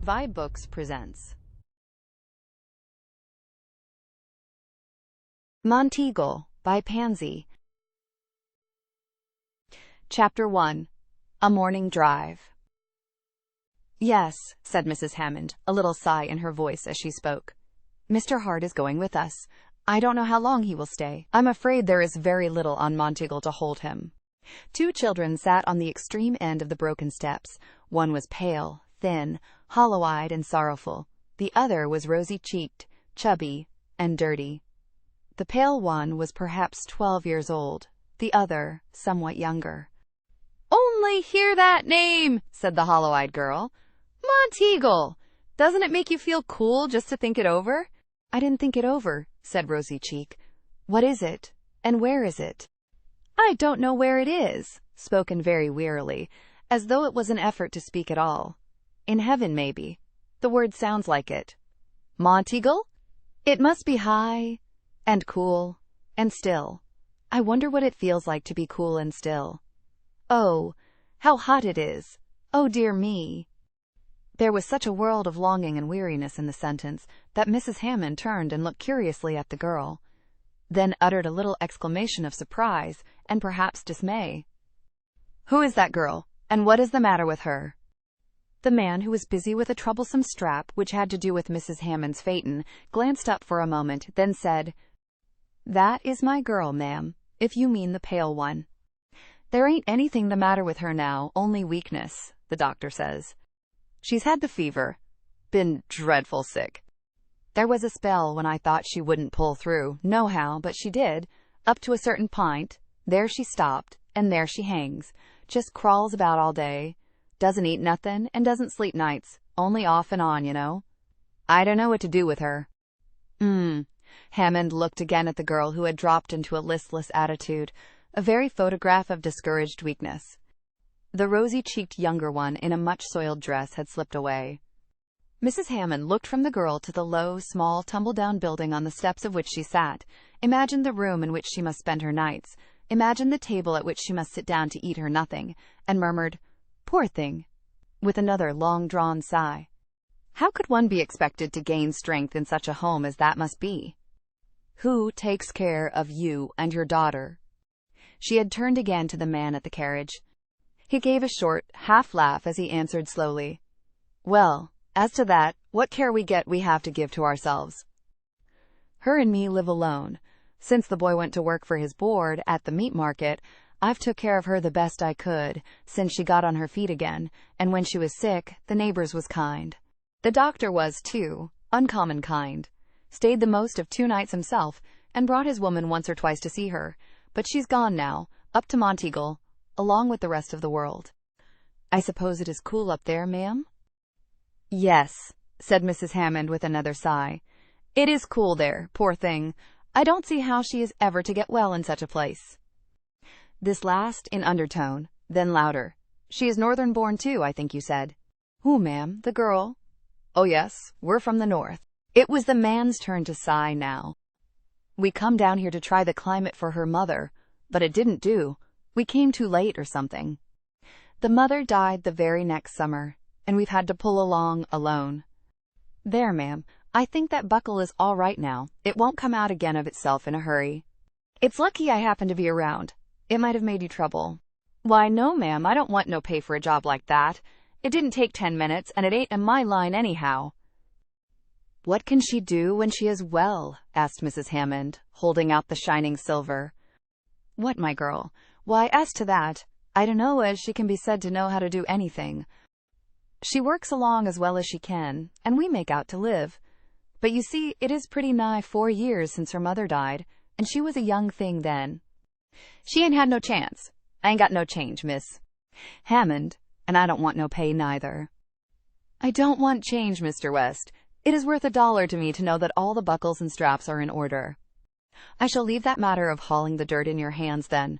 vibeBooks presents Monteagle by Pansy. Chapter 1. A Morning Drive. "Yes," said Mrs. Hammond, a little sigh in her voice as she spoke. "Mr. Hart is going with us. I don't know how long he will stay. I'm afraid there is very little on Monteagle to hold him." Two children sat on the extreme end of the broken steps. One was pale, thin, hollow-eyed, and sorrowful. The other was rosy-cheeked, chubby, and dirty. The pale one was perhaps 12 years old, the other somewhat younger. "Only hear that name," said the hollow-eyed girl. "Monteagle! Doesn't it make you feel cool just to think it over?" "I didn't think it over," said Rosy Cheek. "What is it? And where is it?" "I don't know where it is," spoken very wearily, as though it was an effort to speak at all. "In heaven, maybe. The word sounds like it." "Monteagle? It must be high, and cool, and still. I wonder what it feels like to be cool and still. Oh, how hot it is! Oh, dear me!" There was such a world of longing and weariness in the sentence that Mrs. Hammond turned and looked curiously at the girl, then uttered a little exclamation of surprise and perhaps dismay. "Who is that girl, and what is the matter with her?" The man, who was busy with a troublesome strap which had to do with Mrs. Hammond's phaeton, glanced up for a moment, then said, "That is my girl, ma'am, if you mean the pale one. There ain't anything the matter with her now, only weakness, the doctor says. She's had the fever, been dreadful sick. There was a spell when I thought she wouldn't pull through, nohow, but she did, up to a certain pint. There she stopped, and there she hangs, just crawls about all day, doesn't eat nothin', and doesn't sleep nights, only off and on, you know. I don't know what to do with her." Hammond looked again at the girl, who had dropped into a listless attitude, a very photograph of discouraged weakness. The rosy-cheeked younger one, in a much-soiled dress, had slipped away. Mrs. Hammond looked from the girl to the low, small, tumble-down building on the steps of which she sat, imagined the room in which she must spend her nights, imagined the table at which she must sit down to eat her nothing, and murmured, "Poor thing," with another long-drawn sigh. How could one be expected to gain strength in such a home as that must be? "Who takes care of you and your daughter?" She had turned again to the man at the carriage. He gave a short, half-laugh as he answered slowly, "Well, as to that, what care we have to give to ourselves. Her and me live alone. Since the boy went to work for his board at the meat market, I've took care of her the best I could, since she got on her feet again, and when she was sick, the neighbors was kind. The doctor was, too, uncommon kind. Stayed the most of 2 nights himself, and brought his woman once or twice to see her, but she's gone now, up to Monteagle, along with the rest of the world." "I suppose it is cool up there, ma'am?" "Yes," said Mrs. Hammond with another sigh. "It is cool there, poor thing. I don't see how she is ever to get well in such a place." This last in undertone, then louder. "She is northern born, too, I think you said." "Who, ma'am, the girl?" "Oh, yes, we're from the north." It was the man's turn to sigh now. "We come down here to try the climate for her mother, but it didn't do. We came too late or something. The mother died the very next summer, and we've had to pull along alone. There, ma'am, I think that buckle is all right now. It won't come out again of itself in a hurry. It's lucky I happened to be around. It might have made you trouble." "Why, no, ma'am, I don't want no pay for a job like that. It didn't take 10 minutes, and it ain't in my line anyhow." "What can she do when she is well?" asked Mrs. Hammond, holding out the shining silver. "What, my girl? Why, as to that, I don't know as she can be said to know how to do anything. She works along as well as she can, and we make out to live. But you see, it is pretty nigh 4 years since her mother died, and she was a young thing then. She ain't had no chance. I ain't got no change, Miss Hammond, and I don't want no pay neither." "I don't want change, Mr. West. It is worth $1 to me to know that all the buckles and straps are in order." "I shall leave that matter of hauling the dirt in your hands, then.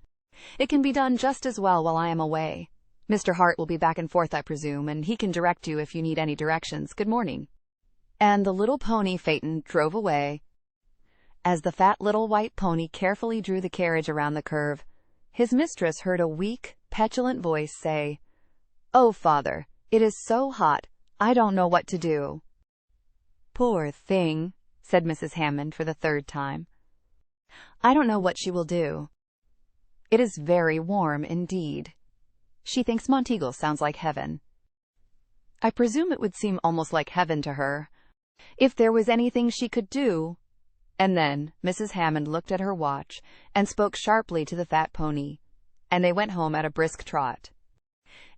It can be done just as well while I am away. Mr. Hart will be back and forth, I presume, and he can direct you if you need any directions. Good morning." And the little pony phaeton drove away. As the fat little white pony carefully drew the carriage around the curve, his mistress heard a weak, petulant voice say, "Oh, father, it is so hot. I don't know what to do." "Poor thing," said Mrs. Hammond for the third time. "I don't know what she will do. It is very warm indeed. She thinks Monteagle sounds like heaven. I presume it would seem almost like heaven to her, if there was anything she could do." And then Mrs. Hammond looked at her watch and spoke sharply to the fat pony, and they went home at a brisk trot.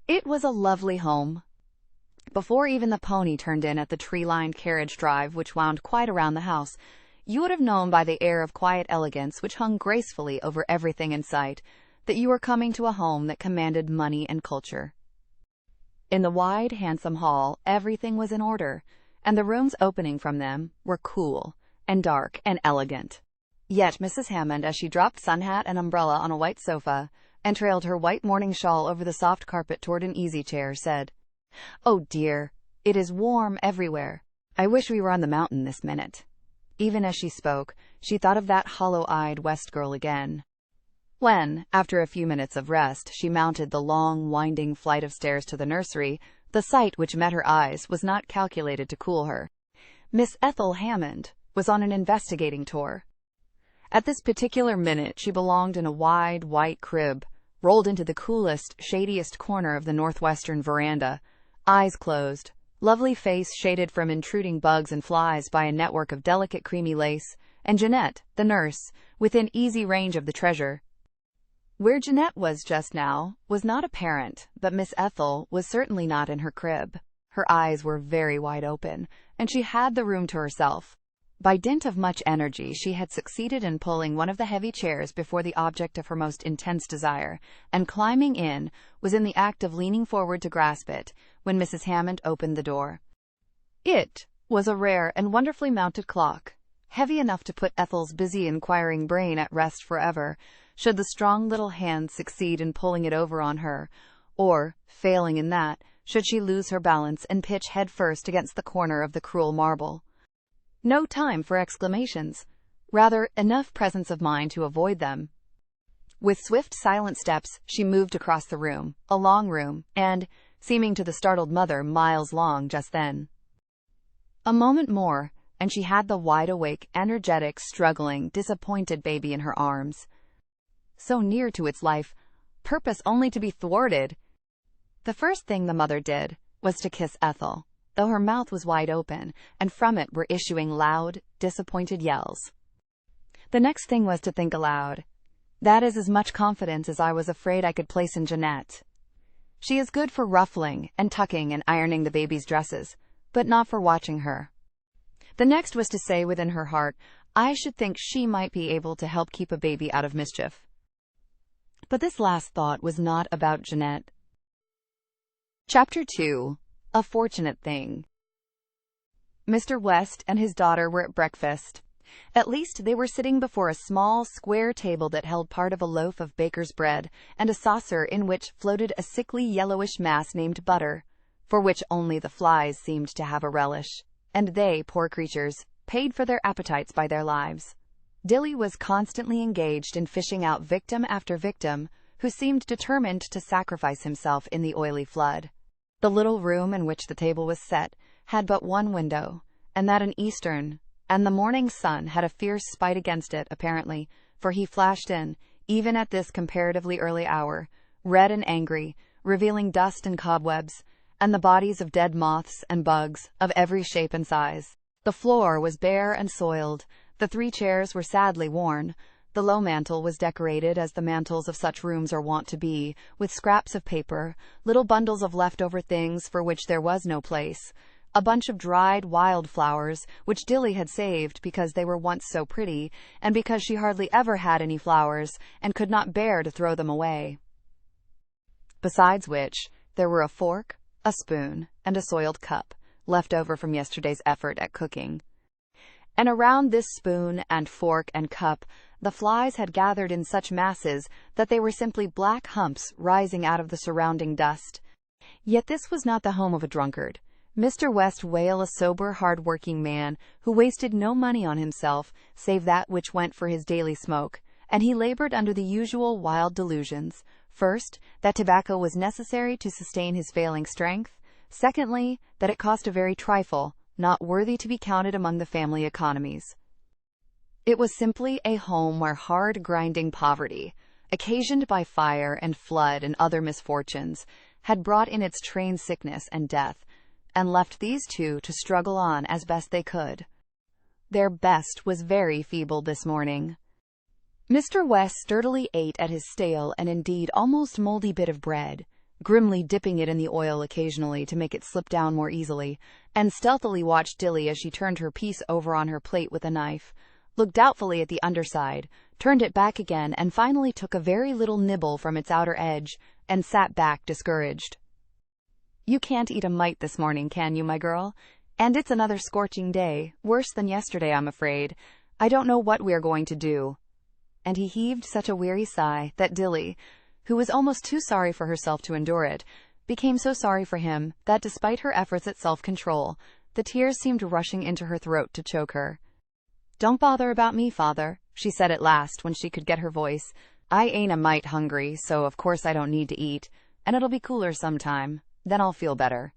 It was a lovely home. Before even the pony turned in at the tree-lined carriage drive which wound quite around the house, you would have known by the air of quiet elegance which hung gracefully over everything in sight that you were coming to a home that commanded money and culture. In the wide, handsome hall, everything was in order, and the rooms opening from them were cool and dark and elegant. Yet Mrs. Hammond, as she dropped sun hat and umbrella on a white sofa and trailed her white morning shawl over the soft carpet toward an easy-chair, said, "Oh dear, it is warm everywhere. I wish we were on the mountain this minute." Even as she spoke, she thought of that hollow-eyed West girl again. When, after a few minutes of rest, she mounted the long, winding flight of stairs to the nursery, the sight which met her eyes was not calculated to cool her. Miss Ethel Hammond was on an investigating tour. At this particular minute she belonged in a wide, white crib, rolled into the coolest, shadiest corner of the northwestern veranda, eyes closed, lovely face shaded from intruding bugs and flies by a network of delicate creamy lace, and Jeanette, the nurse, within easy range of the treasure. Where Jeanette was just now was not apparent, but Miss Ethel was certainly not in her crib. Her eyes were very wide open, and she had the room to herself. By dint of much energy, she had succeeded in pulling one of the heavy chairs before the object of her most intense desire, and climbing in, was in the act of leaning forward to grasp it, when Mrs. Hammond opened the door. It was a rare and wonderfully mounted clock, heavy enough to put Ethel's busy, inquiring brain at rest forever, should the strong little hand succeed in pulling it over on her, or, failing in that, should she lose her balance and pitch head first against the corner of the cruel marble. No time for exclamations, rather enough presence of mind to avoid them. With swift, silent steps, she moved across the room, a long room, and, seeming to the startled mother miles long just then. A moment more, and she had the wide-awake, energetic, struggling, disappointed baby in her arms. So near to its life, purpose only to be thwarted. The first thing the mother did was to kiss Ethel, though her mouth was wide open, and from it were issuing loud, disappointed yells. The next thing was to think aloud. "That is as much confidence as I was afraid I could place in Jeanette. She is good for ruffling and tucking and ironing the baby's dresses, but not for watching her." The next was to say within her heart, "I should think she might be able to help keep a baby out of mischief." But this last thought was not about Jeanette. Chapter 2. A Fortunate Thing. Mr. West and his daughter were at breakfast. At least they were sitting before a small, square table that held part of a loaf of baker's bread and a saucer in which floated a sickly yellowish mass named butter, for which only the flies seemed to have a relish, and they, poor creatures, paid for their appetites by their lives. Dilly was constantly engaged in fishing out victim after victim, who seemed determined to sacrifice himself in the oily flood. The little room in which the table was set had but one window, and that an eastern, and the morning sun had a fierce spite against it, apparently, for he flashed in, even at this comparatively early hour, red and angry, revealing dust and cobwebs, and the bodies of dead moths and bugs of every shape and size. The floor was bare and soiled, the 3 chairs were sadly worn, the low mantel was decorated as the mantels of such rooms are wont to be, with scraps of paper, little bundles of leftover things for which there was no place, a bunch of dried wild flowers, which Dilly had saved because they were once so pretty, and because she hardly ever had any flowers, and could not bear to throw them away. Besides which, there were a fork, a spoon, and a soiled cup, left over from yesterday's effort at cooking. And around this spoon and fork and cup, the flies had gathered in such masses that they were simply black humps rising out of the surrounding dust. Yet this was not the home of a drunkard. Mr. West Whale, a sober, hard-working man, who wasted no money on himself, save that which went for his daily smoke, and he labored under the usual wild delusions. First, that tobacco was necessary to sustain his failing strength. Secondly, that it cost a very trifle, not worthy to be counted among the family economies. It was simply a home where hard, grinding poverty, occasioned by fire and flood and other misfortunes, had brought in its train sickness and death, and left these two to struggle on as best they could. Their best was very feeble this morning. Mr. West sturdily ate at his stale and indeed almost moldy bit of bread, grimly dipping it in the oil occasionally to make it slip down more easily, and stealthily watched Dilly as she turned her piece over on her plate with a knife, looked doubtfully at the underside, turned it back again, and finally took a very little nibble from its outer edge, and sat back discouraged. "You can't eat a mite this morning, can you, my girl? And it's another scorching day, worse than yesterday, I'm afraid. I don't know what we're going to do." And he heaved such a weary sigh that Dilly, who was almost too sorry for herself to endure it, became so sorry for him that, despite her efforts at self-control, the tears seemed rushing into her throat to choke her. "Don't bother about me, Father," she said at last when she could get her voice. "I ain't a mite hungry, so of course I don't need to eat, and it'll be cooler sometime. Then I'll feel better."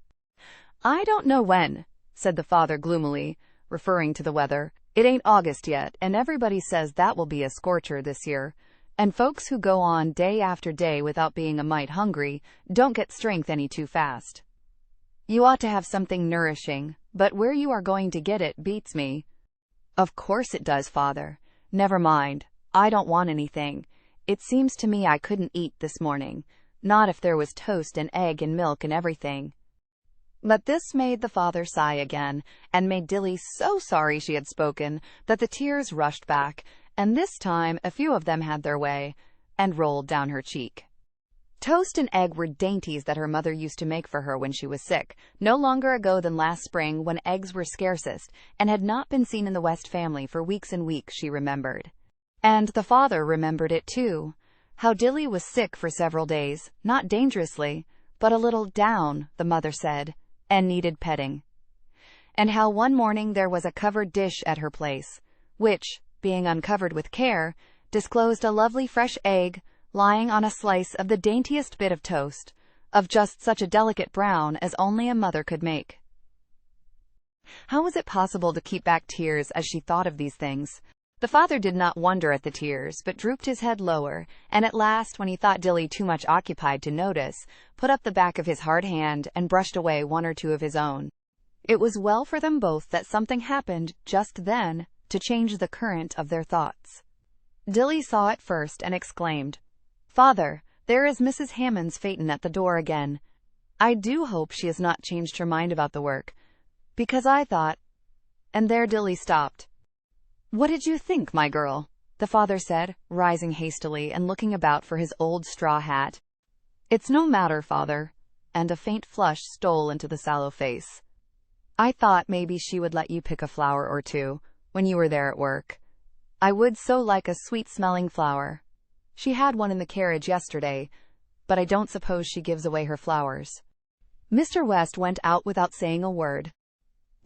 "I don't know when," said the father gloomily, referring to the weather. "It ain't August yet, and everybody says that will be a scorcher this year. And folks who go on day after day without being a mite hungry don't get strength any too fast. You ought to have something nourishing, but where you are going to get it beats me." "Of course it does, Father. Never mind. I don't want anything. It seems to me I couldn't eat this morning, not if there was toast and egg and milk and everything." But this made the father sigh again, and made Dilly so sorry she had spoken that the tears rushed back, and this time a few of them had their way, and rolled down her cheek. Toast and egg were dainties that her mother used to make for her when she was sick, no longer ago than last spring when eggs were scarcest, and had not been seen in the West family for weeks and weeks, she remembered. And the father remembered it too, how Dilly was sick for several days, not dangerously, but a little down, the mother said, and needed petting. And how one morning there was a covered dish at her place, which, being uncovered with care, disclosed a lovely fresh egg lying on a slice of the daintiest bit of toast, of just such a delicate brown as only a mother could make. How was it possible to keep back tears as she thought of these things? The father did not wonder at the tears, but drooped his head lower, and at last, when he thought Dilly too much occupied to notice, put up the back of his hard hand and brushed away one or two of his own. It was well for them both that something happened just then to change the current of their thoughts. Dilly saw it first and exclaimed, "Father, there is Mrs. Hammond's phaeton at the door again. I do hope she has not changed her mind about the work, because I thought—" And there Dilly stopped. "What did you think, my girl?" the father said, rising hastily and looking about for his old straw hat. "It's no matter, Father," and a faint flush stole into the sallow face. "I thought maybe she would let you pick a flower or two when you were there at work. I would so like a sweet-smelling flower. She had one in the carriage yesterday, but I don't suppose she gives away her flowers." Mr. West went out without saying a word.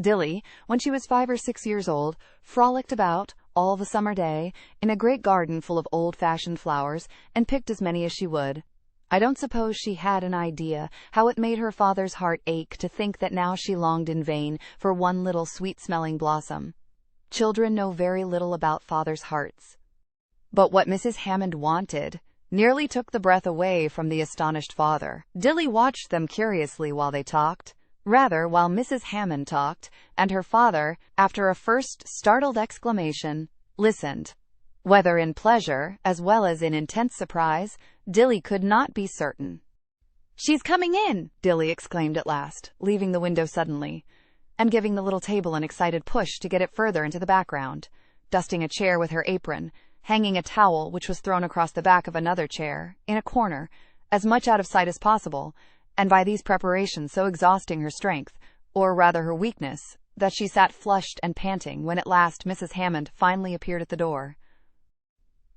Dilly, when she was 5 or 6 years old, frolicked about, all the summer day, in a great garden full of old-fashioned flowers, and picked as many as she would. I don't suppose she had an idea how it made her father's heart ache to think that now she longed in vain for one little sweet-smelling blossom. Children know very little about fathers' hearts. But what Mrs. Hammond wanted nearly took the breath away from the astonished father. Dilly watched them curiously while they talked. Rather, while Mrs. Hammond talked, and her father, after a first startled exclamation, listened. Whether in pleasure, as well as in intense surprise, Dilly could not be certain. "She's coming in!" Dilly exclaimed at last, leaving the window suddenly, and giving the little table an excited push to get it further into the background, dusting a chair with her apron, hanging a towel which was thrown across the back of another chair, in a corner, as much out of sight as possible, and by these preparations so exhausting her strength, or rather her weakness, that she sat flushed and panting when at last Mrs. Hammond finally appeared at the door.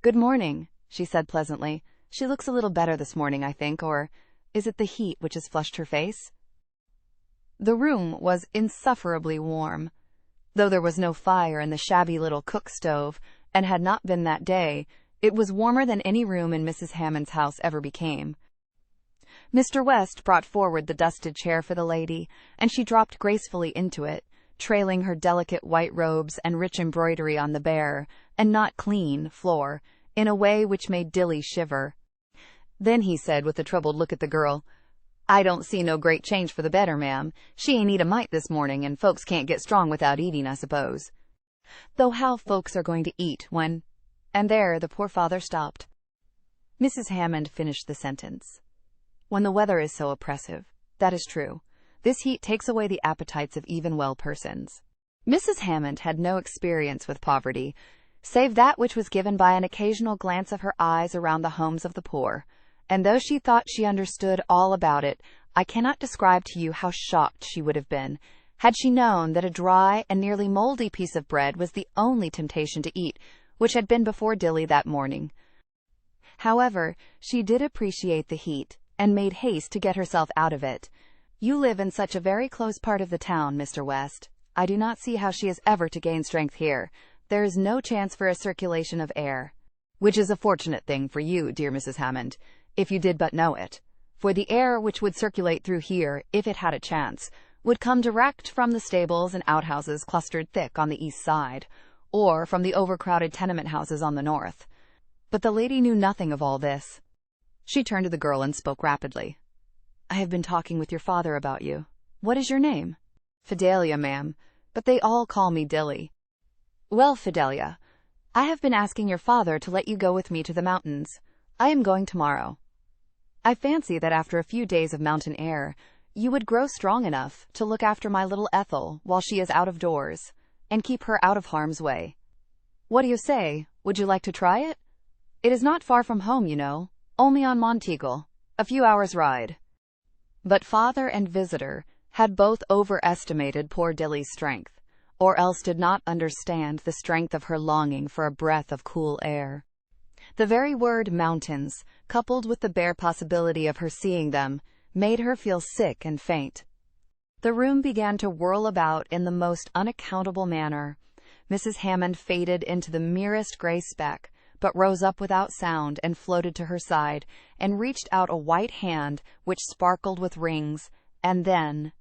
"Good morning," she said pleasantly. "She looks a little better this morning, I think, or is it the heat which has flushed her face?" The room was insufferably warm. Though there was no fire in the shabby little cook stove, and had not been that day, it was warmer than any room in Mrs. Hammond's house ever became. Mr. West brought forward the dusted chair for the lady, and she dropped gracefully into it, trailing her delicate white robes and rich embroidery on the bare, and not clean, floor, in a way which made Dilly shiver. Then he said with a troubled look at the girl, "I don't see no great change for the better, ma'am. She ain't eat a mite this morning, and folks can't get strong without eating, I suppose. Though how folks are going to eat when—" And there the poor father stopped. Mrs. Hammond finished the sentence. "When the weather is so oppressive, that is true. This heat takes away the appetites of even well persons." Mrs. Hammond had no experience with poverty, save that which was given by an occasional glance of her eyes around the homes of the poor, and though she thought she understood all about it, I cannot describe to you how shocked she would have been had she known that a dry and nearly moldy piece of bread was the only temptation to eat which had been before Dilly that morning. However, she did appreciate the heat, and made haste to get herself out of it. "You live in such a very close part of the town, Mr. West. I do not see how she is ever to gain strength here. There is no chance for a circulation of air." "Which is a fortunate thing for you, dear Mrs. Hammond, if you did but know it. For the air which would circulate through here, if it had a chance, would come direct from the stables and outhouses clustered thick on the east side, or from the overcrowded tenement houses on the north." But the lady knew nothing of all this. She turned to the girl and spoke rapidly. "I have been talking with your father about you. What is your name?" "Fidelia, ma'am, but they all call me Dilly." "Well, Fidelia, I have been asking your father to let you go with me to the mountains. I am going tomorrow. I fancy that after a few days of mountain air, you would grow strong enough to look after my little Ethel while she is out of doors, and keep her out of harm's way. What do you say? Would you like to try it? It is not far from home, you know, only on Monteagle, a few hours' ride." But father and visitor had both overestimated poor Dilly's strength, or else did not understand the strength of her longing for a breath of cool air. The very word mountains, coupled with the bare possibility of her seeing them, made her feel sick and faint. The room began to whirl about in the most unaccountable manner. Mrs. Hammond faded into the merest gray speck, but rose up without sound and floated to her side, and reached out a white hand which sparkled with rings, and then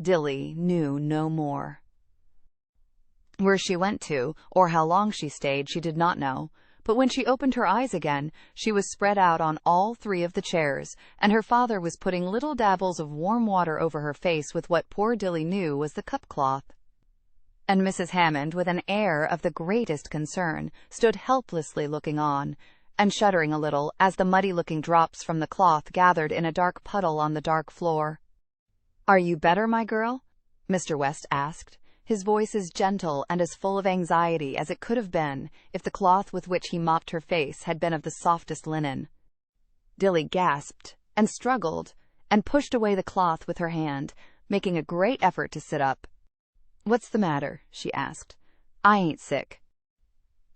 Dilly knew no more. Where she went to, or how long she stayed, she did not know, but when she opened her eyes again, she was spread out on all three of the chairs, and her father was putting little dabbles of warm water over her face with what poor Dilly knew was the cup-cloth. And Mrs. Hammond, with an air of the greatest concern, stood helplessly looking on, and shuddering a little as the muddy-looking drops from the cloth gathered in a dark puddle on the dark floor. "Are you better, my girl?" Mr. West asked, his voice as gentle and as full of anxiety as it could have been if the cloth with which he mopped her face had been of the softest linen. Dilly gasped, and struggled, and pushed away the cloth with her hand, making a great effort to sit up. "What's the matter?" she asked. "I ain't sick."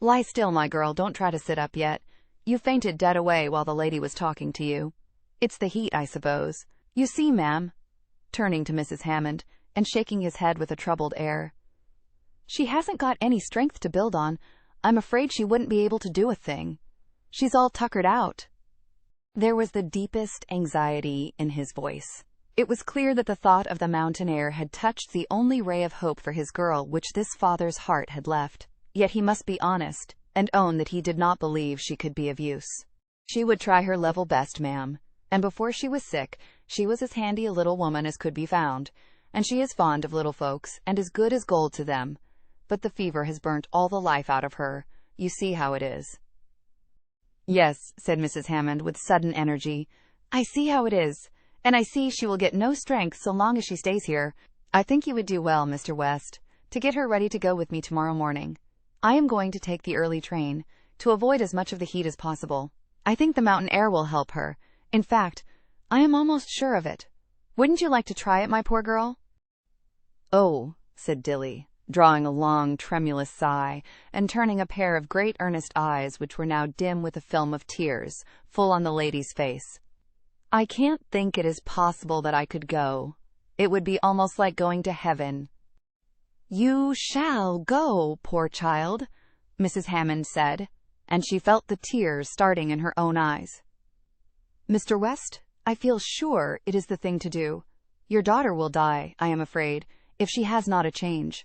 "Lie still, my girl, don't try to sit up yet. You fainted dead away while the lady was talking to you. It's the heat, I suppose. You see, ma'am," turning to Mrs. Hammond, and shaking his head with a troubled air, "she hasn't got any strength to build on. I'm afraid she wouldn't be able to do a thing. She's all tuckered out." There was the deepest anxiety in his voice. It was clear that the thought of the mountain air had touched the only ray of hope for his girl which this father's heart had left. Yet he must be honest, and own that he did not believe she could be of use. "She would try her level best, ma'am, and before she was sick, she was as handy a little woman as could be found, and she is fond of little folks, and as good as gold to them. But the fever has burnt all the life out of her. You see how it is." "Yes," said Mrs. Hammond with sudden energy, "I see how it is. And I see she will get no strength so long as she stays here. I think you would do well, Mr. West, to get her ready to go with me tomorrow morning. I am going to take the early train, to avoid as much of the heat as possible. I think the mountain air will help her. In fact, I am almost sure of it. Wouldn't you like to try it, my poor girl?" "Oh," said Dilly, drawing a long, tremulous sigh, and turning a pair of great earnest eyes which were now dim with a film of tears, full on the lady's face. "I can't think it is possible that I could go. It would be almost like going to heaven." "You shall go, poor child," Mrs. Hammond said, and she felt the tears starting in her own eyes. "Mr. West, I feel sure it is the thing to do. Your daughter will die, I am afraid, if she has not a change."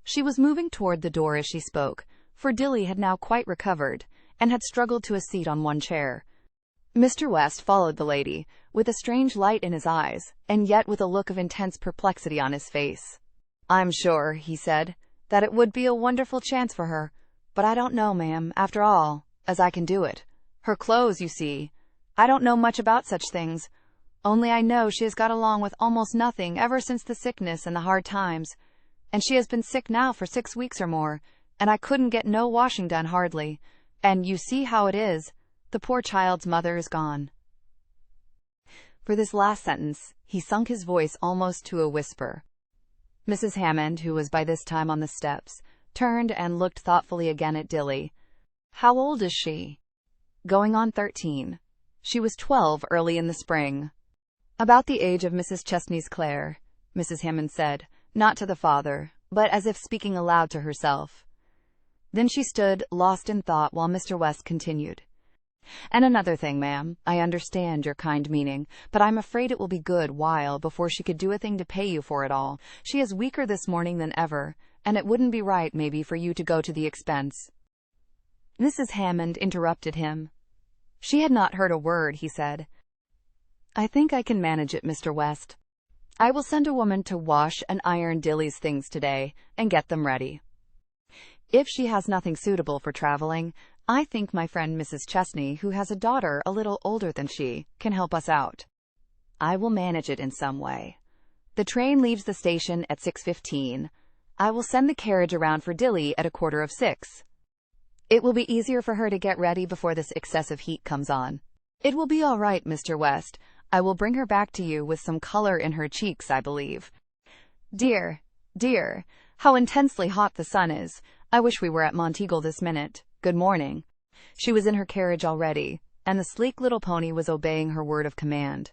She was moving toward the door as she spoke, for Dilly had now quite recovered, and had struggled to a seat on one chair. Mr. West followed the lady, with a strange light in his eyes, and yet with a look of intense perplexity on his face. "I'm sure," he said, "that it would be a wonderful chance for her, but I don't know, ma'am, after all, as I can do it. Her clothes, you see. I don't know much about such things, only I know she has got along with almost nothing ever since the sickness and the hard times, and she has been sick now for 6 weeks or more, and I couldn't get no washing done hardly, and you see how it is. The poor child's mother is gone." For this last sentence, he sunk his voice almost to a whisper. Mrs. Hammond, who was by this time on the steps, turned and looked thoughtfully again at Dilly. "How old is she?" "Going on 13. She was 12 early in the spring." "About the age of Mrs. Chesney's Clare," Mrs. Hammond said, not to the father, but as if speaking aloud to herself. Then she stood, lost in thought, while Mr. West continued. "And another thing, ma'am, I understand your kind meaning, but I'm afraid it will be good while before she could do a thing to pay you for it all. She is weaker this morning than ever, and it wouldn't be right, maybe, for you to go to the expense." Mrs. Hammond interrupted him. She had not heard a word he said. "I think I can manage it, Mr. West. I will send a woman to wash and iron Dilly's things today, and get them ready. If she has nothing suitable for traveling, I think my friend Mrs. Chesney, who has a daughter a little older than she, can help us out. I will manage it in some way. The train leaves the station at 6:15. I will send the carriage around for Dilly at 5:45. It will be easier for her to get ready before this excessive heat comes on. It will be all right, Mr. West. I will bring her back to you with some color in her cheeks, I believe. Dear, dear, how intensely hot the sun is. I wish we were at Monteagle this minute. Good morning." She was in her carriage already, and the sleek little pony was obeying her word of command.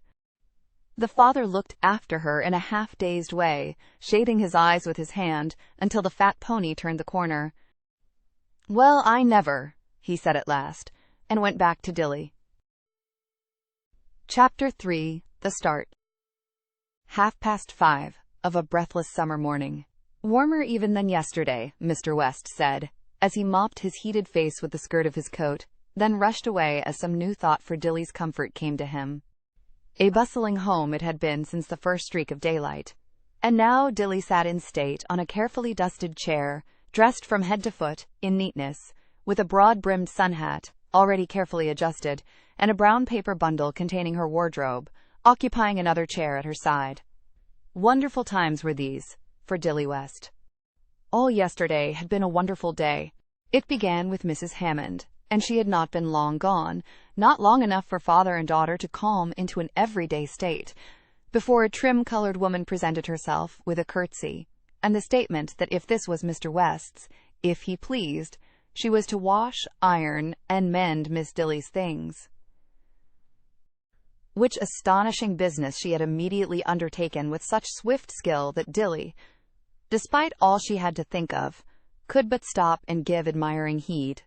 The father looked after her in a half-dazed way, shading his eyes with his hand until the fat pony turned the corner. "Well, I never," he said at last, and went back to Dilly. Chapter 3. The Start. 5:30 of a breathless summer morning. "Warmer even than yesterday," Mr. West said, as he mopped his heated face with the skirt of his coat, then rushed away as some new thought for Dilly's comfort came to him. A bustling home it had been since the first streak of daylight, and now Dilly sat in state on a carefully dusted chair, dressed from head to foot, in neatness, with a broad-brimmed sun hat, already carefully adjusted, and a brown paper bundle containing her wardrobe, occupying another chair at her side. Wonderful times were these for Dilly West. All yesterday had been a wonderful day. It began with Mrs. Hammond, and she had not been long gone, not long enough for father and daughter to calm into an everyday state, before a trim-colored woman presented herself with a curtsy, and the statement that if this was Mr. West's, if he pleased, she was to wash, iron, and mend Miss Dilly's things. Which astonishing business she had immediately undertaken with such swift skill that Dilly, despite all she had to think of, could but stop and give admiring heed.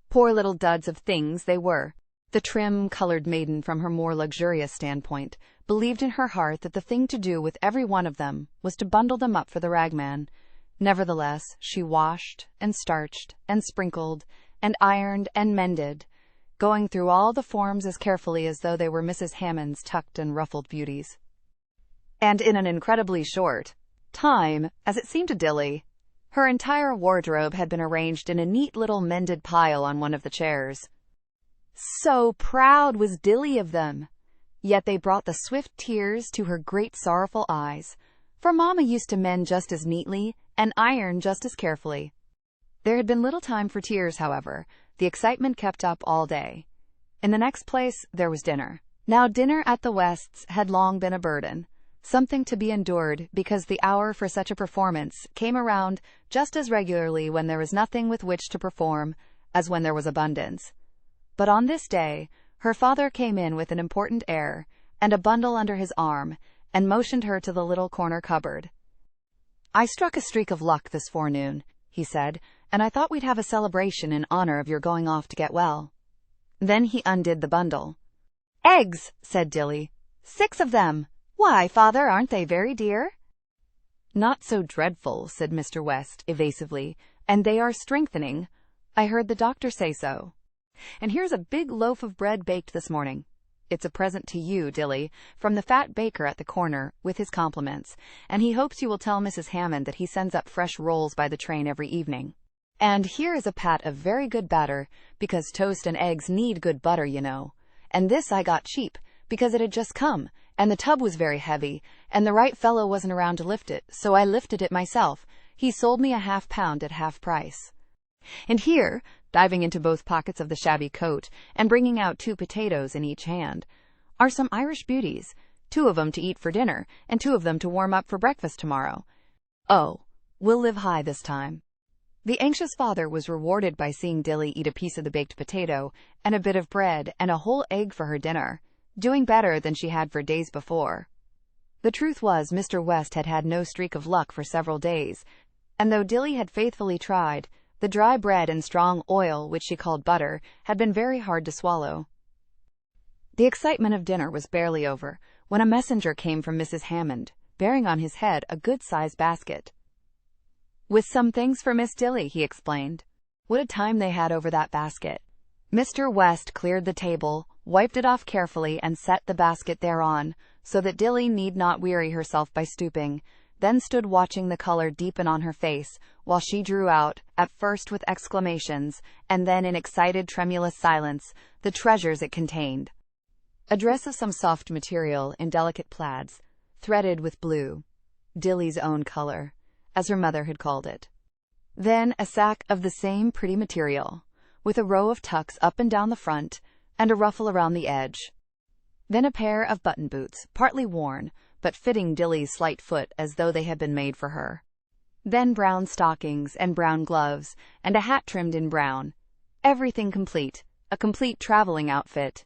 Poor little duds of things they were. The trim-colored maiden, from her more luxurious standpoint, believed in her heart that the thing to do with every one of them was to bundle them up for the ragman. Nevertheless, she washed and starched and sprinkled and ironed and mended, going through all the forms as carefully as though they were Mrs. Hammond's tucked and ruffled beauties. And in an incredibly short time, as it seemed to Dilly, her entire wardrobe had been arranged in a neat little mended pile on one of the chairs. So proud was Dilly of them! Yet they brought the swift tears to her great sorrowful eyes, for Mamma used to mend just as neatly and iron just as carefully. There had been little time for tears, however. The excitement kept up all day. In the next place, there was dinner. Now, dinner at the Wests had long been a burden, something to be endured, because the hour for such a performance came around just as regularly when there was nothing with which to perform as when there was abundance. But on this day, her father came in with an important air and a bundle under his arm, and motioned her to the little corner cupboard. "I struck a streak of luck this forenoon," he said, "and I thought we'd have a celebration in honor of your going off to get well." Then he undid the bundle. Eggs, said Dilly. 6 of them. Why, father, aren't they very dear? Not so dreadful, said Mr. West evasively, and they are strengthening. I heard the doctor say so. And here's a big loaf of bread baked this morning. It's a present to you, Dilly, from the fat baker at the corner, with his compliments, and he hopes you will tell Mrs. Hammond that he sends up fresh rolls by the train every evening. And here is a pat of very good batter, because toast and eggs need good butter, you know. And this I got cheap, because it had just come, and the tub was very heavy, and the right fellow wasn't around to lift it, so I lifted it myself. He sold me a half-pound at half price. And here, diving into both pockets of the shabby coat, and bringing out 2 potatoes in each hand, are some Irish beauties, 2 of them to eat for dinner, and 2 of them to warm up for breakfast tomorrow. Oh, we'll live high this time. The anxious father was rewarded by seeing Dilly eat a piece of the baked potato, and a bit of bread, and a whole egg for her dinner, doing better than she had for days before. The truth was, Mr. West had had no streak of luck for several days, and though Dilly had faithfully tried, the dry bread and strong oil, which she called butter, had been very hard to swallow. The excitement of dinner was barely over, when a messenger came from Mrs. Hammond, bearing on his head a good-sized basket. With some things for Miss Dilly, he explained. What a time they had over that basket. Mr. West cleared the table, wiped it off carefully, and set the basket thereon, so that Dilly need not weary herself by stooping, then stood watching the color deepen on her face, while she drew out, at first with exclamations, and then in excited tremulous silence, the treasures it contained. A dress of some soft material in delicate plaids, threaded with blue, Dilly's own color, as her mother had called it. Then a sack of the same pretty material, with a row of tucks up and down the front, and a ruffle around the edge. Then a pair of button boots, partly worn, but fitting Dilly's slight foot as though they had been made for her. Then brown stockings and brown gloves, and a hat trimmed in brown. Everything complete, a complete traveling outfit.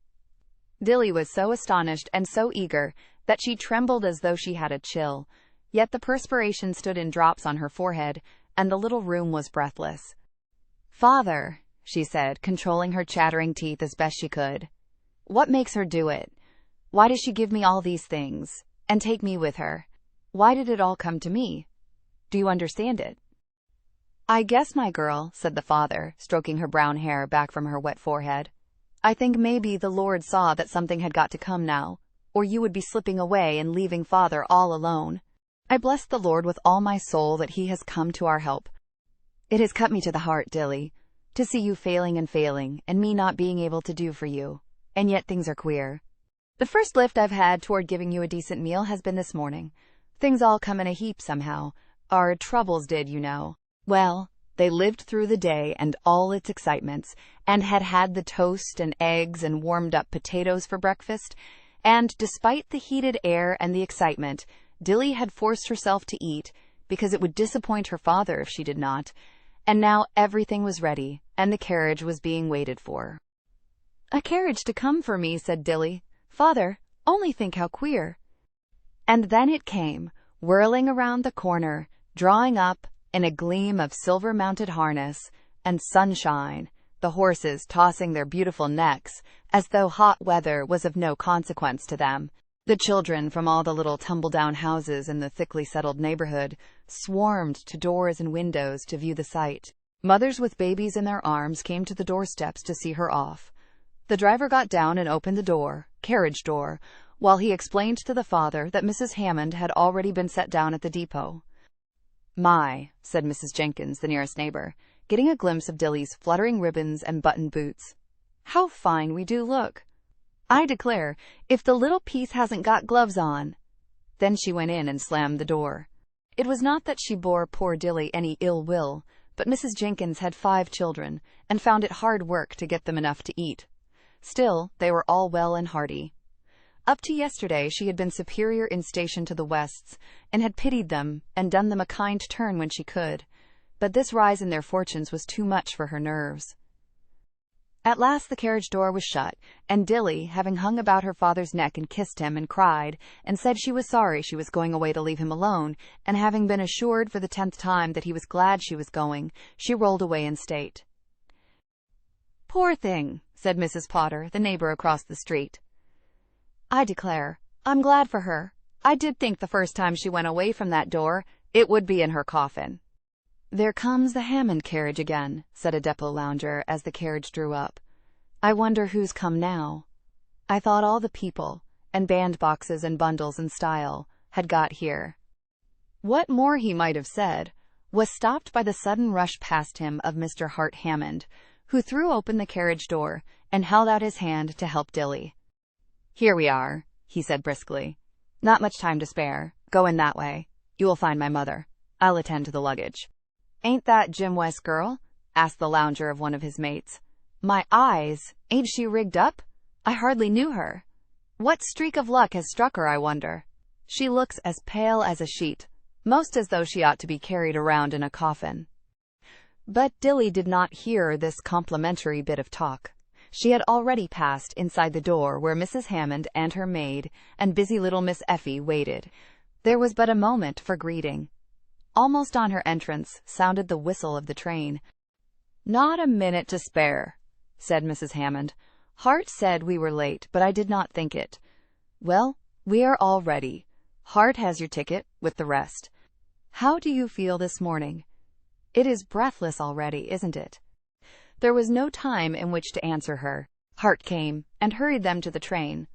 Dilly was so astonished and so eager that she trembled as though she had a chill, yet the perspiration stood in drops on her forehead, and the little room was breathless. "Father," she said, controlling her chattering teeth as best she could, "what makes her do it? Why does she give me all these things, and take me with her? Why did it all come to me? Do you understand it?" "I guess, my girl," said the father, stroking her brown hair back from her wet forehead, "I think maybe the Lord saw that something had got to come now, or you would be slipping away and leaving father all alone. I bless the Lord with all my soul that he has come to our help. It has cut me to the heart, Dilly, to see you failing, and me not being able to do for you, and yet things are queer. The first lift I've had toward giving you a decent meal has been this morning. Things all come in a heap somehow. Our troubles did, you know. Well, they lived through the day and all its excitements, and had the toast and eggs and warmed-up potatoes for breakfast, and despite the heated air and the excitement, Dilly had forced herself to eat, because it would disappoint her father if she did not, and now everything was ready, and the carriage was being waited for. "A carriage to come for me," said Dilly. "Father, only think how queer." And then it came, whirling around the corner, drawing up in a gleam of silver-mounted harness and sunshine, the horses tossing their beautiful necks as though hot weather was of no consequence to them. The children from all the little tumble-down houses in the thickly settled neighborhood swarmed to doors and windows to view the sight. Mothers with babies in their arms came to the doorsteps to see her off. The driver got down and opened the carriage door, while he explained to the father that Mrs. Hammond had already been set down at the depot. "My," said Mrs. Jenkins, the nearest neighbor, getting a glimpse of Dilly's fluttering ribbons and buttoned boots. "How fine we do look! I declare, if the little piece hasn't got gloves on." Then she went in and slammed the door. It was not that she bore poor Dilly any ill will, but Mrs. Jenkins had 5 children, and found it hard work to get them enough to eat. Still, they were all well and hearty. Up to yesterday she had been superior in station to the Wests, and had pitied them, and done them a kind turn when she could, but this rise in their fortunes was too much for her nerves. At last the carriage door was shut, and Dilly, having hung about her father's neck and kissed him and cried, and said she was sorry she was going away to leave him alone, and having been assured for the 10th time that he was glad she was going, she rolled away in state. "Poor thing," said Mrs. Potter, the neighbor across the street. I declare, I'm glad for her. I did think the first time she went away from that door, it would be in her coffin." "There comes the Hammond carriage again," said a depot lounger as the carriage drew up. "I wonder who's come now. I thought all the people, and bandboxes and bundles and style, had got here." What more he might have said was stopped by the sudden rush past him of Mr. Hart Hammond, who threw open the carriage door and held out his hand to help Dilly. "Here we are," he said briskly. "Not much time to spare. Go in that way. You will find my mother. I'll attend to the luggage." "Ain't that Jim West's girl?" asked the lounger of one of his mates. "My eyes! Ain't she rigged up? I hardly knew her. What streak of luck has struck her, I wonder? She looks as pale as a sheet, most as though she ought to be carried around in a coffin." But Dilly did not hear this complimentary bit of talk. She had already passed inside the door where Mrs. Hammond and her maid and busy little Miss Effie waited. There was but a moment for greeting. Almost on her entrance sounded the whistle of the train. "Not a minute to spare," said Mrs. Hammond. "Hart said we were late, but I did not think it. Well, we are all ready. Hart has your ticket, with the rest. How do you feel this morning? It is breathless already, isn't it?" There was no time in which to answer her. Hart came and hurried them to the train.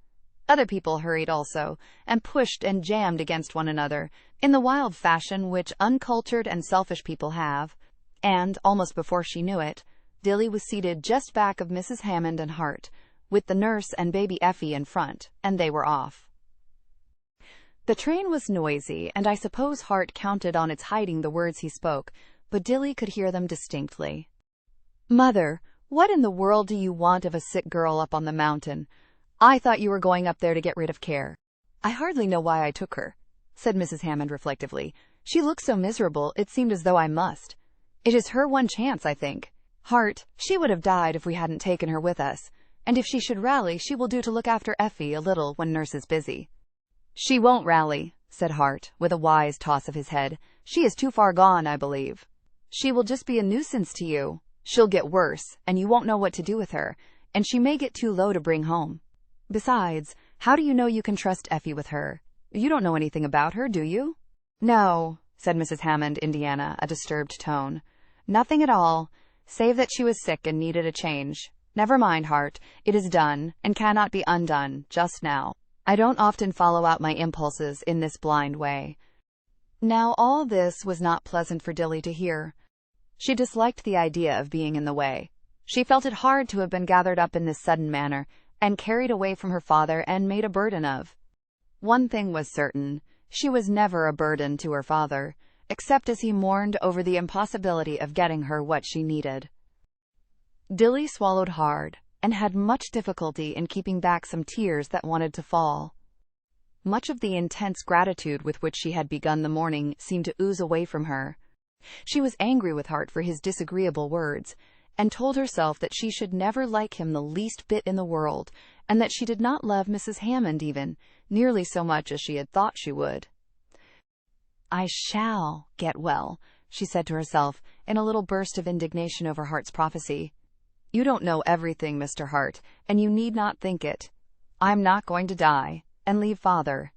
Other people hurried also, and pushed and jammed against one another, in the wild fashion which uncultured and selfish people have, and, almost before she knew it, Dilly was seated just back of Mrs. Hammond and Hart, with the nurse and baby Effie in front, and they were off. The train was noisy, and I suppose Hart counted on its hiding the words he spoke, but Dilly could hear them distinctly. "Mother, what in the world do you want of a sick girl up on the mountain? I thought you were going up there to get rid of care." "I hardly know why I took her," said Mrs. Hammond reflectively. "She looked so miserable, it seemed as though I must. It is her one chance, I think. Hart, she would have died if we hadn't taken her with us, and if she should rally, she will do to look after Effie a little when nurse is busy." "She won't rally," said Hart, with a wise toss of his head. "She is too far gone, I believe. She will just be a nuisance to you. She'll get worse, and you won't know what to do with her, and she may get too low to bring home. Besides, how do you know you can trust Effie with her? You don't know anything about her, do you?" "No," said Mrs. Hammond, Indiana, a disturbed tone. "Nothing at all, save that she was sick and needed a change. Never mind, Hart. It is done, and cannot be undone, just now. I don't often follow out my impulses in this blind way." Now all this was not pleasant for Dilly to hear. She disliked the idea of being in the way. She felt it hard to have been gathered up in this sudden manner, and carried away from her father and made a burden of. One thing was certain, she was never a burden to her father, except as he mourned over the impossibility of getting her what she needed. Dilly swallowed hard, and had much difficulty in keeping back some tears that wanted to fall. Much of the intense gratitude with which she had begun the morning seemed to ooze away from her. She was angry with Hart for his disagreeable words, and told herself that she should never like him the least bit in the world, and that she did not love Mrs. Hammond even, nearly so much as she had thought she would. "I shall get well," she said to herself, in a little burst of indignation over Hart's prophecy. "You don't know everything, Mr. Hart, and you need not think it. I'm not going to die, and leave Father.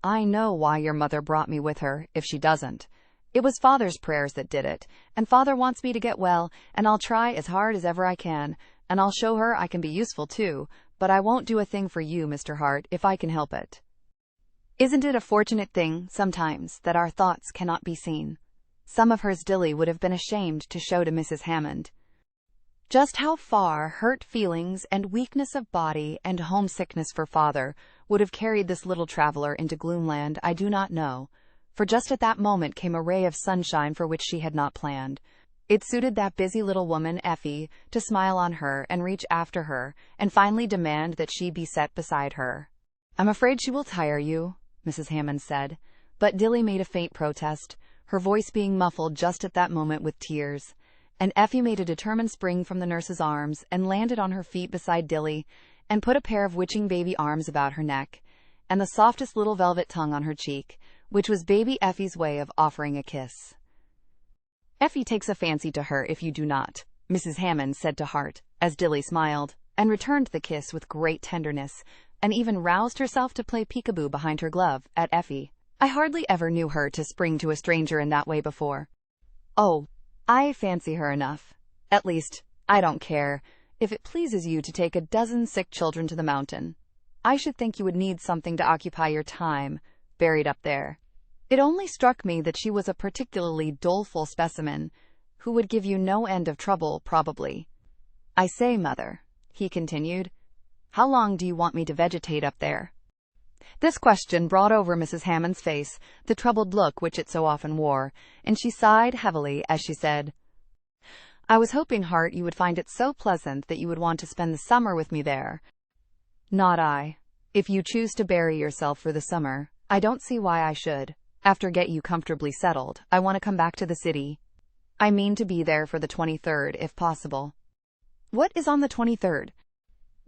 I know why your mother brought me with her, if she doesn't. It was Father's prayers that did it, and Father wants me to get well, and I'll try as hard as ever I can, and I'll show her I can be useful too, but I won't do a thing for you, Mr. Hart, if I can help it." Isn't it a fortunate thing, sometimes, that our thoughts cannot be seen? Some of hers Dilly would have been ashamed to show to Mrs. Hammond. Just how far hurt feelings and weakness of body and homesickness for Father would have carried this little traveler into Gloomland, I do not know, for just at that moment came a ray of sunshine for which she had not planned. It suited that busy little woman, Effie, to smile on her and reach after her, and finally demand that she be set beside her. "I'm afraid she will tire you," Mrs. Hammond said, but Dilly made a faint protest, her voice being muffled just at that moment with tears, and Effie made a determined spring from the nurse's arms and landed on her feet beside Dilly, and put a pair of witching baby arms about her neck, and the softest little velvet tongue on her cheek, which was baby Effie's way of offering a kiss. "Effie takes a fancy to her if you do not," Mrs. Hammond said to Hart, as Dilly smiled, and returned the kiss with great tenderness, and even roused herself to play peekaboo behind her glove at Effie. I hardly ever knew her to spring to a stranger in that way before. Oh, I fancy her enough. At least, I don't care if it pleases you to take a dozen sick children to the mountain. I should think you would need something to occupy your time, buried up there. It only struck me that she was a particularly doleful specimen, who would give you no end of trouble, probably. I say, Mother, he continued, how long do you want me to vegetate up there? This question brought over Mrs. Hammond's face the troubled look which it so often wore, and she sighed heavily as she said, I was hoping, Hart, you would find it so pleasant that you would want to spend the summer with me there. Not I. If you choose to bury yourself for the summer, I don't see why I should. After get you comfortably settled, I want to come back to the city. I mean to be there for the 23rd, if possible. What is on the 23rd?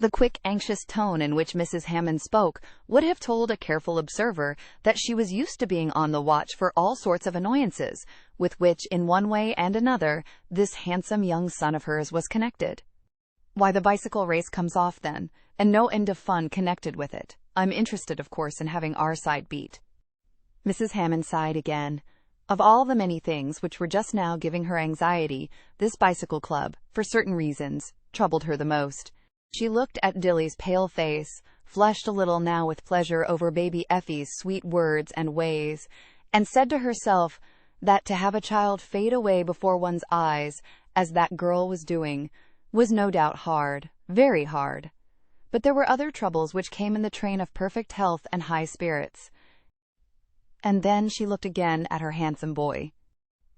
The quick, anxious tone in which Mrs. Hammond spoke would have told a careful observer that she was used to being on the watch for all sorts of annoyances, with which, in one way and another, this handsome young son of hers was connected. Why, the bicycle race comes off then, and no end of fun connected with it. I'm interested, of course, in having our side beat. Mrs. Hammond sighed again. Of all the many things which were just now giving her anxiety, this bicycle club, for certain reasons, troubled her the most. She looked at Dilly's pale face, flushed a little now with pleasure over baby Effie's sweet words and ways, and said to herself that to have a child fade away before one's eyes, as that girl was doing, was no doubt hard, very hard. But there were other troubles which came in the train of perfect health and high spirits. And then she looked again at her handsome boy.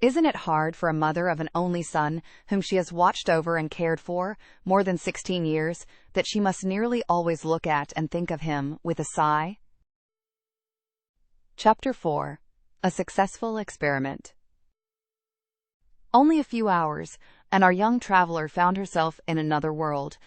Isn't it hard for a mother of an only son, whom she has watched over and cared for more than 16 years, that she must nearly always look at and think of him with a sigh? Chapter 4. A Successful Experiment. Only a few hours, and our young traveler found herself in another world.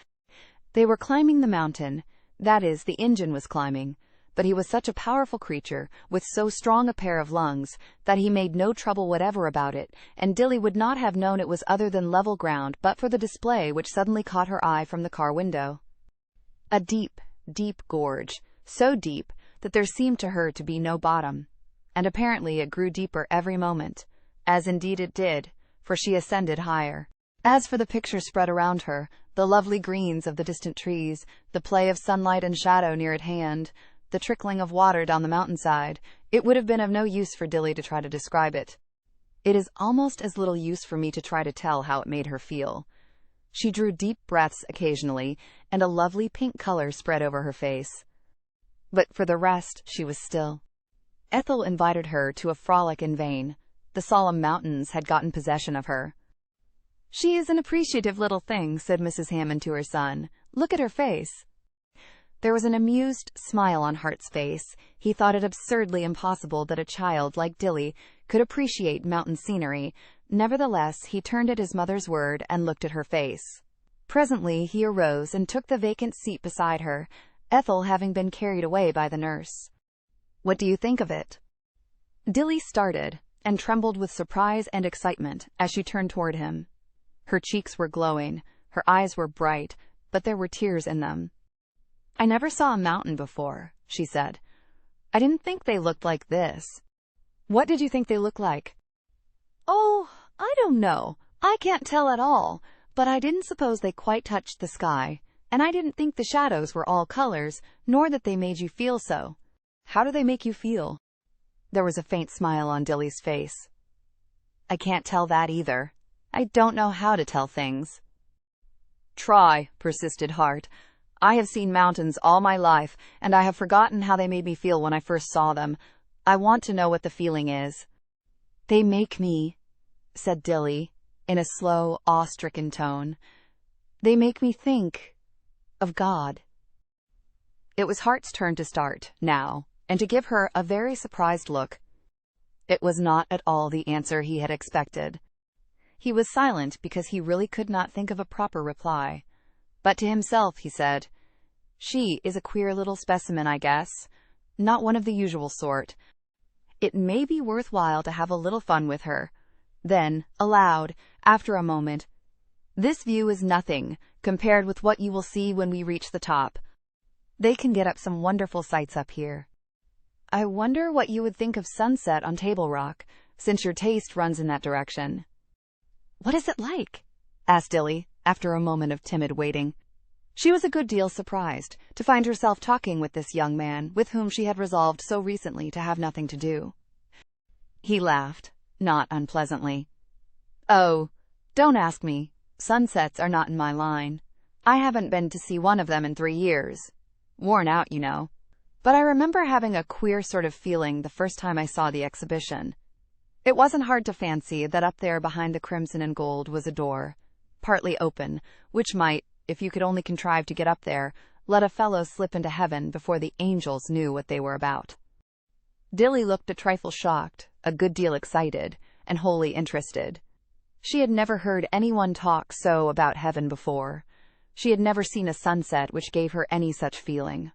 They were climbing the mountain, that is, the engine was climbing, but he was such a powerful creature, with so strong a pair of lungs, that he made no trouble whatever about it, and Dilly would not have known it was other than level ground but for the display which suddenly caught her eye from the car window. A deep, deep gorge, so deep that there seemed to her to be no bottom, and apparently it grew deeper every moment, as indeed it did, for she ascended higher. As for the picture spread around her, the lovely greens of the distant trees, the play of sunlight and shadow near at hand, the trickling of water down the mountainside, it would have been of no use for Dilly to try to describe it. It is almost as little use for me to try to tell how it made her feel. She drew deep breaths occasionally, and a lovely pink color spread over her face. But for the rest, she was still. Ethel invited her to a frolic in vain. The solemn mountains had gotten possession of her. She is an appreciative little thing, said Mrs. Hammond to her son. Look at her face. There was an amused smile on Hart's face. He thought it absurdly impossible that a child like Dilly could appreciate mountain scenery. Nevertheless, he turned at his mother's word and looked at her face. Presently he arose and took the vacant seat beside her, Ethel having been carried away by the nurse. What do you think of it? Dilly started and trembled with surprise and excitement as she turned toward him. Her cheeks were glowing, her eyes were bright, but there were tears in them. I never saw a mountain before, she said. I didn't think they looked like this. What did you think they looked like? Oh, I don't know. I can't tell at all, but I didn't suppose they quite touched the sky, and I didn't think the shadows were all colors, nor that they made you feel so. How do they make you feel? There was a faint smile on Dilly's face. I can't tell that either. I don't know how to tell things. Try, persisted Hart. I have seen mountains all my life, and I have forgotten how they made me feel when I first saw them. I want to know what the feeling is. They make me, said Dilly, in a slow, awe-stricken tone. They make me think of God. It was Hart's turn to start, now, and to give her a very surprised look. It was not at all the answer he had expected. He was silent because he really could not think of a proper reply. But to himself he said, She is a queer little specimen, I guess. Not one of the usual sort. It may be worthwhile to have a little fun with her. Then, aloud, after a moment, This view is nothing, compared with what you will see when we reach the top. They can get up some wonderful sights up here. I wonder what you would think of sunset on Table Rock, since your taste runs in that direction. What is it like? Asked Dilly, after a moment of timid waiting. She was a good deal surprised to find herself talking with this young man with whom she had resolved so recently to have nothing to do. He laughed, not unpleasantly. Oh, don't ask me. Sunsets are not in my line. I haven't been to see one of them in 3 years. Worn out, you know. But I remember having a queer sort of feeling the first time I saw the exhibition. It wasn't hard to fancy that up there behind the crimson and gold was a door, partly open, which might, if you could only contrive to get up there, let a fellow slip into heaven before the angels knew what they were about. Dilly looked a trifle shocked, a good deal excited, and wholly interested. She had never heard anyone talk so about heaven before. She had never seen a sunset which gave her any such feeling.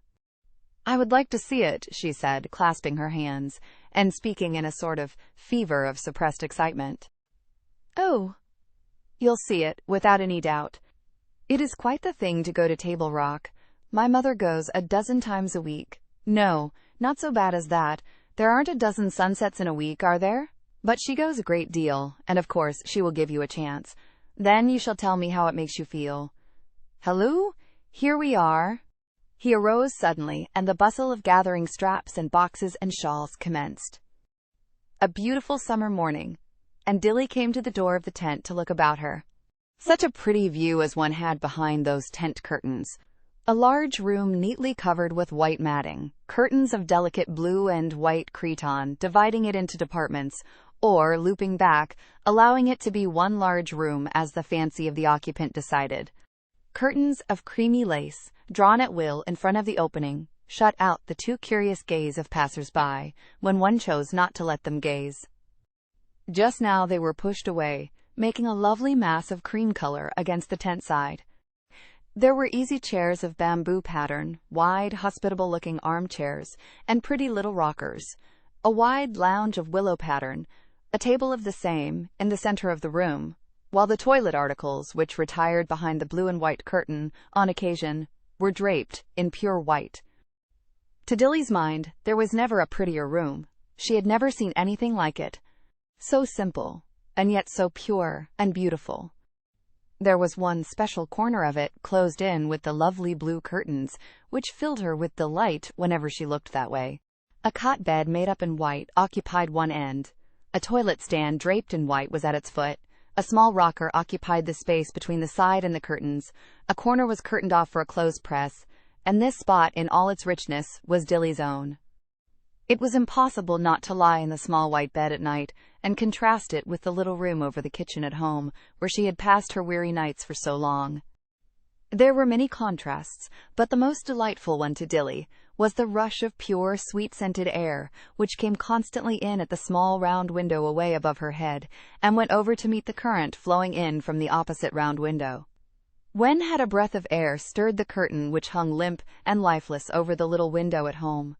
I would like to see it, she said, clasping her hands, and speaking in a sort of fever of suppressed excitement. Oh, you'll see it, without any doubt. It is quite the thing to go to Table Rock. My mother goes a dozen times a week. No, not so bad as that. There aren't a dozen sunsets in a week, are there? But she goes a great deal, and of course she will give you a chance. Then you shall tell me how it makes you feel. Halloo, here we are. He arose suddenly, and the bustle of gathering straps and boxes and shawls commenced. A beautiful summer morning, and Dilly came to the door of the tent to look about her. Such a pretty view as one had behind those tent curtains. A large room neatly covered with white matting, curtains of delicate blue and white cretonne dividing it into departments, or, looping back, allowing it to be one large room as the fancy of the occupant decided. Curtains of creamy lace, drawn at will in front of the opening, shut out the too curious gaze of passers-by, when one chose not to let them gaze. Just now they were pushed away, making a lovely mass of cream color against the tent side. There were easy chairs of bamboo pattern, wide, hospitable-looking armchairs, and pretty little rockers, a wide lounge of willow pattern, a table of the same, in the center of the room, while the toilet articles, which retired behind the blue and white curtain, on occasion, were draped in pure white. To Dilly's mind, there was never a prettier room. She had never seen anything like it. So simple, and yet so pure and beautiful. There was one special corner of it closed in with the lovely blue curtains, which filled her with delight whenever she looked that way. A cot bed made up in white occupied one end. A toilet stand draped in white was at its foot. A small rocker occupied the space between the side and the curtains. A corner was curtained off for a clothes press, and this spot in all its richness was Dilly's own. It was impossible not to lie in the small white bed at night and contrast it with the little room over the kitchen at home, where she had passed her weary nights for so long. There were many contrasts, but the most delightful one to Dilly was the rush of pure, sweet-scented air, which came constantly in at the small round window away above her head, and went over to meet the current flowing in from the opposite round window. When had a breath of air stirred the curtain which hung limp and lifeless over the little window at home?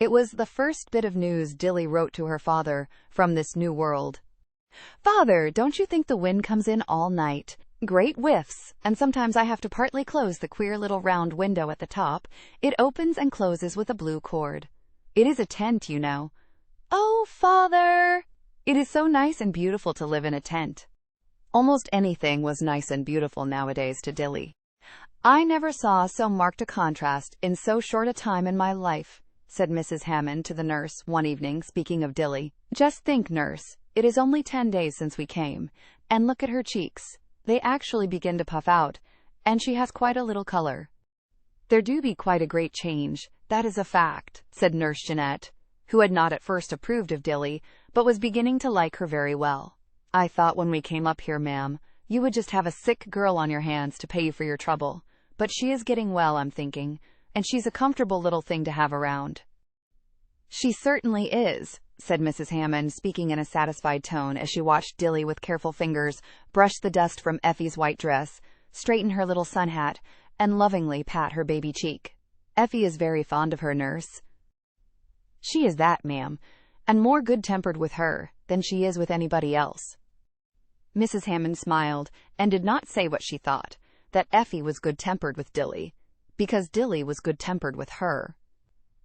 It was the first bit of news Dilly wrote to her father from this new world. "Father, don't you think the wind comes in all night? Great whiffs, and sometimes I have to partly close the queer little round window at the top. It opens and closes with a blue cord. It is a tent, you know." "Oh, Father!" It is so nice and beautiful to live in a tent. Almost anything was nice and beautiful nowadays to Dilly. "I never saw so marked a contrast in so short a time in my life," said Mrs. Hammond to the nurse one evening, speaking of Dilly. "Just think, nurse, it is only 10 days since we came, and look at her cheeks. They actually begin to puff out, and she has quite a little color." "There do be quite a great change, that is a fact," said Nurse Jeanette, who had not at first approved of Dilly, but was beginning to like her very well. "I thought when we came up here, ma'am, you would just have a sick girl on your hands to pay you for your trouble, but she is getting well, I'm thinking, and she's a comfortable little thing to have around." "She certainly is," said Mrs. Hammond, speaking in a satisfied tone as she watched Dilly with careful fingers brush the dust from Effie's white dress, straighten her little sun hat, and lovingly pat her baby cheek. "Effie is very fond of her, nurse." "She is that, ma'am, and more good-tempered with her than she is with anybody else." Mrs. Hammond smiled, and did not say what she thought, that Effie was good-tempered with Dilly. because Dilly was good-tempered with her.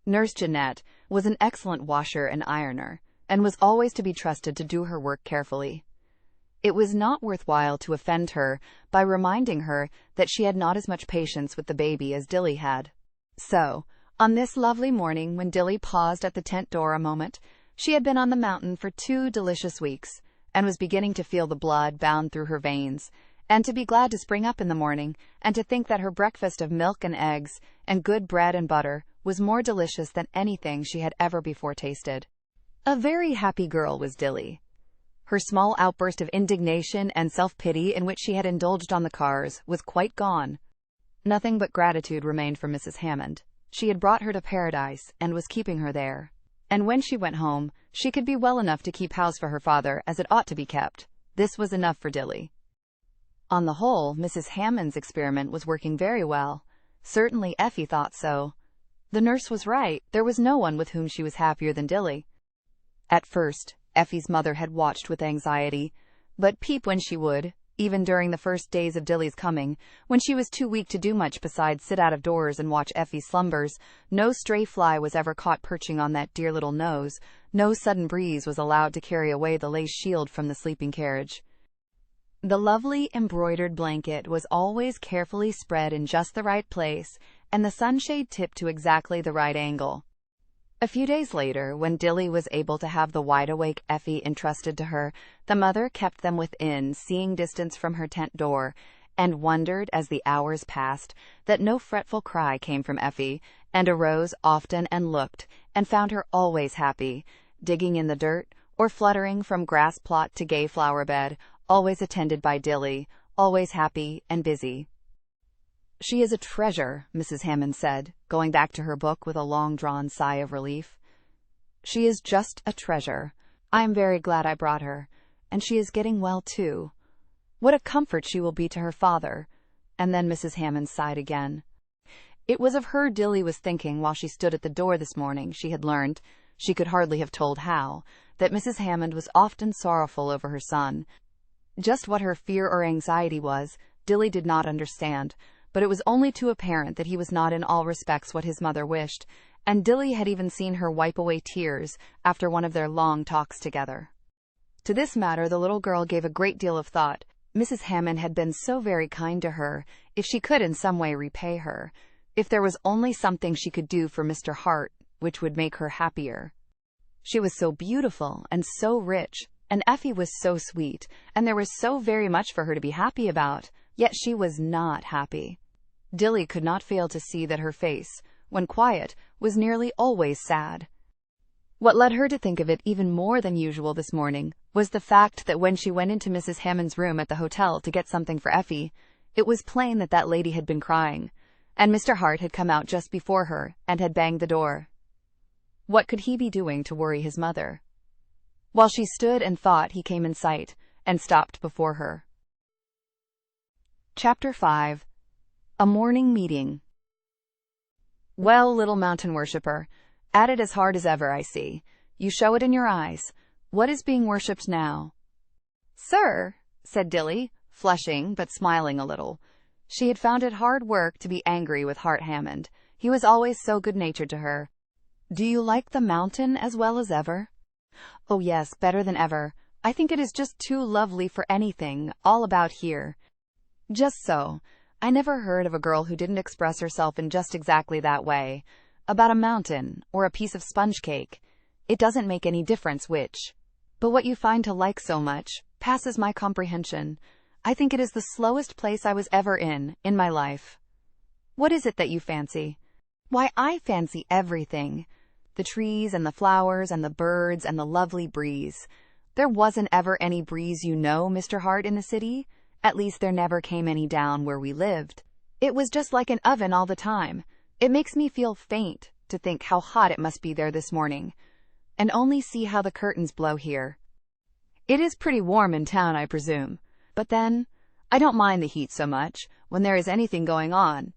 Nurse Jeanette was an excellent washer and ironer, and was always to be trusted to do her work carefully. It was not worthwhile to offend her by reminding her that she had not as much patience with the baby as Dilly had. So, on this lovely morning when Dilly paused at the tent door a moment, she had been on the mountain for 2 delicious weeks, and was beginning to feel the blood bound through her veins, and to be glad to spring up in the morning, and to think that her breakfast of milk and eggs, and good bread and butter, was more delicious than anything she had ever before tasted. A very happy girl was Dilly. Her small outburst of indignation and self-pity in which she had indulged on the cars was quite gone. Nothing but gratitude remained for Mrs. Hammond. She had brought her to paradise, and was keeping her there. And when she went home, she could be well enough to keep house for her father as it ought to be kept. This was enough for Dilly. On the whole, Mrs. Hammond's experiment was working very well. Certainly Effie thought so. The nurse was right. There was no one with whom she was happier than Dilly. At first, Effie's mother had watched with anxiety, but peep when she would, even during the first days of Dilly's coming, when she was too weak to do much besides sit out of doors and watch Effie's slumbers, no stray fly was ever caught perching on that dear little nose, no sudden breeze was allowed to carry away the lace shield from the sleeping carriage. The lovely embroidered blanket was always carefully spread in just the right place, and the sunshade tipped to exactly the right angle. A few days later, when Dilly was able to have the wide-awake Effie entrusted to her, the mother kept them within seeing distance from her tent door, and wondered, as the hours passed, that no fretful cry came from Effie, and arose often and looked, and found her always happy, digging in the dirt, or fluttering from grass plot to gay flower bed, always attended by Dilly, always happy and busy. "She is a treasure," Mrs. Hammond said, going back to her book with a long-drawn sigh of relief. "She is just a treasure. I am very glad I brought her, and she is getting well, too. What a comfort she will be to her father." And then Mrs. Hammond sighed again. It was of her Dilly was thinking while she stood at the door this morning. She had learned, she could hardly have told how, that Mrs. Hammond was often sorrowful over her son. Just what her fear or anxiety was, Dilly did not understand, but it was only too apparent that he was not in all respects what his mother wished, and Dilly had even seen her wipe away tears after one of their long talks together. To this matter the little girl gave a great deal of thought. Mrs. Hammond had been so very kind to her. If she could in some way repay her, if there was only something she could do for Mr. Hart which would make her happier. She was so beautiful and so rich, and Effie was so sweet, and there was so very much for her to be happy about, yet she was not happy. Dilly could not fail to see that her face, when quiet, was nearly always sad. What led her to think of it even more than usual this morning was the fact that when she went into Mrs. Hammond's room at the hotel to get something for Effie, it was plain that that lady had been crying, and Mr. Hart had come out just before her and had banged the door. What could he be doing to worry his mother? While she stood and thought, he came in sight and stopped before her. Chapter 5. A Morning Meeting. "Well, little mountain worshipper, at it as hard as ever, I see. You show it in your eyes. What is being worshipped now?" "Sir," said Dilly, flushing but smiling a little. She had found it hard work to be angry with Hart Hammond. He was always so good-natured to her. "Do you like the mountain as well as ever?" "Oh yes, better than ever. I think it is just too lovely for anything, all about here." "Just so. I never heard of a girl who didn't express herself in just exactly that way. About a mountain, or a piece of sponge cake. It doesn't make any difference which. But what you find to like so much passes my comprehension. I think it is the slowest place I was ever in my life." "What is it that you fancy?" "Why, I fancy everything. The trees and the flowers and the birds and the lovely breeze. There wasn't ever any breeze, you know, Mr. Hart, in the city. At least there never came any down where we lived. It was just like an oven all the time. It makes me feel faint to think how hot it must be there this morning. And only see how the curtains blow here. It is pretty warm in town, I presume. But then, I don't mind the heat so much when there is anything going on.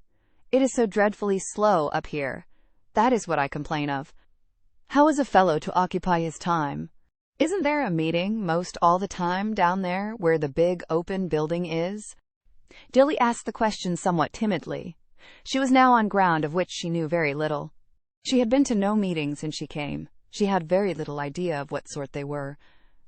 It is so dreadfully slow up here. That is what I complain of. How is a fellow to occupy his time? Isn't there a meeting most all the time down there where the big open building is?" Dilly asked the question somewhat timidly. She was now on ground of which she knew very little. She had been to no meetings since she came. She had very little idea of what sort they were.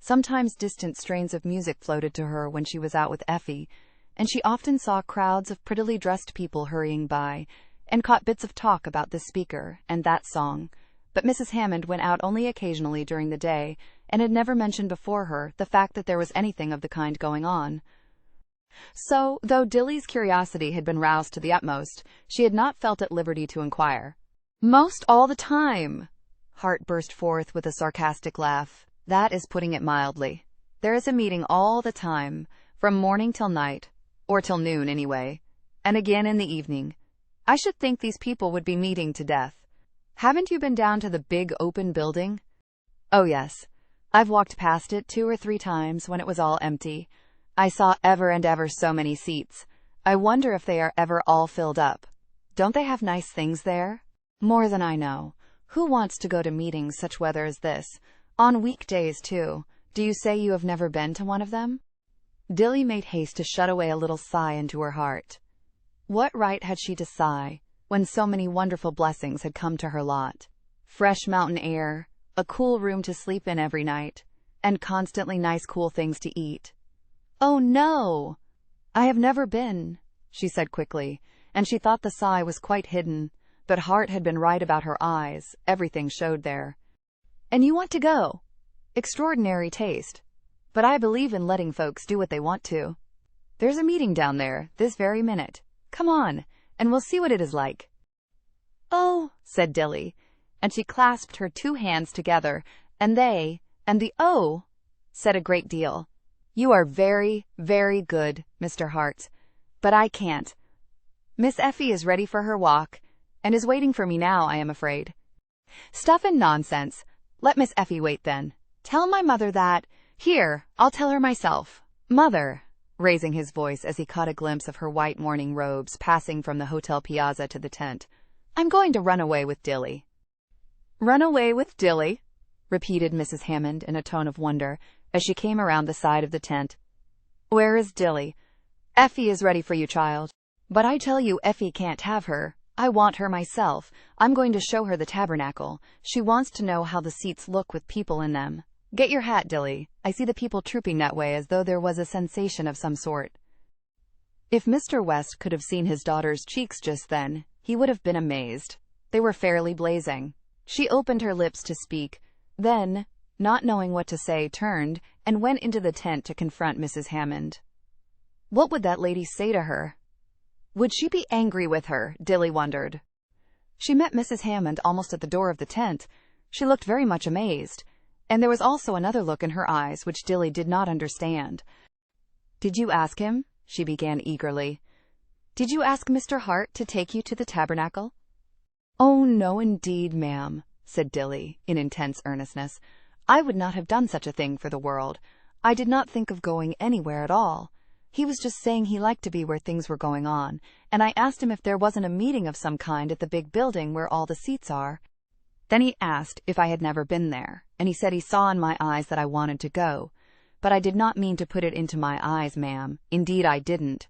Sometimes distant strains of music floated to her when she was out with Effie, and she often saw crowds of prettily dressed people hurrying by, and caught bits of talk about this speaker and that song. But Mrs. Hammond went out only occasionally during the day, and had never mentioned before her the fact that there was anything of the kind going on. So, though Dilly's curiosity had been roused to the utmost, she had not felt at liberty to inquire. "Most all the time," Hart burst forth with a sarcastic laugh. "That is putting it mildly. There is a meeting all the time, from morning till night, or till noon anyway, and again in the evening. I should think these people would be meeting to death. Haven't you been down to the big open building?" "Oh, yes. I've walked past it 2 or 3 times when it was all empty. I saw ever and ever so many seats. I wonder if they are ever all filled up. Don't they have nice things there?" "More than I know. Who wants to go to meetings such weather as this? On weekdays, too. Do you say you have never been to one of them?" Dilly made haste to shut away a little sigh into her heart. What right had she to sigh, when so many wonderful blessings had come to her lot? Fresh mountain air, a cool room to sleep in every night, and constantly nice cool things to eat. "Oh, no! I have never been," she said quickly, and she thought the sigh was quite hidden, but Hart had been right about her eyes. Everything showed there. "And you want to go? Extraordinary taste. But I believe in letting folks do what they want to. There's a meeting down there, this very minute. Come on, and we'll see what it is like." "Oh," said Dilly, and she clasped her 2 hands together, and the "oh" said a great deal. "You are very, very good, Mr. Hart, but I can't. Miss Effie is ready for her walk, and is waiting for me now, I am afraid." "Stuff and nonsense. Let Miss Effie wait then. Tell my mother that— Here, I'll tell her myself. Mother," raising his voice as he caught a glimpse of her white morning robes passing from the hotel piazza to the tent, "I'm going to run away with Dilly." "Run away with Dilly?" repeated Mrs. Hammond in a tone of wonder, as she came around the side of the tent. "Where is Dilly?" "Effie is ready for you, child. But I tell you Effie can't have her. I want her myself. I'm going to show her the tabernacle. She wants to know how the seats look with people in them. Get your hat, Dilly. I see the people trooping that way as though there was a sensation of some sort." If Mr. West could have seen his daughter's cheeks just then, he would have been amazed. They were fairly blazing. She opened her lips to speak, then, not knowing what to say, turned and went into the tent to confront Mrs. Hammond. What would that lady say to her? Would she be angry with her? Dilly wondered. She met Mrs. Hammond almost at the door of the tent. She looked very much amazed, and there was also another look in her eyes which Dilly did not understand. "Did you ask him?" she began eagerly. "Did you ask Mr. Hart to take you to the tabernacle?" "Oh, no, indeed, ma'am," said Dilly, in intense earnestness. "I would not have done such a thing for the world. I did not think of going anywhere at all. He was just saying he liked to be where things were going on, and I asked him if there wasn't a meeting of some kind at the big building where all the seats are. Then he asked if I had never been there, and he said he saw in my eyes that I wanted to go. But I did not mean to put it into my eyes, ma'am. Indeed, I didn't."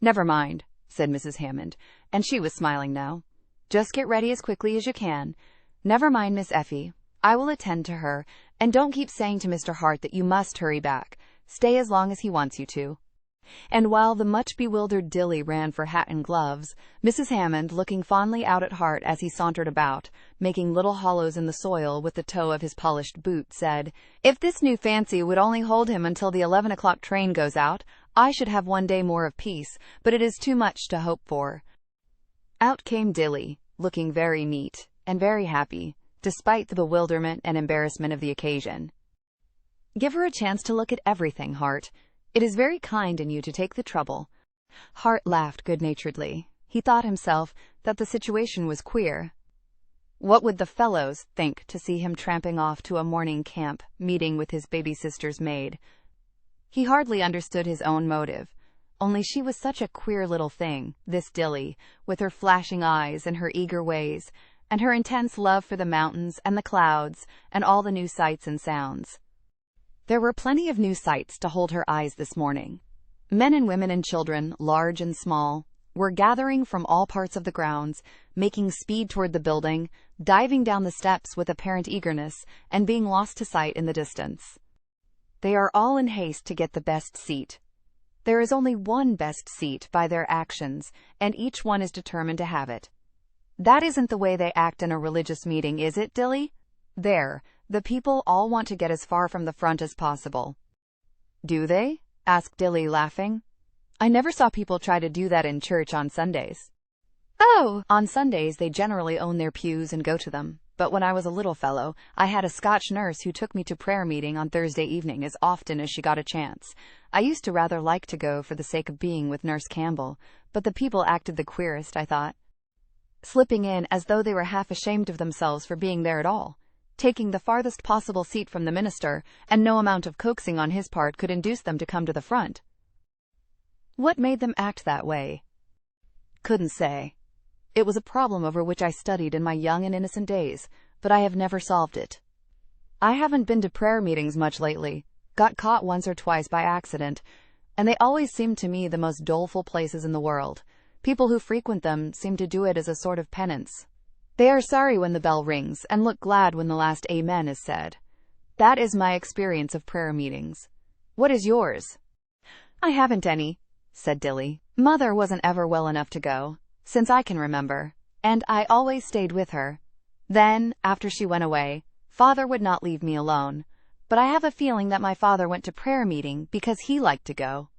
"Never mind," said Mrs. Hammond, and she was smiling now. "Just get ready as quickly as you can. Never mind Miss Effie. I will attend to her, and don't keep saying to Mr. Hart that you must hurry back. Stay as long as he wants you to." And while the much bewildered Dilly ran for hat and gloves, Mrs. Hammond, looking fondly out at Hart as he sauntered about, making little hollows in the soil with the toe of his polished boot, said, "If this new fancy would only hold him until the 11 o'clock train goes out, I should have one day more of peace, but it is too much to hope for." Out came Dilly, looking very neat and very happy, despite the bewilderment and embarrassment of the occasion. "Give her a chance to look at everything, Hart. It is very kind in you to take the trouble." Hart laughed good-naturedly. He thought himself that the situation was queer. What would the fellows think to see him tramping off to a morning camp meeting with his baby sister's maid? He hardly understood his own motive, only she was such a queer little thing, this Dilly, with her flashing eyes and her eager ways, and her intense love for the mountains and the clouds and all the new sights and sounds. There were plenty of new sights to hold her eyes this morning. Men and women and children, large and small, were gathering from all parts of the grounds, making speed toward the building, diving down the steps with apparent eagerness, and being lost to sight in the distance. They are all in haste to get the best seat. There is only one best seat by their actions, and each one is determined to have it. That isn't the way they act in a religious meeting, is it, Dilly? There, the people all want to get as far from the front as possible. Do they? Asked Dilly, laughing. I never saw people try to do that in church on Sundays. Oh, on Sundays they generally own their pews and go to them. But when I was a little fellow, I had a Scotch nurse who took me to prayer meeting on Thursday evening as often as she got a chance. I used to rather like to go for the sake of being with Nurse Campbell, but the people acted the queerest, I thought. Slipping in as though they were half ashamed of themselves for being there at all, taking the farthest possible seat from the minister, and no amount of coaxing on his part could induce them to come to the front. What made them act that way? Couldn't say. It was a problem over which I studied in my young and innocent days, but I have never solved it. I haven't been to prayer meetings much lately, got caught once or twice by accident, and they always seem to me the most doleful places in the world. People who frequent them seem to do it as a sort of penance. They are sorry when the bell rings and look glad when the last amen is said. That is my experience of prayer meetings. What is yours? I haven't any, said Dilly. Mother wasn't ever well enough to go, since I can remember, and I always stayed with her. Then, after she went away, Father would not leave me alone, but I have a feeling that my father went to prayer meeting because he liked to go.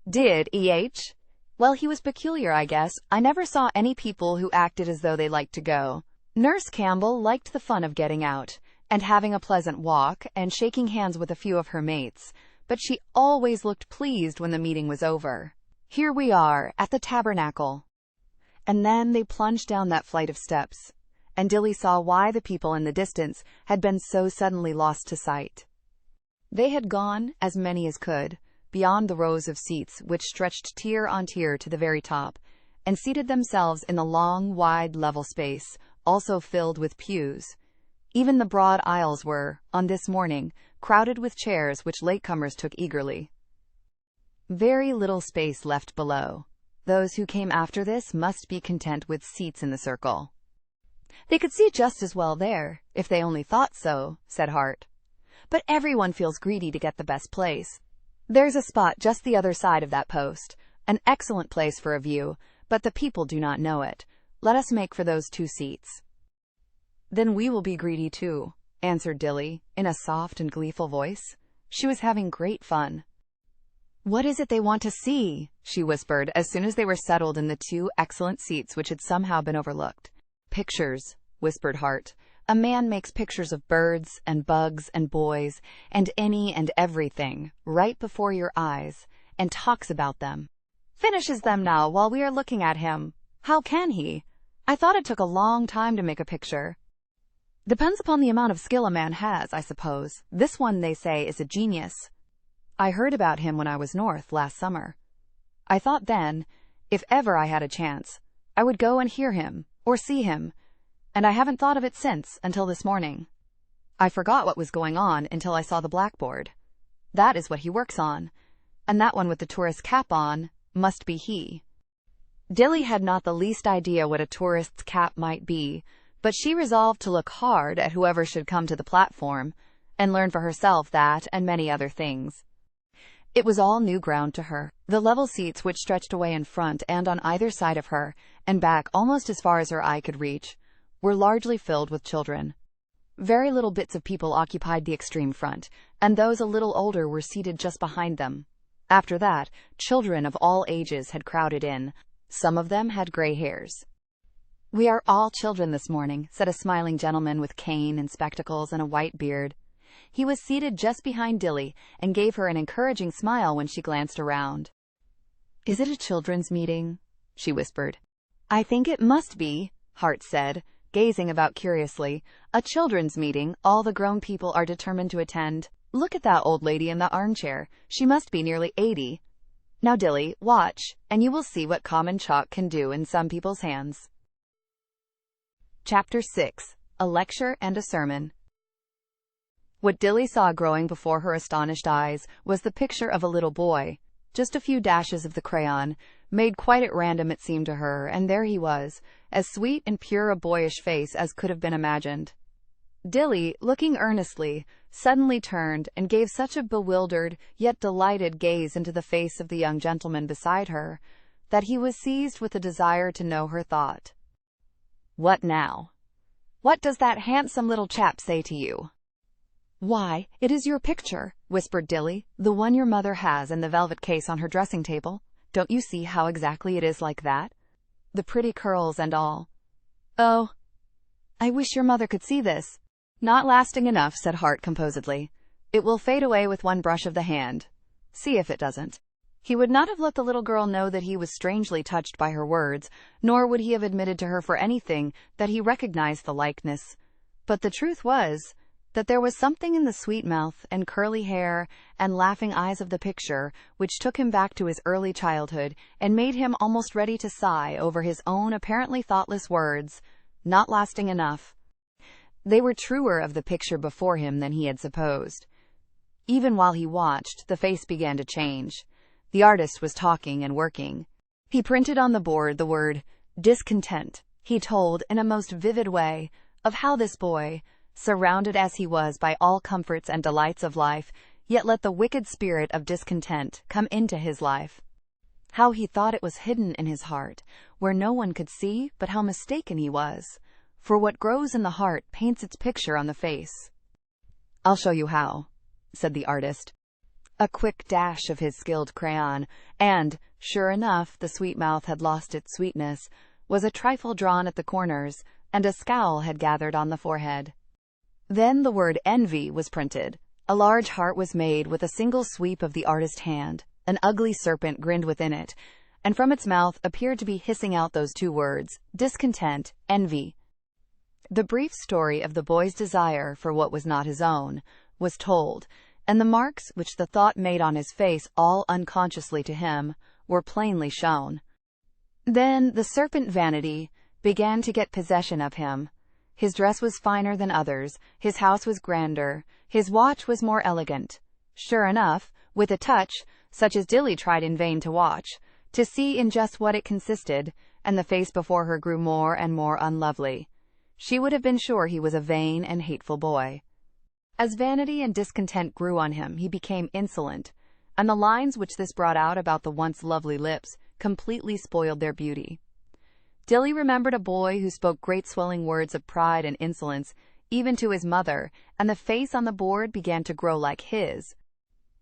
Did E.H.? Well, he was peculiar, I guess. I never saw any people who acted as though they liked to go. Nurse Campbell liked the fun of getting out, and having a pleasant walk, and shaking hands with a few of her mates, but she always looked pleased when the meeting was over. Here we are, at the tabernacle. And then they plunged down that flight of steps, and Dilly saw why the people in the distance had been so suddenly lost to sight. They had gone, as many as could, beyond the rows of seats which stretched tier on tier to the very top, and seated themselves in the long, wide, level space, also filled with pews. Even the broad aisles were, on this morning, crowded with chairs which latecomers took eagerly. Very little space left below. Those who came after this must be content with seats in the circle. They could see just as well there, if they only thought so, said Hart. But everyone feels greedy to get the best place. There's a spot just the other side of that post, an excellent place for a view, but the people do not know it. Let us make for those 2 seats. Then we will be greedy too, answered Dilly, in a soft and gleeful voice. She was having great fun. What is it they want to see? She whispered, as soon as they were settled in the 2 excellent seats which had somehow been overlooked. Pictures, whispered Hart. A man makes pictures of birds and bugs and boys and any and everything right before your eyes and talks about them. Finishes them now while we are looking at him. How can he? I thought it took a long time to make a picture. Depends upon the amount of skill a man has, I suppose. This one, they say, is a genius. I heard about him when I was north last summer. I thought then, if ever I had a chance, I would go and hear him, or see him, and I haven't thought of it since, until this morning. I forgot what was going on until I saw the blackboard. That is what he works on, and that one with the tourist's cap on must be he. Dilly had not the least idea what a tourist's cap might be, but she resolved to look hard at whoever should come to the platform, and learn for herself that and many other things. It was all new ground to her. The level seats which stretched away in front and on either side of her, and back almost as far as her eye could reach, were largely filled with children. Very little bits of people occupied the extreme front, and those a little older were seated just behind them. After that, children of all ages had crowded in. Some of them had gray hairs. We are all children this morning, said a smiling gentleman with cane and spectacles and a white beard. He was seated just behind Dilly and gave her an encouraging smile when she glanced around. Is it a children's meeting? She whispered. I think it must be, Hart said, gazing about curiously. A children's meeting all the grown people are determined to attend. Look at that old lady in the armchair. She must be nearly 80. Now, Dilly, watch, and you will see what common chalk can do in some people's hands. Chapter 6. A Lecture and a Sermon. What Dilly saw growing before her astonished eyes was the picture of a little boy, just a few dashes of the crayon, made quite at random it seemed to her, and there he was, as sweet and pure a boyish face as could have been imagined. Dilly, looking earnestly, suddenly turned and gave such a bewildered yet delighted gaze into the face of the young gentleman beside her that he was seized with a desire to know her thought. "What now? What does that handsome little chap say to you?" "Why, it is your picture," whispered Dilly, "the one your mother has in the velvet case on her dressing table. Don't you see how exactly it is like that? The pretty curls and all. Oh, I wish your mother could see this." "Not lasting enough," said Hart composedly. "It will fade away with one brush of the hand. See if it doesn't." He would not have let the little girl know that he was strangely touched by her words, nor would he have admitted to her for anything that he recognized the likeness. But the truth was that there was something in the sweet mouth and curly hair and laughing eyes of the picture which took him back to his early childhood and made him almost ready to sigh over his own apparently thoughtless words, "Not lasting enough." They were truer of the picture before him than he had supposed. Even while he watched, the face began to change. The artist was talking and working. He printed on the board the word discontent. He told, in a most vivid way, of how this boy, surrounded as he was by all comforts and delights of life, yet let the wicked spirit of discontent come into his life. How he thought it was hidden in his heart, where no one could see, but how mistaken he was. For what grows in the heart paints its picture on the face. "I'll show you how," said the artist. A quick dash of his skilled crayon, and, sure enough, the sweet mouth had lost its sweetness, was a trifle drawn at the corners, and a scowl had gathered on the forehead. Then the word envy was printed. A large heart was made with a single sweep of the artist's hand. An ugly serpent grinned within it, and from its mouth appeared to be hissing out those two words, discontent, envy. The brief story of the boy's desire for what was not his own was told, and the marks which the thought made on his face, all unconsciously to him, were plainly shown. Then the serpent vanity began to get possession of him. His dress was finer than others, his house was grander, his watch was more elegant. Sure enough, with a touch, such as Dilly tried in vain to watch, to see in just what it consisted, and the face before her grew more and more unlovely. She would have been sure he was a vain and hateful boy. As vanity and discontent grew on him, he became insolent, and the lines which this brought out about the once lovely lips completely spoiled their beauty. Dilly remembered a boy who spoke great swelling words of pride and insolence, even to his mother, and the face on the board began to grow like his.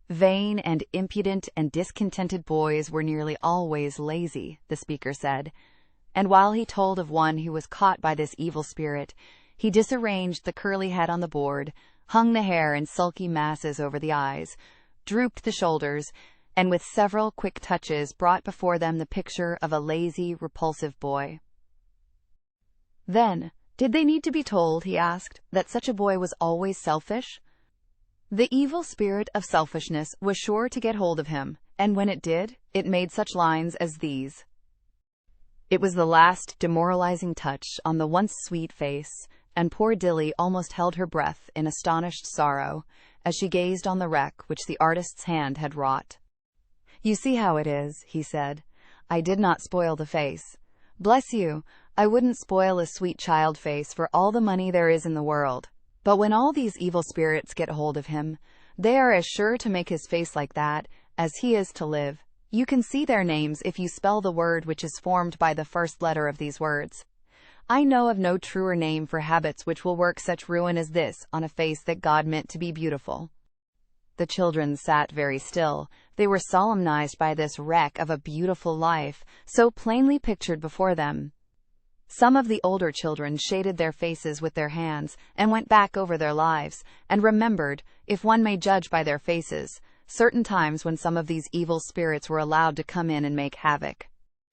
Vain and impudent and discontented boys were nearly always lazy, the speaker said. And while he told of one who was caught by this evil spirit, he disarranged the curly head on the board, hung the hair in sulky masses over the eyes, drooped the shoulders, and with several quick touches brought before them the picture of a lazy, repulsive boy. Then, did they need to be told, he asked, that such a boy was always selfish? The evil spirit of selfishness was sure to get hold of him, and when it did, it made such lines as these. It was the last demoralizing touch on the once sweet face, and poor Dilly almost held her breath in astonished sorrow as she gazed on the wreck which the artist's hand had wrought. "You see how it is," he said. "I did not spoil the face. Bless you, I wouldn't spoil a sweet child face for all the money there is in the world. But when all these evil spirits get hold of him, they are as sure to make his face like that as he is to live. You can see their names if you spell the word which is formed by the first letter of these words. I know of no truer name for habits which will work such ruin as this on a face that God meant to be beautiful." The children sat very still. They were solemnized by this wreck of a beautiful life, so plainly pictured before them. Some of the older children shaded their faces with their hands and went back over their lives, and remembered, if one may judge by their faces, certain times when some of these evil spirits were allowed to come in and make havoc.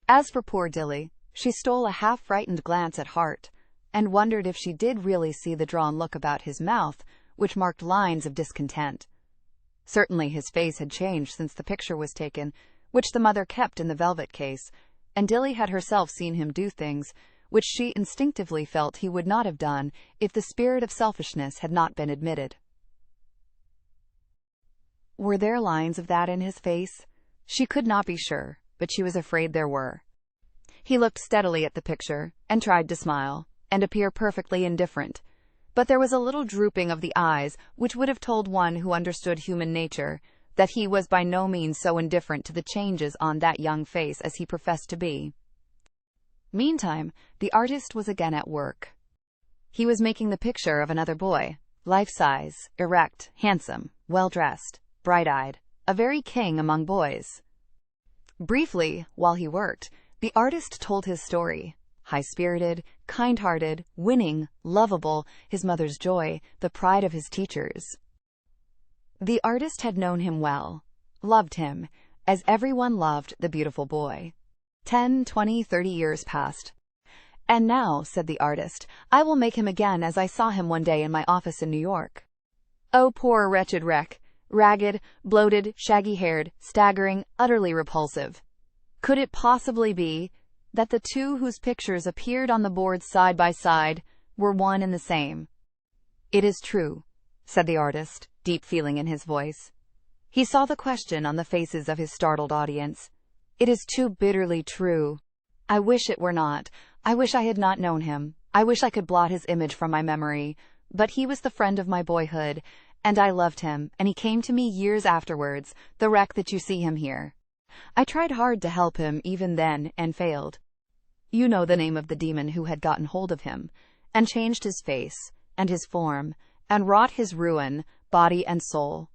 As for poor Dilly, she stole a half-frightened glance at Hart, and wondered if she did really see the drawn look about his mouth, which marked lines of discontent. Certainly his face had changed since the picture was taken, which the mother kept in the velvet case, and Dilly had herself seen him do things which she instinctively felt he would not have done if the spirit of selfishness had not been admitted. Were there lines of that in his face? She could not be sure. but she was afraid there were. He looked steadily at the picture, and tried to smile, and appear perfectly indifferent. But there was a little drooping of the eyes which would have told one who understood human nature that he was by no means so indifferent to the changes on that young face as he professed to be. Meantime, the artist was again at work. He was making the picture of another boy, life-size, erect, handsome, well-dressed, bright-eyed, a very king among boys. Briefly, while he worked, the artist told his story. High-spirited, kind-hearted, winning, lovable, his mother's joy, the pride of his teachers. The artist had known him well, loved him, as everyone loved the beautiful boy. 10, 20, 30 years passed. "And now," said the artist, "I will make him again as I saw him one day in my office in New York. Oh, poor wretched wreck, ragged, bloated, shaggy-haired, staggering, utterly repulsive. Could it possibly be that the two whose pictures appeared on the board side by side were one and the same?" "It is true," said the artist, deep feeling in his voice. He saw the question on the faces of his startled audience. "It is too bitterly true. I wish it were not. I wish I had not known him. I wish I could blot his image from my memory. But he was the friend of my boyhood, and I loved him, and he came to me years afterwards, the wreck that you see him here. I tried hard to help him even then, and failed. You know the name of the demon who had gotten hold of him, and changed his face, and his form, and wrought his ruin, body and soul.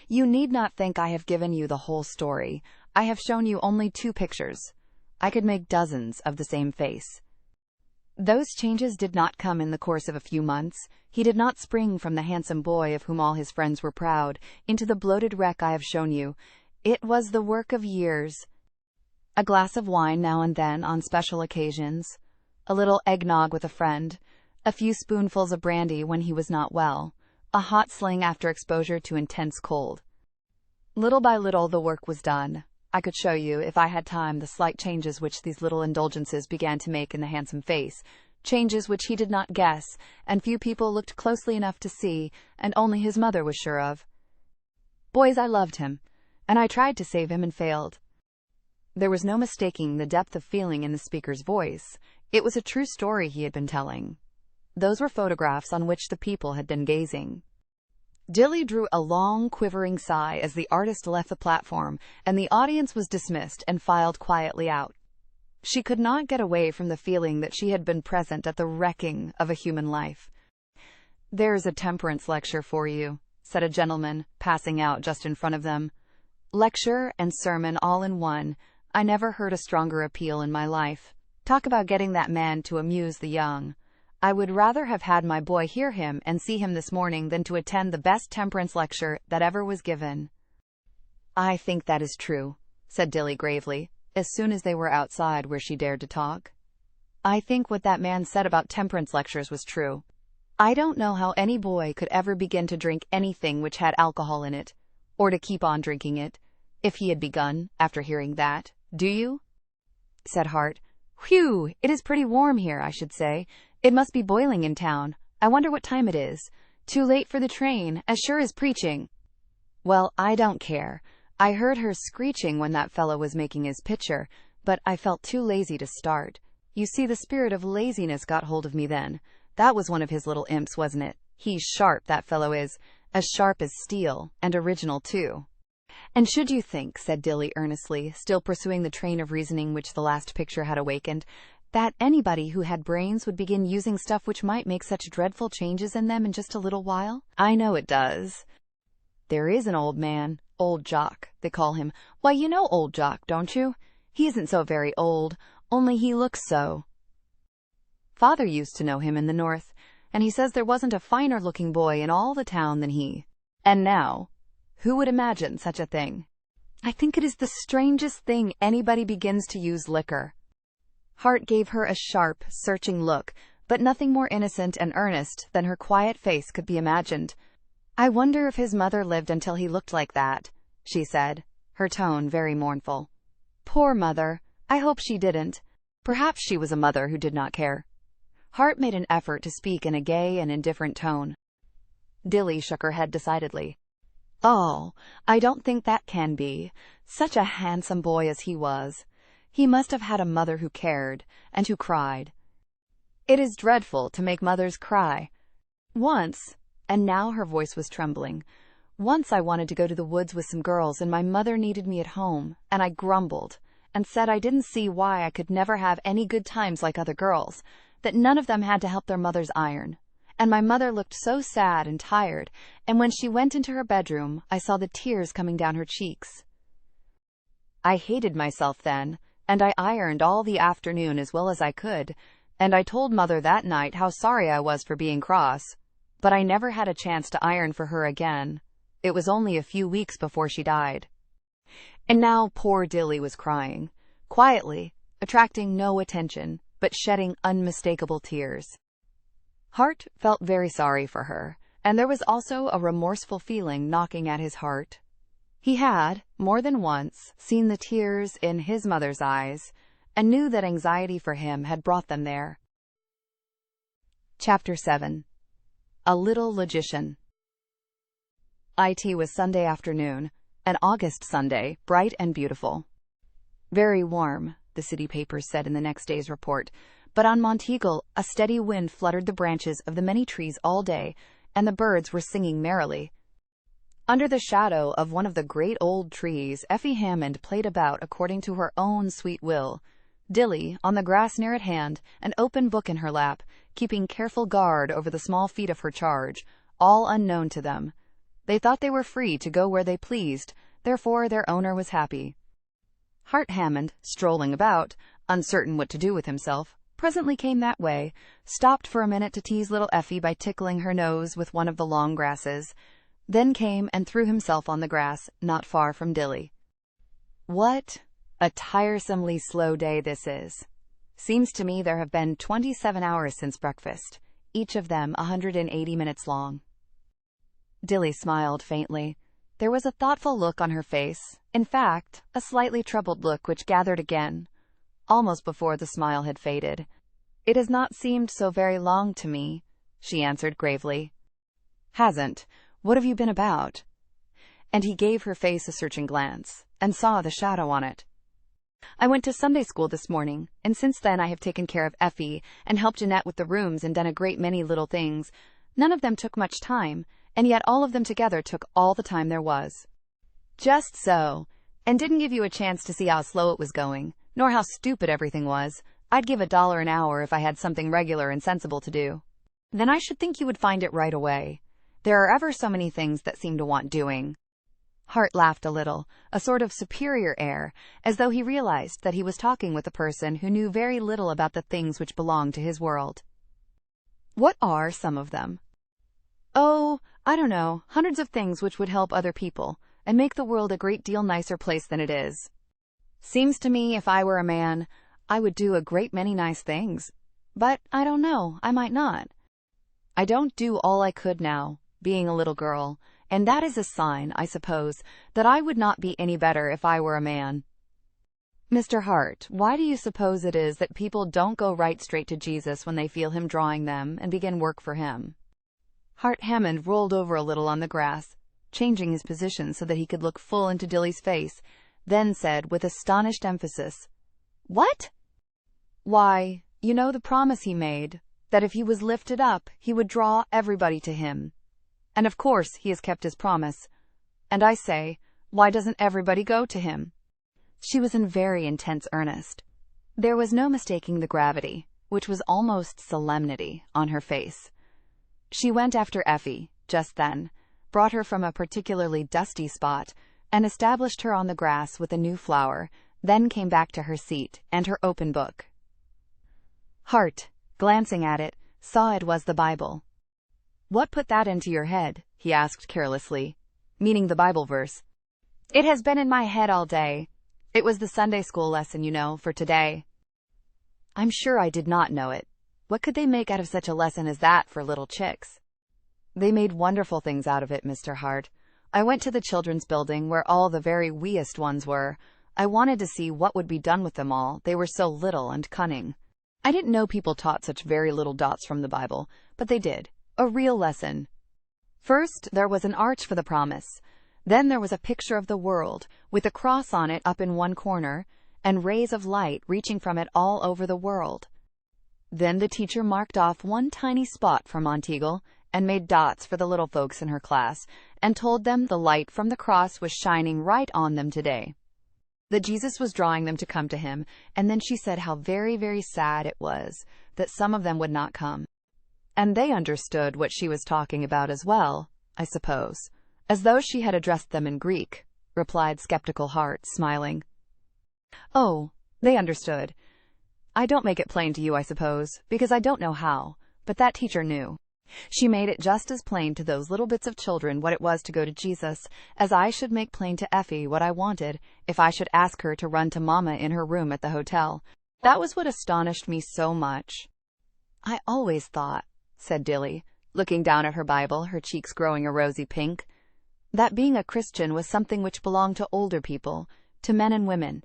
You need not think I have given you the whole story. I have shown you only 2 pictures. I could make dozens of the same face. Those changes did not come in the course of a few months. He did not spring from the handsome boy of whom all his friends were proud, into the bloated wreck I have shown you. It was the work of years. A glass of wine now and then on special occasions, a little eggnog with a friend, a few spoonfuls of brandy when he was not well, a hot sling after exposure to intense cold. Little by little the work was done. I could show you, if I had time, the slight changes which these little indulgences began to make in the handsome face, changes which he did not guess, and few people looked closely enough to see, and only his mother was sure of. Boys, I loved him, and I tried to save him and failed." There was no mistaking the depth of feeling in the speaker's voice. It was a true story he had been telling. Those were photographs on which the people had been gazing. Dilly drew a long, quivering sigh as the artist left the platform, and the audience was dismissed and filed quietly out. She could not get away from the feeling that she had been present at the wrecking of a human life. "There's a temperance lecture for you," said a gentleman, passing out just in front of them. "Lecture and sermon all in one. I never heard a stronger appeal in my life. Talk about getting that man to amuse the young. I would rather have had my boy hear him and see him this morning than to attend the best temperance lecture that ever was given." "I think that is true," said Dilly gravely, as soon as they were outside where she dared to talk. "I think what that man said about temperance lectures was true. I don't know how any boy could ever begin to drink anything which had alcohol in it, or to keep on drinking it, if he had begun, after hearing that. Do you?" said Hart. "Whew! It is pretty warm here, I should say. It must be boiling in town. I wonder what time it is. Too late for the train, as sure as preaching." "Well, I don't care. I heard her screeching when that fellow was making his picture, but I felt too lazy to start. You see, the spirit of laziness got hold of me then. That was one of his little imps, wasn't it? He's sharp, that fellow is. As sharp as steel, and original, too." "And should you think," said Dilly earnestly, still pursuing the train of reasoning which the last picture had awakened, "that anybody who had brains would begin using stuff which might make such dreadful changes in them in just a little while? I know it does. There is an old man, old Jock, they call him. Why, you know old Jock, don't you? He isn't so very old, only he looks so. Father used to know him in the North, and he says there wasn't a finer-looking boy in all the town than he. And now, who would imagine such a thing? I think it is the strangest thing anybody begins to use liquor." Hart gave her a sharp, searching look, but nothing more innocent and earnest than her quiet face could be imagined. "I wonder if his mother lived until he looked like that," she said, her tone very mournful. "Poor mother! I hope she didn't. Perhaps she was a mother who did not care." Hart made an effort to speak in a gay and indifferent tone. Dilly shook her head decidedly. Oh, I don't think that can be. Such a handsome boy as he was. He must have had a mother who cared, and who cried. It is dreadful to make mothers cry. Once, and now her voice was trembling, once I wanted to go to the woods with some girls, and my mother needed me at home, and I grumbled, and said I didn't see why I could never have any good times like other girls, that none of them had to help their mothers iron. And my mother looked so sad and tired, and when she went into her bedroom, I saw the tears coming down her cheeks. I hated myself then, and I ironed all the afternoon as well as I could, and I told Mother that night how sorry I was for being cross, but I never had a chance to iron for her again. It was only a few weeks before she died. And now poor Dilly was crying, quietly, attracting no attention, but shedding unmistakable tears. Hart felt very sorry for her, and there was also a remorseful feeling knocking at his heart. He had, more than once, seen the tears in his mother's eyes, and knew that anxiety for him had brought them there. Chapter 7. A Little Logician. It was Sunday afternoon, an August Sunday, bright and beautiful. Very warm, the city papers said in the next day's report, but on Monteagle a steady wind fluttered the branches of the many trees all day, and the birds were singing merrily. Under the shadow of one of the great old trees, Effie Hammond played about according to her own sweet will, Dilly, on the grass near at hand, an open book in her lap, keeping careful guard over the small feet of her charge, all unknown to them. They thought they were free to go where they pleased, therefore their owner was happy. Hart Hammond, strolling about, uncertain what to do with himself, presently came that way, stopped for a minute to tease little Effie by tickling her nose with one of the long grasses, then came and threw himself on the grass, not far from Dilly. What a tiresomely slow day this is. Seems to me there have been 27 hours since breakfast, each of them 180 minutes long. Dilly smiled faintly. There was a thoughtful look on her face, in fact, a slightly troubled look which gathered again, almost before the smile had faded. It has not seemed so very long to me, she answered gravely. Hasn't? What have you been about? And he gave her face a searching glance, and saw the shadow on it. I went to Sunday school this morning, and since then I have taken care of Effie, and helped Jeanette with the rooms, and done a great many little things. None of them took much time, and yet all of them together took all the time there was. Just so, and didn't give you a chance to see how slow it was going, nor how stupid everything was. I'd give $1 an hour if I had something regular and sensible to do. Then I should think you would find it right away. There are ever so many things that seem to want doing. Hart laughed a little, a sort of superior air, as though he realized that he was talking with a person who knew very little about the things which belonged to his world. What are some of them? Oh, I don't know, hundreds of things which would help other people, and make the world a great deal nicer place than it is. Seems to me if I were a man, I would do a great many nice things. But I don't know, I might not. I don't do all I could now, being a little girl, and that is a sign, I suppose, that I would not be any better if I were a man. Mr. Hart, why do you suppose it is that people don't go right straight to Jesus when they feel him drawing them and begin work for him? Hart Hammond rolled over a little on the grass, changing his position so that he could look full into Dilly's face, then said with astonished emphasis, "What?" "Why, you know the promise he made, that if he was lifted up, he would draw everybody to him. And of course he has kept his promise. And I say, why doesn't everybody go to him?" She was in very intense earnest. There was no mistaking the gravity, which was almost solemnity, on her face. She went after Effie, just then, brought her from a particularly dusty spot, and established her on the grass with a new flower, then came back to her seat and her open book. Hart, glancing at it, saw it was the Bible. "What put that into your head?" he asked carelessly, meaning the Bible verse. "It has been in my head all day. It was the Sunday school lesson, you know, for today." I'm sure I did not know it. What could they make out of such a lesson as that for little chicks? They made wonderful things out of it, Mr. Hart. I went to the children's building where all the very weest ones were. I wanted to see what would be done with them all. They were so little and cunning. I didn't know people taught such very little dots from the Bible, but they did. A real lesson. First, there was an arch for the promise. Then there was a picture of the world, with a cross on it up in one corner, and rays of light reaching from it all over the world. Then the teacher marked off one tiny spot for Monteagle, and made dots for the little folks in her class, and told them the light from the cross was shining right on them today. That Jesus was drawing them to come to him, and then she said how very, very sad it was that some of them would not come. And they understood what she was talking about as well, I suppose, as though she had addressed them in Greek, replied skeptical Hart, smiling. Oh, they understood. I don't make it plain to you, I suppose, because I don't know how, but that teacher knew. She made it just as plain to those little bits of children what it was to go to Jesus, as I should make plain to Effie what I wanted if I should ask her to run to Mama in her room at the hotel. That was what astonished me so much. I always thought, said Dilly, looking down at her Bible, her cheeks growing a rosy pink, that being a Christian was something which belonged to older people, to men and women,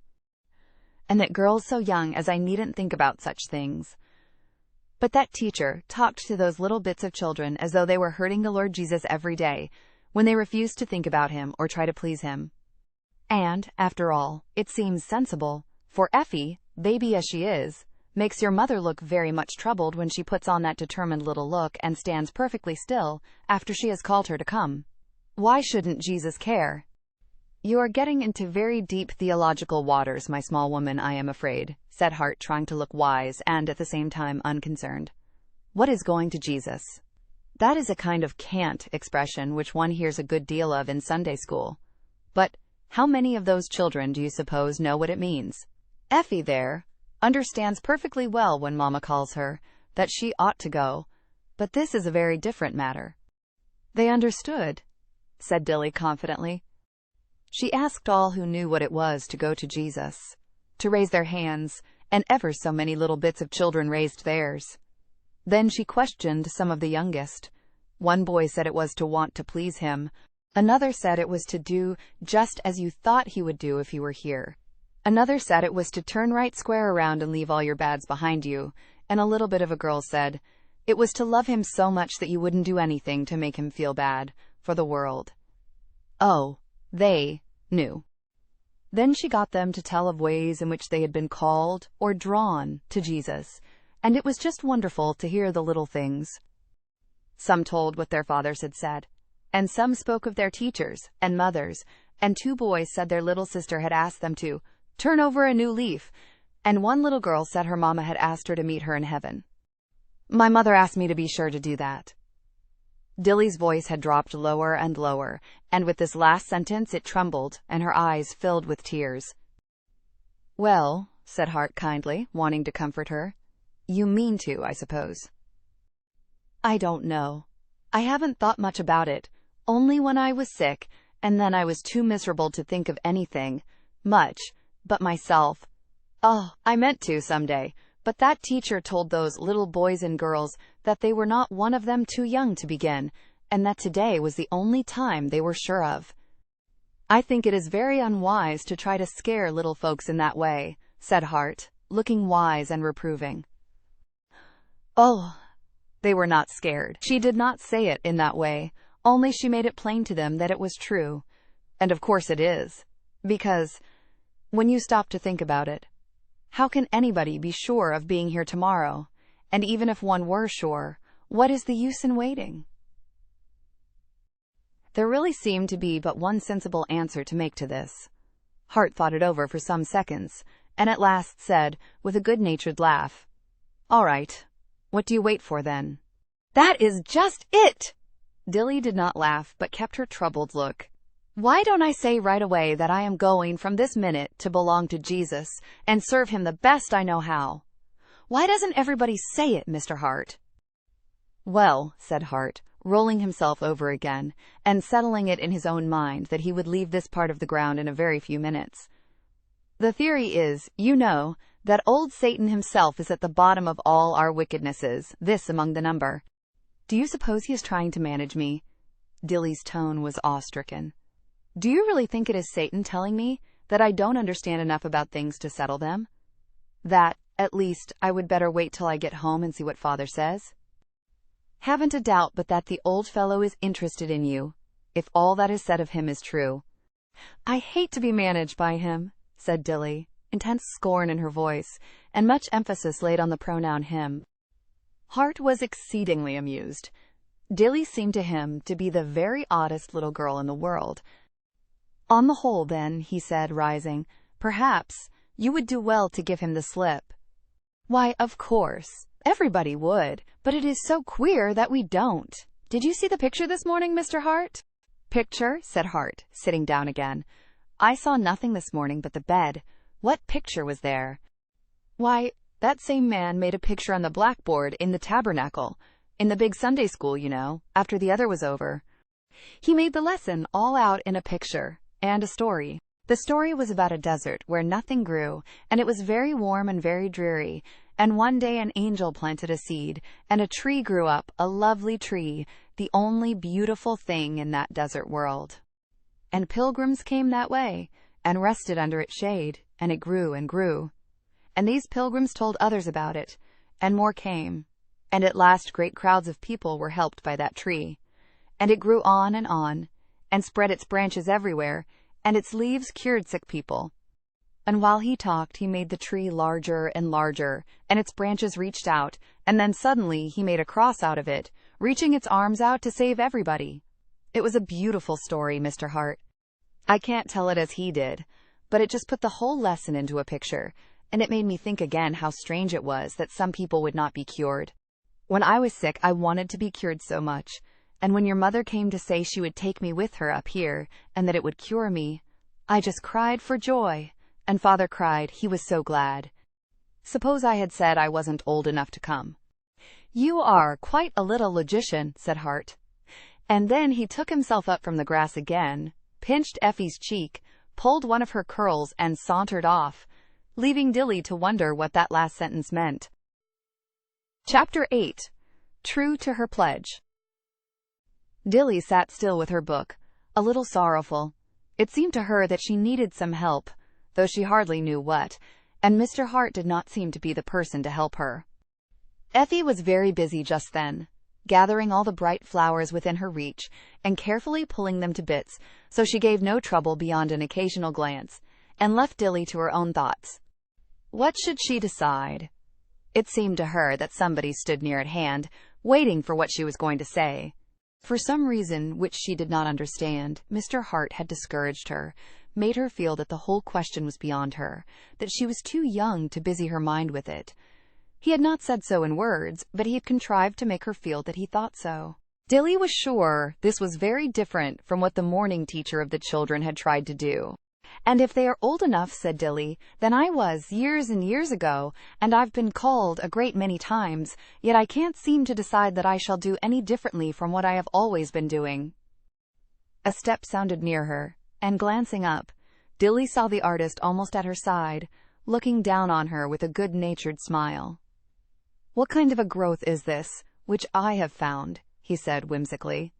and that girls so young as I needn't think about such things. But that teacher talked to those little bits of children as though they were hurting the Lord Jesus every day, when they refused to think about him or try to please him. And, after all, it seems sensible, for Effie, baby as she is, makes your mother look very much troubled when she puts on that determined little look and stands perfectly still after she has called her to come. Why shouldn't Jesus care? You are getting into very deep theological waters, my small woman, I am afraid, said Hart, trying to look wise and at the same time unconcerned. What is going to Jesus? That is a kind of cant expression which one hears a good deal of in Sunday school. But how many of those children do you suppose know what it means? Effie there understands perfectly well when Mama calls her that she ought to go, but this is a very different matter. They understood, said Dilly confidently. She asked all who knew what it was to go to Jesus to raise their hands, and ever so many little bits of children raised theirs. Then she questioned some of the youngest. One boy said it was to want to please him. Another said it was to do just as you thought he would do if he were here. Another said it was to turn right square around and leave all your bads behind you. And a little bit of a girl said it was to love him so much that you wouldn't do anything to make him feel bad for the world. Oh, they knew. Then she got them to tell of ways in which they had been called or drawn to Jesus, and it was just wonderful to hear the little things. Some told what their fathers had said, and some spoke of their teachers and mothers, and 2 boys said their little sister had asked them to turn over a new leaf, and one little girl said her mama had asked her to meet her in heaven. My mother asked me to be sure to do that. Dilly's voice had dropped lower and lower, and with this last sentence it trembled, and her eyes filled with tears. Well, said Hart kindly, wanting to comfort her, you mean to, I suppose. I don't know. I haven't thought much about it, only when I was sick, and then I was too miserable to think of anything, much, but myself. Oh, I meant to someday. But that teacher told those little boys and girls that they were not one of them too young to begin, and that today was the only time they were sure of. I think it is very unwise to try to scare little folks in that way, said Hart, looking wise and reproving. Oh, they were not scared. She did not say it in that way, only she made it plain to them that it was true. And of course it is, because, when you stop to think about it, how can anybody be sure of being here tomorrow? And even if one were sure, what is the use in waiting? There really seemed to be but one sensible answer to make to this. Hart thought it over for some seconds, and at last said, with a good-natured laugh, All right. What do you wait for, then? That is just it! Dilly did not laugh, but kept her troubled look. Why don't I say right away that I am going from this minute to belong to Jesus and serve him the best I know how? Why doesn't everybody say it, Mr. Hart? Well, said Hart, rolling himself over again, and settling it in his own mind that he would leave this part of the ground in a very few minutes. The theory is, you know, that old Satan himself is at the bottom of all our wickednesses, this among the number. Do you suppose he is trying to manage me? Dilly's tone was awe-stricken. Do you really think it is Satan telling me that I don't understand enough about things to settle them? That, at least, I would better wait till I get home and see what Father says? Haven't a doubt but that the old fellow is interested in you. if all that is said of him is true. I hate to be managed by him, said Dilly, intense scorn in her voice, and much emphasis laid on the pronoun him. Hart was exceedingly amused. Dilly seemed to him to be the very oddest little girl in the world. On the whole, then, he said, rising, perhaps you would do well to give him the slip. Why, of course, everybody would, but it is so queer that we don't. Did you see the picture this morning, Mr. Hart? Picture, said Hart, sitting down again. I saw nothing this morning but the bed. What picture was there? Why, that same man made a picture on the blackboard in the tabernacle, in the big Sunday school, you know, after the other was over. He made the lesson all out in a picture, and a story. The story was about a desert where nothing grew, and it was very warm and very dreary, and one day an angel planted a seed, and a tree grew up, a lovely tree, the only beautiful thing in that desert world. And pilgrims came that way, and rested under its shade, and it grew and grew. And these pilgrims told others about it, and more came, and at last great crowds of people were helped by that tree. And it grew on, and spread its branches everywhere, and its leaves cured sick people. And while he talked, he made the tree larger and larger, and its branches reached out, and then suddenly he made a cross out of it, reaching its arms out to save everybody. It was a beautiful story, Mr. Hart. I can't tell it as he did, but it just put the whole lesson into a picture, and it made me think again how strange it was that some people would not be cured. When I was sick, I wanted to be cured so much, and when your mother came to say she would take me with her up here, and that it would cure me, I just cried for joy, and Father cried, he was so glad. Suppose I had said I wasn't old enough to come. You are quite a little logician, said Hart. And then he took himself up from the grass again, pinched Effie's cheek, pulled one of her curls, and sauntered off, leaving Dilly to wonder what that last sentence meant. Chapter 8. True to her pledge. Dilly sat still with her book, a little sorrowful. It seemed to her that she needed some help, though she hardly knew what, and Mr. Hart did not seem to be the person to help her. Effie was very busy just then, gathering all the bright flowers within her reach and carefully pulling them to bits, so she gave no trouble beyond an occasional glance, and left Dilly to her own thoughts. What should she decide? It seemed to her that somebody stood near at hand, waiting for what she was going to say. For some reason which she did not understand, Mr. Hart had discouraged her, made her feel that the whole question was beyond her, that she was too young to busy her mind with it. He had not said so in words, but he had contrived to make her feel that he thought so. Dilly was sure this was very different from what the morning teacher of the children had tried to do. And if they are old enough, said Dilly, then I was years and years ago, and I've been called a great many times, yet I can't seem to decide that I shall do any differently from what I have always been doing. A step sounded near her, and glancing up, Dilly saw the artist almost at her side, looking down on her with a good-natured smile. What kind of a growth is this, which I have found? He said whimsically.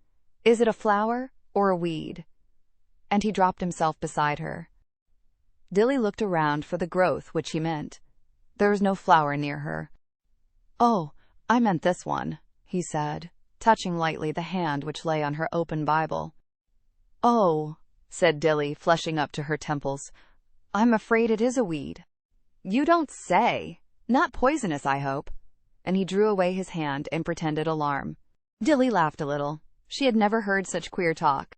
Is it a flower or a weed? And he dropped himself beside her. Dilly looked around for the growth which he meant. There was no flower near her. Oh, I meant this one, he said, touching lightly the hand which lay on her open Bible. Oh, said Dilly, flushing up to her temples, I'm afraid it is a weed. You don't say. Not poisonous, I hope. And he drew away his hand in pretended alarm. Dilly laughed a little. She had never heard such queer talk.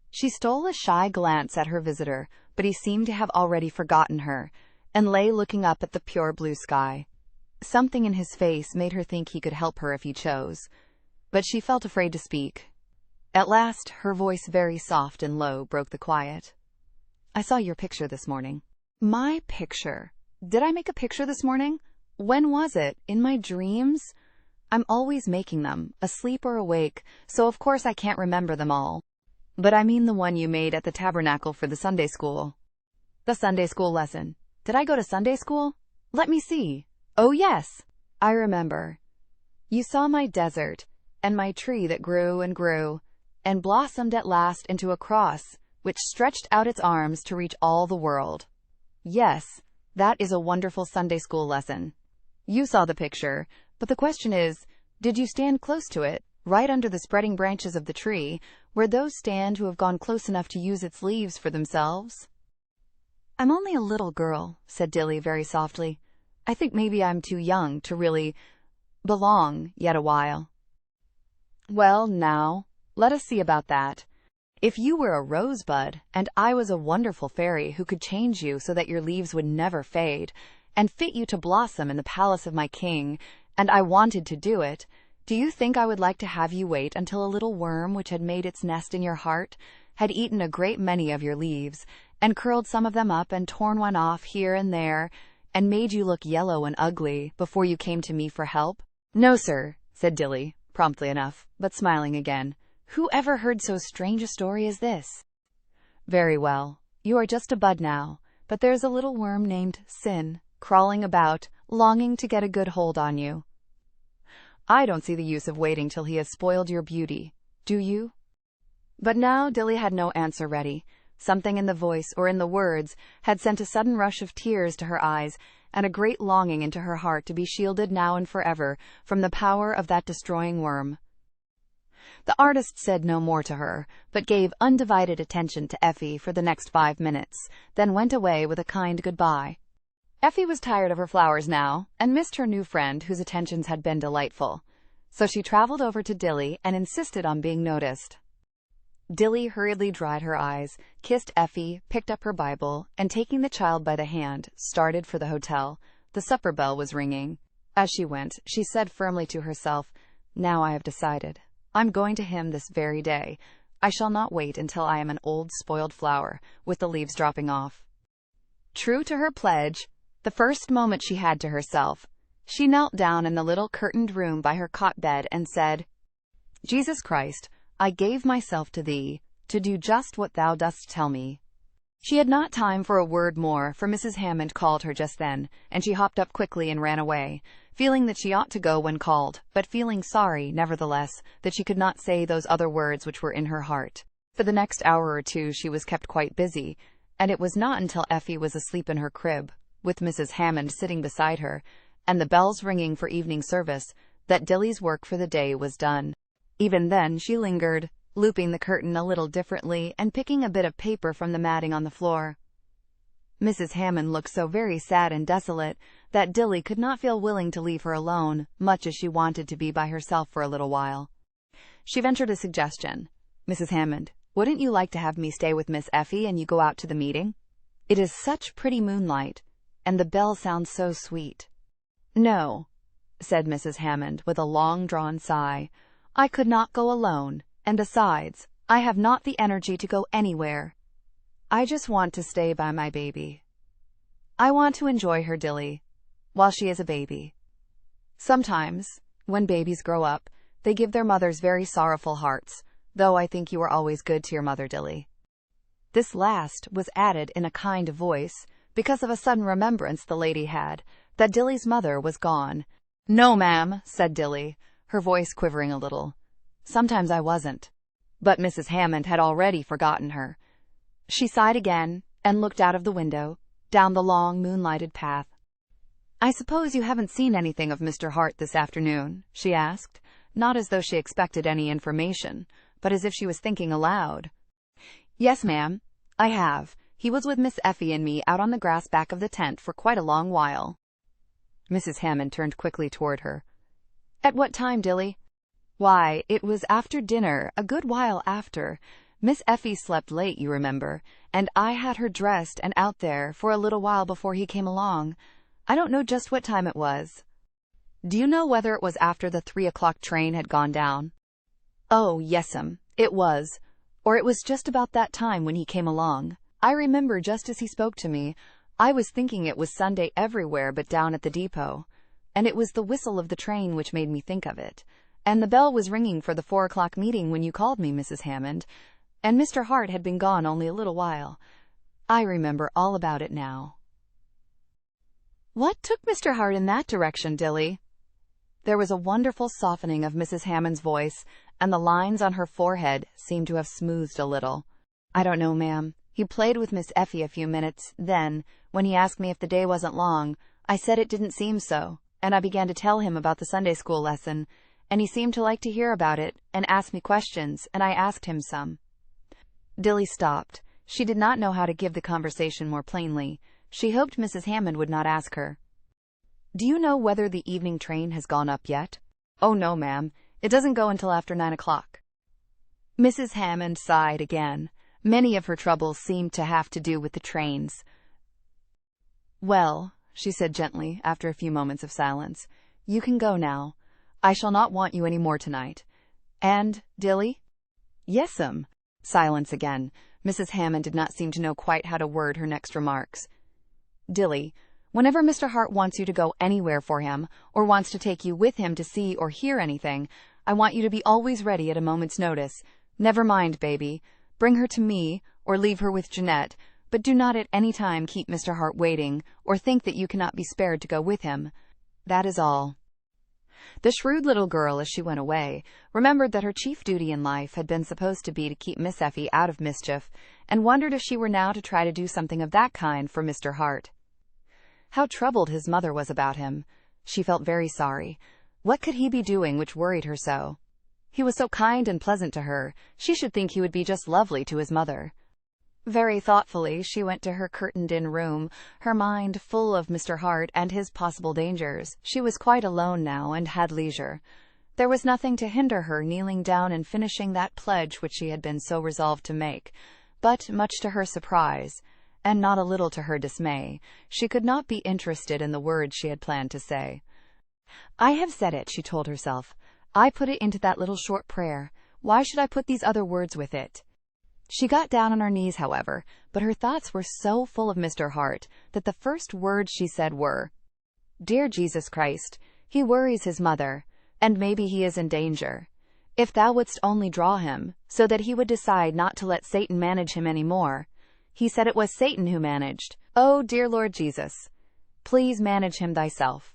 She stole a shy glance at her visitor, but he seemed to have already forgotten her, and lay looking up at the pure blue sky. Something in his face made her think he could help her if he chose, but she felt afraid to speak. At last, her voice, very soft and low, broke the quiet. I saw your picture this morning. My picture? Did I make a picture this morning? When was it? In my dreams? I'm always making them, asleep or awake, so of course I can't remember them all. But I mean the one you made at the tabernacle for the Sunday school. The Sunday school lesson. Did I go to Sunday school? Let me see. Oh, yes. I remember. You saw my desert, and my tree that grew, and blossomed at last into a cross, which stretched out its arms to reach all the world. Yes, that is a wonderful Sunday school lesson. You saw the picture, but the question is, did you stand close to it, right under the spreading branches of the tree, where those stand who have gone close enough to use its leaves for themselves. "I'm only a little girl," said Dilly very softly. "I think maybe I'm too young to really belong yet a while." "Well, now, let us see about that. If you were a rosebud, and I was a wonderful fairy who could change you so that your leaves would never fade, and fit you to blossom in the palace of my king, and I wanted to do it, do you think I would like to have you wait until a little worm which had made its nest in your heart had eaten a great many of your leaves, and curled some of them up and torn one off here and there, and made you look yellow and ugly before you came to me for help?" "No, sir," said Dilly, promptly enough, but smiling again. "Who ever heard so strange a story as this?" "Very well. You are just a bud now, but there's a little worm named Sin crawling about, longing to get a good hold on you. I don't see the use of waiting till he has spoiled your beauty, do you?" But now Dilly had no answer ready. Something in the voice or in the words had sent a sudden rush of tears to her eyes, and a great longing into her heart to be shielded now and forever from the power of that destroying worm. The artist said no more to her, but gave undivided attention to Effie for the next 5 minutes, then went away with a kind goodbye. Effie was tired of her flowers now, and missed her new friend whose attentions had been delightful, so she traveled over to Dilly and insisted on being noticed. Dilly hurriedly dried her eyes, kissed Effie, picked up her Bible, and taking the child by the hand, started for the hotel. The supper bell was ringing. As she went, she said firmly to herself, "Now I have decided. I'm going to him this very day. I shall not wait until I am an old spoiled flower, with the leaves dropping off." True to her pledge, the first moment she had to herself, she knelt down in the little curtained room by her cot bed and said, "Jesus Christ, I gave myself to thee, to do just what thou dost tell me." She had not time for a word more, for Mrs. Hammond called her just then, and she hopped up quickly and ran away, feeling that she ought to go when called, but feeling sorry, nevertheless, that she could not say those other words which were in her heart. For the next hour or two she was kept quite busy, and it was not until Effie was asleep in her crib, with Mrs. Hammond sitting beside her, and the bells ringing for evening service, that Dilly's work for the day was done. Even then she lingered, looping the curtain a little differently and picking a bit of paper from the matting on the floor. Mrs. Hammond looked so very sad and desolate that Dilly could not feel willing to leave her alone, much as she wanted to be by herself for a little while. She ventured a suggestion. "Mrs. Hammond, wouldn't you like to have me stay with Miss Effie and you go out to the meeting? It is such pretty moonlight, and the bell sounds so sweet." "No," said Mrs. Hammond with a long-drawn sigh. "I could not go alone, and besides, I have not the energy to go anywhere. I just want to stay by my baby. I want to enjoy her, Dilly, while she is a baby. Sometimes, when babies grow up, they give their mothers very sorrowful hearts, though I think you are always good to your mother, Dilly." This last was added in a kind voice, because of a sudden remembrance the lady had, that Dilly's mother was gone. "No, ma'am," said Dilly, her voice quivering a little. "Sometimes I wasn't." But Mrs. Hammond had already forgotten her. She sighed again, and looked out of the window, down the long moonlighted path. "I suppose you haven't seen anything of Mr. Hart this afternoon?" she asked, not as though she expected any information, but as if she was thinking aloud. "Yes, ma'am, I have. He was with Miss Effie and me out on the grass back of the tent for quite a long while." Mrs. Hammond turned quickly toward her. "At what time, Dilly?" "Why, it was after dinner, a good while after. Miss Effie slept late, you remember, and I had her dressed and out there for a little while before he came along. I don't know just what time it was." "Do you know whether it was after the 3 o'clock train had gone down?" "Oh, yes'm, it was, or it was just about that time when he came along. I remember just as he spoke to me, I was thinking it was Sunday everywhere but down at the depot, and it was the whistle of the train which made me think of it, and the bell was ringing for the 4 o'clock meeting when you called me, Mrs. Hammond, and Mr. Hart had been gone only a little while. I remember all about it now." "What took Mr. Hart in that direction, Dilly?" There was a wonderful softening of Mrs. Hammond's voice, and the lines on her forehead seemed to have smoothed a little. "I don't know, ma'am. He played with Miss Effie a few minutes, then, when he asked me if the day wasn't long, I said it didn't seem so, and I began to tell him about the Sunday school lesson, and he seemed to like to hear about it, and ask me questions, and I asked him some." Dilly stopped. She did not know how to give the conversation more plainly. She hoped Mrs. Hammond would not ask her, "Do you know whether the evening train has gone up yet?" "Oh, no, ma'am. It doesn't go until after 9 o'clock. Mrs. Hammond sighed again. Many of her troubles seemed to have to do with the trains. "Well," she said gently, after a few moments of silence, "you can go now. I shall not want you any more tonight. And, Dilly?" "Yes'm." Silence again. Mrs. Hammond did not seem to know quite how to word her next remarks. "Dilly, whenever Mr. Hart wants you to go anywhere for him, or wants to take you with him to see or hear anything, I want you to be always ready at a moment's notice. Never mind, baby. Bring her to me, or leave her with Jeanette, but do not at any time keep Mr. Hart waiting, or think that you cannot be spared to go with him. That is all." The shrewd little girl, as she went away, remembered that her chief duty in life had been supposed to be to keep Miss Effie out of mischief, and wondered if she were now to try to do something of that kind for Mr. Hart. How troubled his mother was about him. She felt very sorry. What could he be doing which worried her so? He was so kind and pleasant to her. She should think he would be just lovely to his mother. Very thoughtfully she went to her curtained-in room, her mind full of Mr. Hart and his possible dangers. She was quite alone now, and had leisure. There was nothing to hinder her kneeling down and finishing that pledge which she had been so resolved to make, but, much to her surprise, and not a little to her dismay, she could not be interested in the words she had planned to say. "I have said it," she told herself. "I put it into that little short prayer. Why should I put these other words with it?" She got down on her knees, however, but her thoughts were so full of Mr. Hart that the first words she said were, "Dear Jesus Christ, he worries his mother, and maybe he is in danger. If thou wouldst only draw him, so that he would decide not to let Satan manage him any more. He said it was Satan who managed. Oh, dear Lord Jesus, please manage him thyself."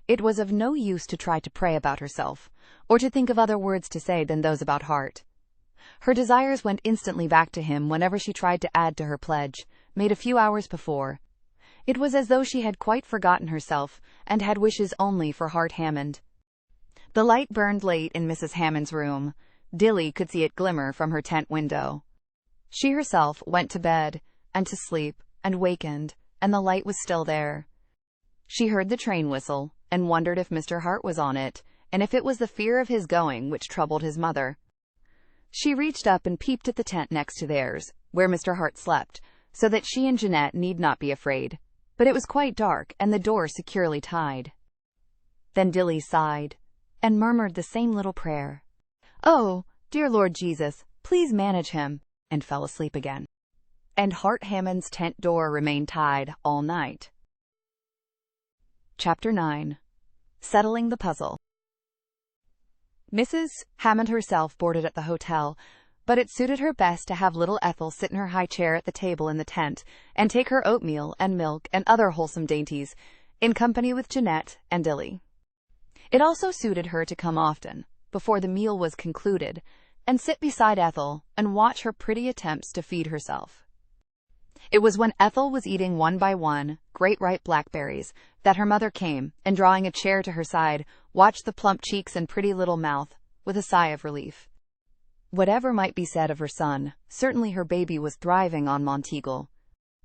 It was of no use to try to pray about herself, or to think of other words to say than those about Hart. Her desires went instantly back to him whenever she tried to add to her pledge, made a few hours before. It was as though she had quite forgotten herself, and had wishes only for Hart Hammond. The light burned late in Mrs. Hammond's room. Dilly could see it glimmer from her tent window. She herself went to bed, and to sleep, and wakened, and the light was still there. She heard the train whistle, and wondered if Mr. Hart was on it, and if it was the fear of his going which troubled his mother. She reached up and peeped at the tent next to theirs, where Mr. Hart slept, so that she and Jeanette need not be afraid. But it was quite dark, and the door securely tied. Then Dilly sighed, and murmured the same little prayer, "Oh, dear Lord Jesus, please manage him," and fell asleep again. And Hart Hammond's tent door remained tied all night. Chapter 9. Settling the Puzzle. Mrs. Hammond herself boarded at the hotel, but it suited her best to have little Ethel sit in her high chair at the table in the tent, and take her oatmeal and milk and other wholesome dainties, in company with Jeanette and Dilly. It also suited her to come often, before the meal was concluded, and sit beside Ethel and watch her pretty attempts to feed herself. It was when Ethel was eating one by one great ripe blackberries that her mother came, and drawing a chair to her side, watched the plump cheeks and pretty little mouth with a sigh of relief. Whatever might be said of her son, certainly her baby was thriving on Monteagle.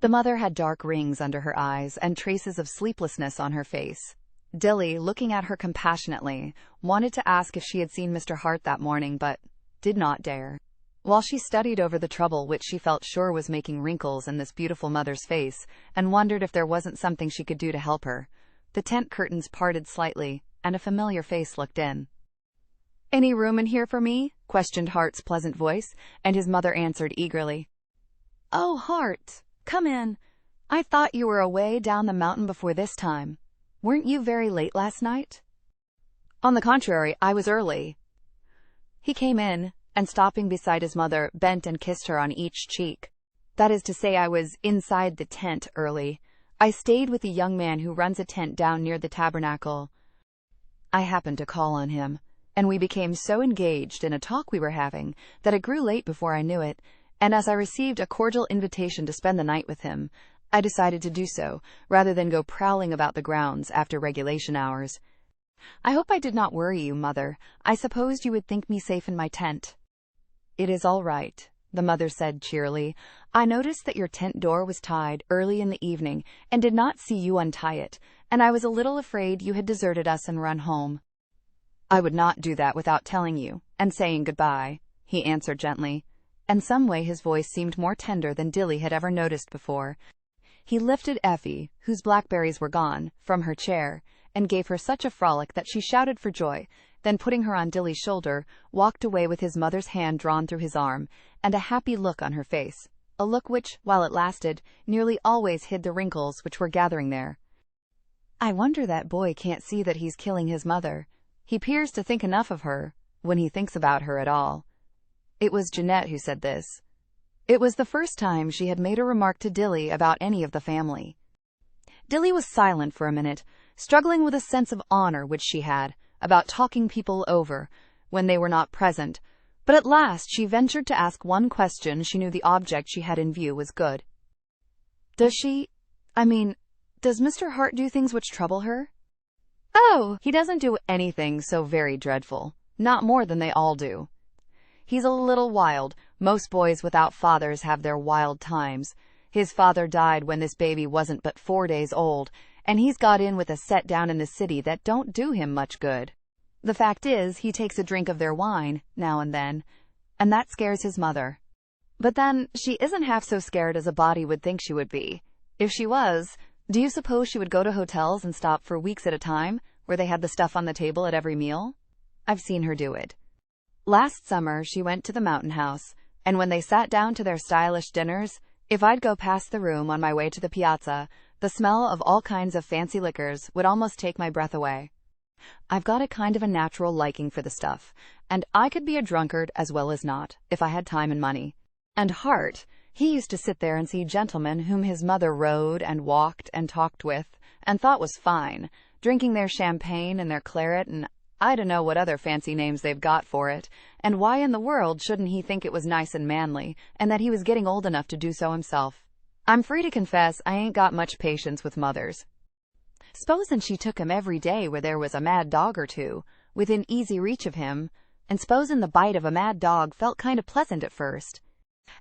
The mother had dark rings under her eyes and traces of sleeplessness on her face. Dilly, looking at her compassionately, wanted to ask if she had seen Mr. Hart that morning, but did not dare. While she studied over the trouble which she felt sure was making wrinkles in this beautiful mother's face, and wondered if there wasn't something she could do to help her, the tent curtains parted slightly, and a familiar face looked in. "Any room in here for me?" questioned Hart's pleasant voice, and his mother answered eagerly, "Oh, Hart, come in. I thought you were away down the mountain before this time. Weren't you very late last night?" "On the contrary, I was early." He came in, and stopping beside his mother, bent and kissed her on each cheek. "That is to say, I was inside the tent early. I stayed with a young man who runs a tent down near the tabernacle. I happened to call on him, and we became so engaged in a talk we were having that it grew late before I knew it, and as I received a cordial invitation to spend the night with him, I decided to do so, rather than go prowling about the grounds after regulation hours. I hope I did not worry you, Mother. I supposed you would think me safe in my tent. It is all right, the mother said cheerily. I noticed that your tent door was tied early in the evening and did not see you untie it, and I was a little afraid you had deserted us and run home. I would not do that without telling you and saying goodbye, he answered gently, and some way his voice seemed more tender than Dilly had ever noticed before. He lifted Effie, whose blackberries were gone, from her chair, and gave her such a frolic that she shouted for joy, then putting her on Dilly's shoulder, walked away with his mother's hand drawn through his arm, and a happy look on her face, a look which, while it lasted, nearly always hid the wrinkles which were gathering there. I wonder that boy can't see that he's killing his mother. He appears to think enough of her, when he thinks about her at all. It was Jeanette who said this. It was the first time she had made a remark to Dilly about any of the family. Dilly was silent for a minute, struggling with a sense of honor which she had, about talking people over, when they were not present, but at last she ventured to ask one question she knew the object she had in view was good. Does Mr. Hart do things which trouble her? Oh, he doesn't do anything so very dreadful, not more than they all do. He's a little wild. Most boys without fathers have their wild times. His father died when this baby wasn't but 4 days old, and he's got in with a set down in the city that don't do him much good. The fact is, he takes a drink of their wine, now and then, and that scares his mother. But then, she isn't half so scared as a body would think she would be. If she was, do you suppose she would go to hotels and stop for weeks at a time, where they had the stuff on the table at every meal? I've seen her do it. Last summer, she went to the Mountain House, and when they sat down to their stylish dinners, if I'd go past the room on my way to the piazza, the smell of all kinds of fancy liquors would almost take my breath away. I've got a kind of a natural liking for the stuff, and I could be a drunkard as well as not, if I had time and money. And Hart, he used to sit there and see gentlemen whom his mother rode and walked and talked with, and thought was fine, drinking their champagne and their claret and I don't know what other fancy names they've got for it, and why in the world shouldn't he think it was nice and manly, and that he was getting old enough to do so himself? I'm free to confess I ain't got much patience with mothers. S'posen she took him every day where there was a mad dog or two, within easy reach of him, and s'posen the bite of a mad dog felt kind of pleasant at first,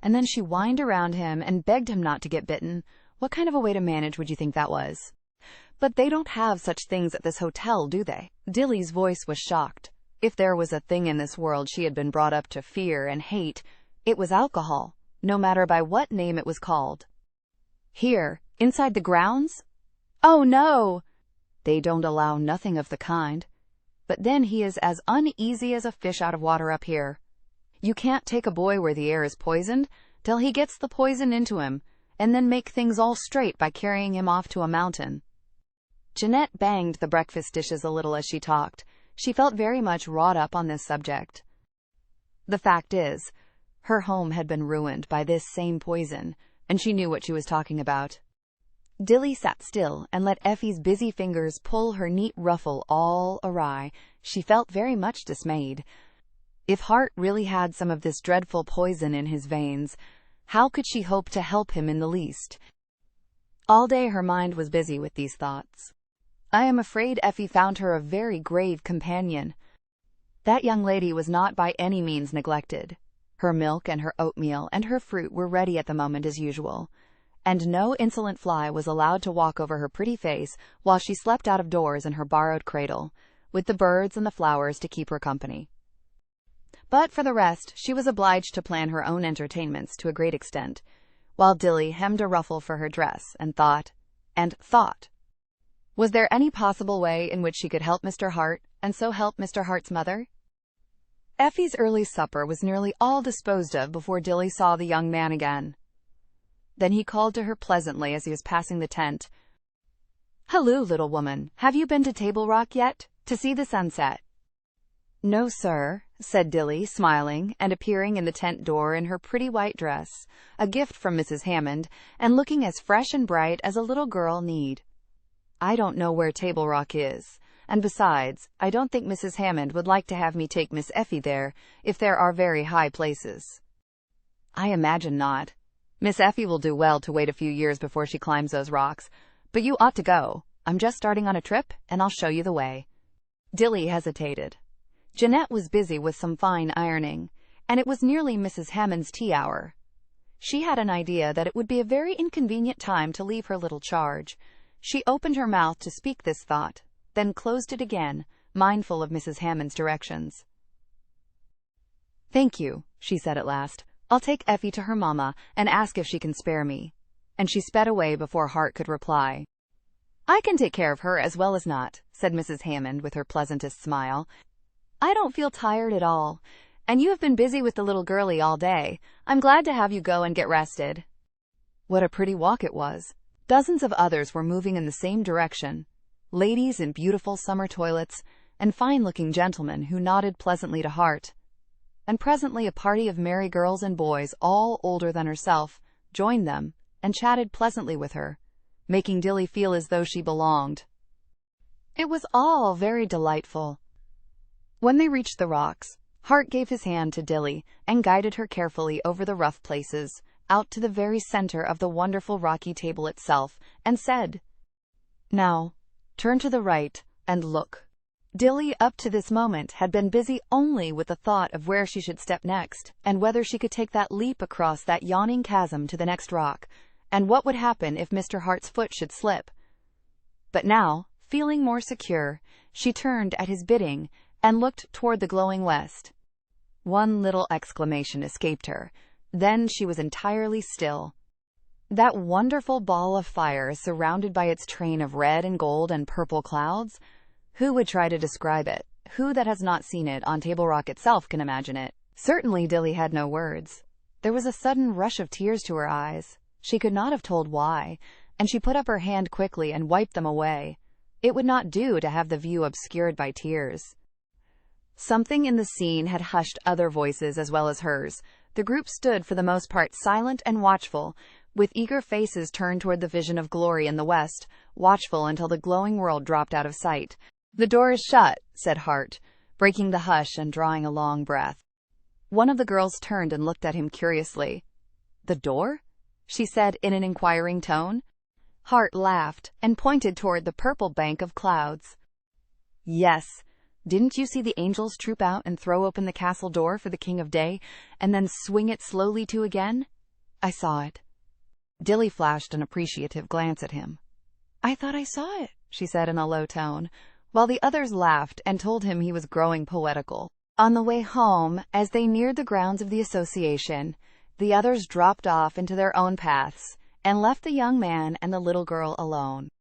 and then she whined around him and begged him not to get bitten. What kind of a way to manage would you think that was? But they don't have such things at this hotel, do they? Dilly's voice was shocked. If there was a thing in this world she had been brought up to fear and hate, it was alcohol, no matter by what name it was called. Here, inside the grounds? Oh, no! They don't allow nothing of the kind. But then he is as uneasy as a fish out of water up here. You can't take a boy where the air is poisoned till he gets the poison into him, and then make things all straight by carrying him off to a mountain. Jeanette banged the breakfast dishes a little as she talked. She felt very much wrought up on this subject. The fact is, her home had been ruined by this same poison, and she knew what she was talking about. Dilly sat still and let Effie's busy fingers pull her neat ruffle all awry. She felt very much dismayed. If Hart really had some of this dreadful poison in his veins, how could she hope to help him in the least? All day her mind was busy with these thoughts. I am afraid Effie found her a very grave companion. That young lady was not by any means neglected. Her milk and her oatmeal and her fruit were ready at the moment as usual, and no insolent fly was allowed to walk over her pretty face while she slept out of doors in her borrowed cradle, with the birds and the flowers to keep her company. But for the rest, she was obliged to plan her own entertainments to a great extent, while Dilly hemmed a ruffle for her dress and thought. Was there any possible way in which she could help Mr. Hart, and so help Mr. Hart's mother? Effie's early supper was nearly all disposed of before Dilly saw the young man again. Then he called to her pleasantly as he was passing the tent. "Halloo, little woman, have you been to Table Rock yet, to see the sunset?" "No, sir," said Dilly, smiling, and appearing in the tent door in her pretty white dress, a gift from Mrs. Hammond, and looking as fresh and bright as a little girl need. "I don't know where Table Rock is, and besides, I don't think Mrs. Hammond would like to have me take Miss Effie there, if there are very high places." "I imagine not. Miss Effie will do well to wait a few years before she climbs those rocks, but you ought to go. I'm just starting on a trip, and I'll show you the way." Dilly hesitated. Jeanette was busy with some fine ironing, and it was nearly Mrs. Hammond's tea hour. She had an idea that it would be a very inconvenient time to leave her little charge. She opened her mouth to speak this thought, then closed it again, mindful of Mrs. Hammond's directions. "Thank you," she said at last. "I'll take Effie to her mamma and ask if she can spare me." And she sped away before Hart could reply. "I can take care of her as well as not," said Mrs. Hammond with her pleasantest smile. "I don't feel tired at all. And you have been busy with the little girlie all day. I'm glad to have you go and get rested." What a pretty walk it was. Dozens of others were moving in the same direction. Ladies in beautiful summer toilets, and fine-looking gentlemen who nodded pleasantly to Hart. And presently a party of merry girls and boys, all older than herself, joined them and chatted pleasantly with her, making Dilly feel as though she belonged. It was all very delightful. When they reached the rocks, Hart gave his hand to Dilly and guided her carefully over the rough places, out to the very center of the wonderful rocky table itself, and said, "Now, turn to the right and look." Dilly, up to this moment, had been busy only with the thought of where she should step next, and whether she could take that leap across that yawning chasm to the next rock, and what would happen if Mr. Hart's foot should slip. But now, feeling more secure, she turned at his bidding and looked toward the glowing west. One little exclamation escaped her. Then she was entirely still. That wonderful ball of fire, surrounded by its train of red and gold and purple clouds. Who would try to describe it? Who that has not seen it on Table Rock itself can imagine it? Certainly Dilly had no words. There was a sudden rush of tears to her eyes. She could not have told why, and she put up her hand quickly and wiped them away. It would not do to have the view obscured by tears. Something in the scene had hushed other voices as well as hers. The group stood for the most part silent and watchful, with eager faces turned toward the vision of glory in the west, watchful until the glowing world dropped out of sight. "The door is shut," said Hart, breaking the hush and drawing a long breath. One of the girls turned and looked at him curiously. "The door?" she said in an inquiring tone. Hart laughed and pointed toward the purple bank of clouds. "Yes. Didn't you see the angels troop out and throw open the castle door for the King of Day, and then swing it slowly to again? I saw it." Dilly flashed an appreciative glance at him. "I thought I saw it," she said in a low tone, while the others laughed and told him he was growing poetical. On the way home, as they neared the grounds of the association, the others dropped off into their own paths and left the young man and the little girl alone.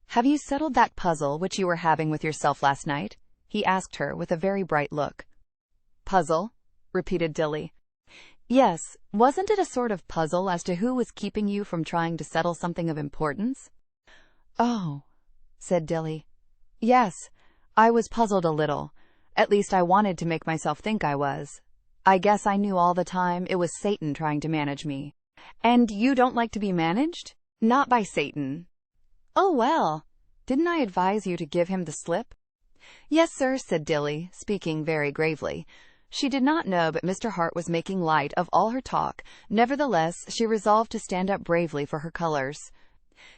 "Have you settled that puzzle which you were having with yourself last night?" he asked her with a very bright look. "Puzzle?" repeated Dilly. "Yes, wasn't it a sort of puzzle as to who was keeping you from trying to settle something of importance?" "Oh," said Dilly. "Yes, I was puzzled a little. At least I wanted to make myself think I was. I guess I knew all the time it was Satan trying to manage me." "And you don't like to be managed?" "Not by Satan." "Oh, well, didn't I advise you to give him the slip?" "Yes, sir," said Dilly, speaking very gravely. She did not know but Mr. Hart was making light of all her talk. Nevertheless, she resolved to stand up bravely for her colors.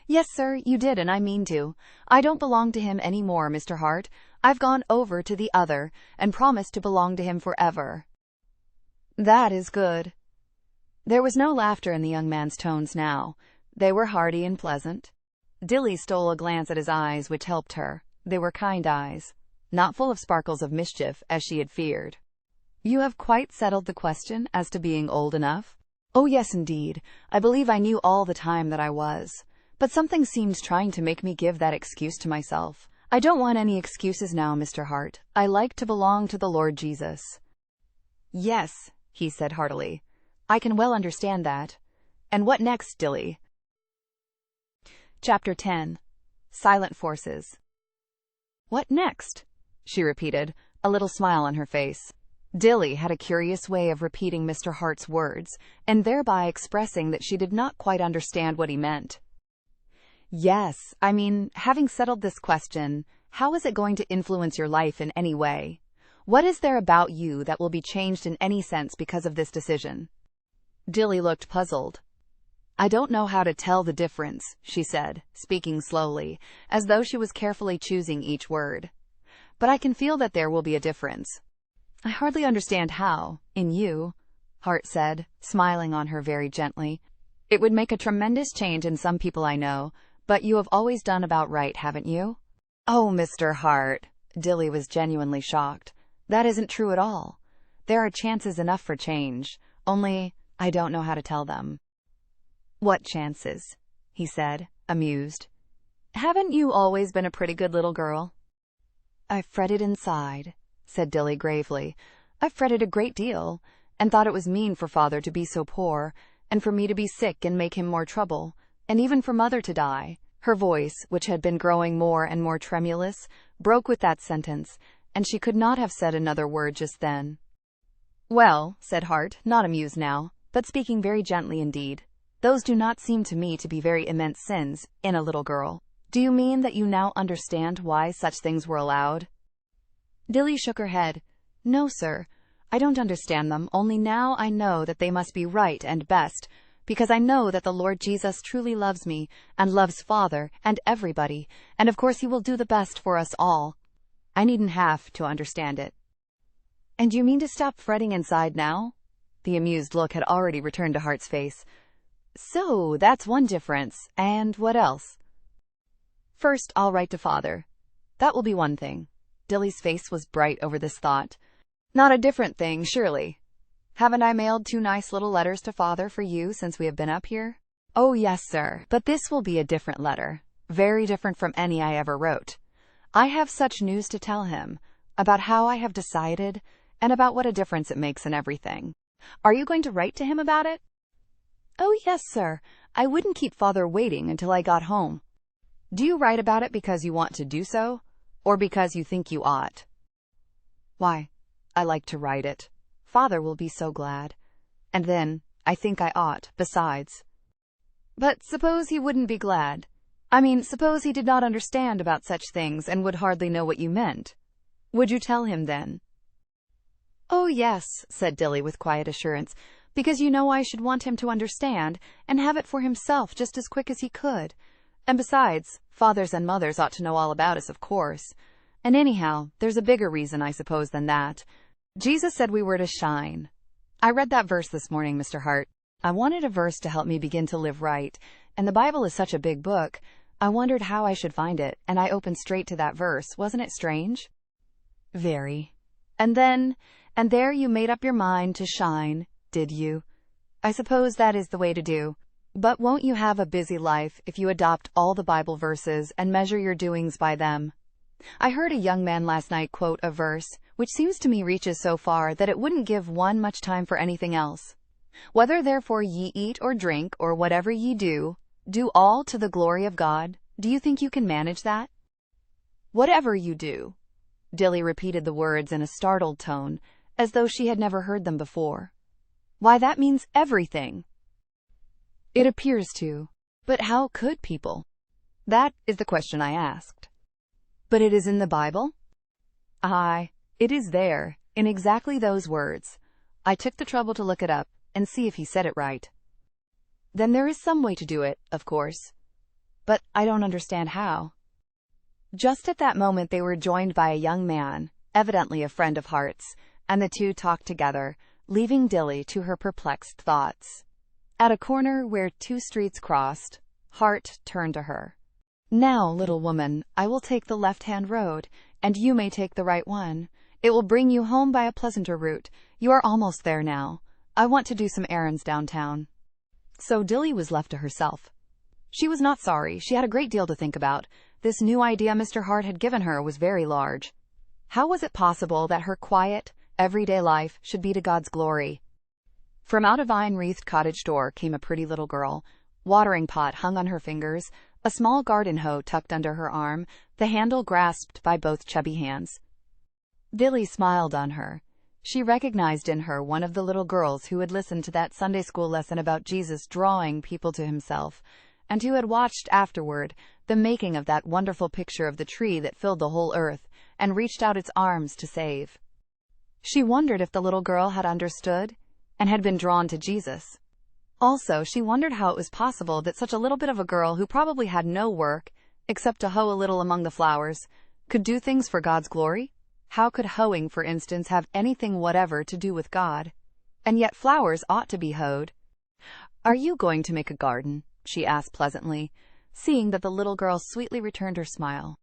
"Yes, sir, you did, and I mean to. I don't belong to him any more, Mr. Hart. I've gone over to the other, and promised to belong to him forever." "That is good." There was no laughter in the young man's tones now. They were hearty and pleasant. Dilly stole a glance at his eyes, which helped her. They were kind eyes, not full of sparkles of mischief, as she had feared. "You have quite settled the question as to being old enough?" "Oh, yes, indeed. I believe I knew all the time that I was. But something seems trying to make me give that excuse to myself. I don't want any excuses now, Mr. Hart. I like to belong to the Lord Jesus." "Yes," he said heartily. "I can well understand that. And what next, Dilly?" Chapter 10. Silent Forces. "What next?" she repeated, a little smile on her face. Dilly had a curious way of repeating Mr. Hart's words, and thereby expressing that she did not quite understand what he meant. "Yes, I mean, having settled this question, how is it going to influence your life in any way? What is there about you that will be changed in any sense because of this decision?" Dilly looked puzzled. "I don't know how to tell the difference," she said, speaking slowly, as though she was carefully choosing each word. but I can feel that there will be a difference. I hardly understand how, in you, Hart said, smiling on her very gently. It would make a tremendous change in some people I know, but you have always done about right, haven't you? Oh, Mr. Hart, Dilly was genuinely shocked. That isn't true at all. There are chances enough for change, only I don't know how to tell them. What chances? He said, amused. Haven't you always been a pretty good little girl? I've fretted inside, said Dilly gravely. I've fretted a great deal, and thought it was mean for Father to be so poor, and for me to be sick and make him more trouble, and even for Mother to die. Her voice, which had been growing more and more tremulous, broke with that sentence, and she could not have said another word just then. Well, said Hart, not amused now, but speaking very gently indeed, those do not seem to me to be very immense sins in a little girl. Do you mean that you now understand why such things were allowed? Dilly shook her head. No, sir, I don't understand them, only now I know that they must be right and best, because I know that the Lord Jesus truly loves me, and loves Father, and everybody, and of course he will do the best for us all. I needn't have to understand it. And you mean to stop fretting inside now? The amused look had already returned to Hart's face. So, that's one difference, and what else? First, I'll write to Father. That will be one thing. Dilly's face was bright over this thought. Not a different thing, surely. Haven't I mailed 2 nice little letters to Father for you since we have been up here? Oh, yes, sir, but this will be a different letter. Very different from any I ever wrote. I have such news to tell him, about how I have decided, and about what a difference it makes in everything. Are you going to write to him about it? Oh, yes, sir. I wouldn't keep Father waiting until I got home. Do you write about it because you want to do so, or because you think you ought? Why, I like to write it. Father will be so glad. And then, I think I ought, besides. But suppose he wouldn't be glad. I mean, suppose he did not understand about such things and would hardly know what you meant. Would you tell him then? Oh, yes, said Dilly with quiet assurance, because you know I should want him to understand and have it for himself just as quick as he could. And besides, fathers and mothers ought to know all about us, of course. And anyhow, there's a bigger reason, I suppose, than that. Jesus said we were to shine. I read that verse this morning, Mr. Hart. I wanted a verse to help me begin to live right, and the Bible is such a big book. I wondered how I should find it, and I opened straight to that verse. Wasn't it strange? Very. And there you made up your mind to shine, did you? I suppose that is the way to do. But won't you have a busy life if you adopt all the Bible verses and measure your doings by them? I heard a young man last night quote a verse, which seems to me reaches so far that it wouldn't give one much time for anything else. Whether therefore ye eat or drink or whatever ye do, do all to the glory of God. Do you think you can manage that? Whatever you do. Dilly repeated the words in a startled tone, as though she had never heard them before. Why, that means everything. It appears to. But how could people? That is the question I asked. But it is in the Bible? Aye, it is there, in exactly those words. I took the trouble to look it up and see if he said it right. Then there is some way to do it, of course. But I don't understand how. Just at that moment they were joined by a young man, evidently a friend of Hart's, and the two talked together, leaving Dilly to her perplexed thoughts. At a corner where 2 streets crossed, Hart turned to her. Now, little woman, I will take the left-hand road, and you may take the right one. It will bring you home by a pleasanter route. You are almost there now. I want to do some errands downtown. So Dilly was left to herself. She was not sorry. She had a great deal to think about. This new idea Mr. Hart had given her was very large. How was it possible that her quiet, everyday life should be to God's glory? From out a vine-wreathed cottage door came a pretty little girl, watering pot hung on her fingers, a small garden hoe tucked under her arm, the handle grasped by both chubby hands. Dilly smiled on her. She recognized in her one of the little girls who had listened to that Sunday school lesson about Jesus drawing people to himself, and who had watched afterward the making of that wonderful picture of the tree that filled the whole earth and reached out its arms to save. She wondered if the little girl had understood and had been drawn to Jesus. Also, she wondered how it was possible that such a little bit of a girl who probably had no work, except to hoe a little among the flowers, could do things for God's glory? How could hoeing, for instance, have anything whatever to do with God? And yet flowers ought to be hoed. Are you going to make a garden? She asked pleasantly, seeing that the little girl sweetly returned her smile.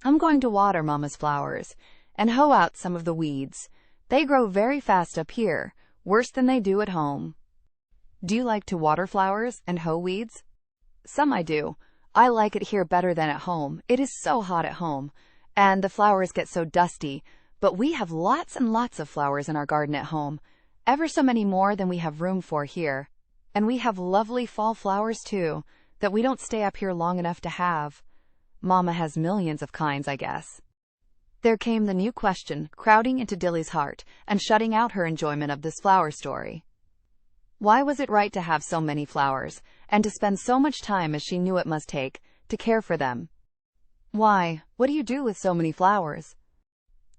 I'm going to water Mama's flowers and hoe out some of the weeds. They grow very fast up here, worse than they do at home. Do you like to water flowers and hoe weeds? Some I do. I like it here better than at home. It is so hot at home, and the flowers get so dusty, but we have lots and lots of flowers in our garden at home, ever so many more than we have room for here. And we have lovely fall flowers, too, that we don't stay up here long enough to have. Mama has millions of kinds, I guess. There came the new question, crowding into Dilly's heart and shutting out her enjoyment of this flower story. Why was it right to have so many flowers, and to spend so much time as she knew it must take, to care for them? Why, what do you do with so many flowers?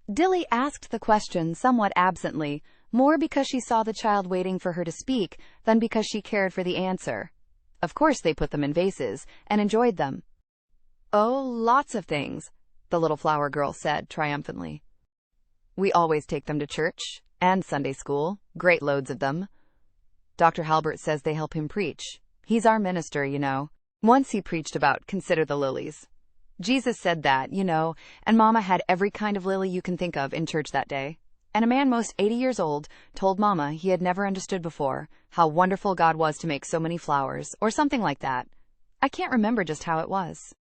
Dilly asked the question somewhat absently, more because she saw the child waiting for her to speak than because she cared for the answer. Of course they put them in vases and enjoyed them. Oh, lots of things, the little flower girl said triumphantly. We always take them to church and Sunday school, great loads of them. Dr. Halbert says they help him preach. He's our minister, you know. Once he preached about consider the lilies. Jesus said that, you know, and Mama had every kind of lily you can think of in church that day. And a man most 80 years old told Mama he had never understood before how wonderful God was to make so many flowers, or something like that. I can't remember just how it was.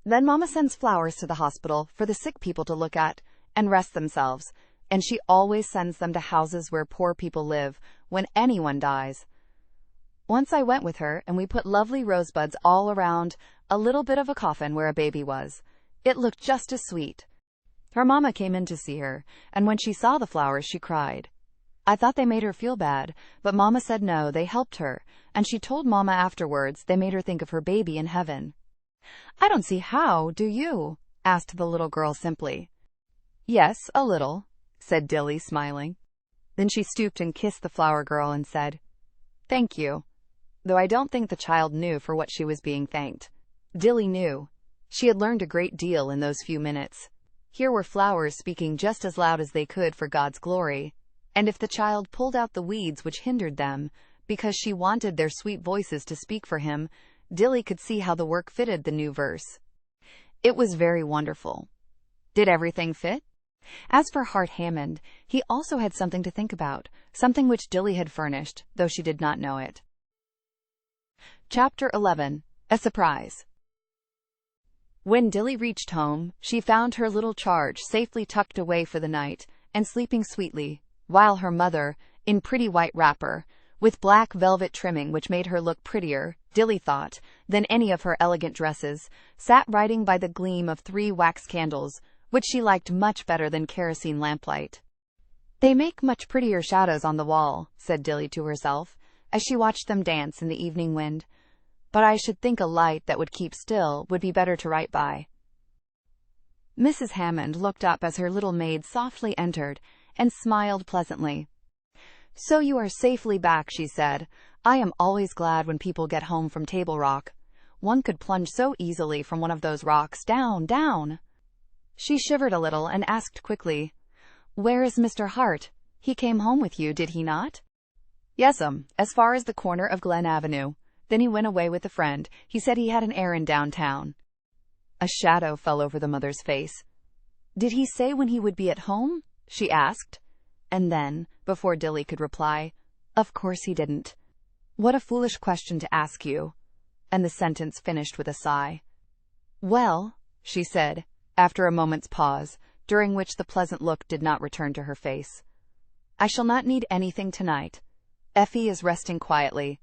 Then Mama sends flowers to the hospital for the sick people to look at and rest themselves, and she always sends them to houses where poor people live when anyone dies. Once I went with her, and we put lovely rosebuds all around a little bit of a coffin where a baby was. It looked just as sweet. Her Mama came in to see her, and when she saw the flowers, she cried. I thought they made her feel bad, but Mama said no, they helped her, and she told Mama afterwards they made her think of her baby in heaven. I don't see how, do you? Asked the little girl simply. Yes, a little, said Dilly, smiling. Then she stooped and kissed the flower girl and said, Thank you, though I don't think the child knew for what she was being thanked. Dilly knew. She had learned a great deal in those few minutes. Here were flowers speaking just as loud as they could for God's glory, and if the child pulled out the weeds which hindered them, because she wanted their sweet voices to speak for him, Dilly could see how the work fitted the new verse. It was very wonderful. Did everything fit? As for Hart Hammond, he also had something to think about, something which Dilly had furnished, though she did not know it. Chapter 11. A Surprise. When Dilly reached home, she found her little charge safely tucked away for the night and sleeping sweetly, while her mother, in pretty white wrapper, with black velvet trimming which made her look prettier, Dilly thought, than any of her elegant dresses, sat writing by the gleam of 3 wax candles, which she liked much better than kerosene lamplight. They make much prettier shadows on the wall, said Dilly to herself, as she watched them dance in the evening wind. But I should think a light that would keep still would be better to write by. Mrs. Hammond looked up as her little maid softly entered, and smiled pleasantly. So you are safely back, she said. I am always glad when people get home from Table Rock. One could plunge so easily from one of those rocks down, down. She shivered a little and asked quickly, Where is Mr. Hart? He came home with you, did he not? Yes'm, as far as the corner of Glen Avenue. Then he went away with a friend. He said he had an errand downtown. A shadow fell over the mother's face. Did he say when he would be at home? She asked. And then, before Dilly could reply, Of course he didn't. What a foolish question to ask you. And the sentence finished with a sigh. Well, she said, after a moment's pause, during which the pleasant look did not return to her face, I shall not need anything tonight. Effie is resting quietly,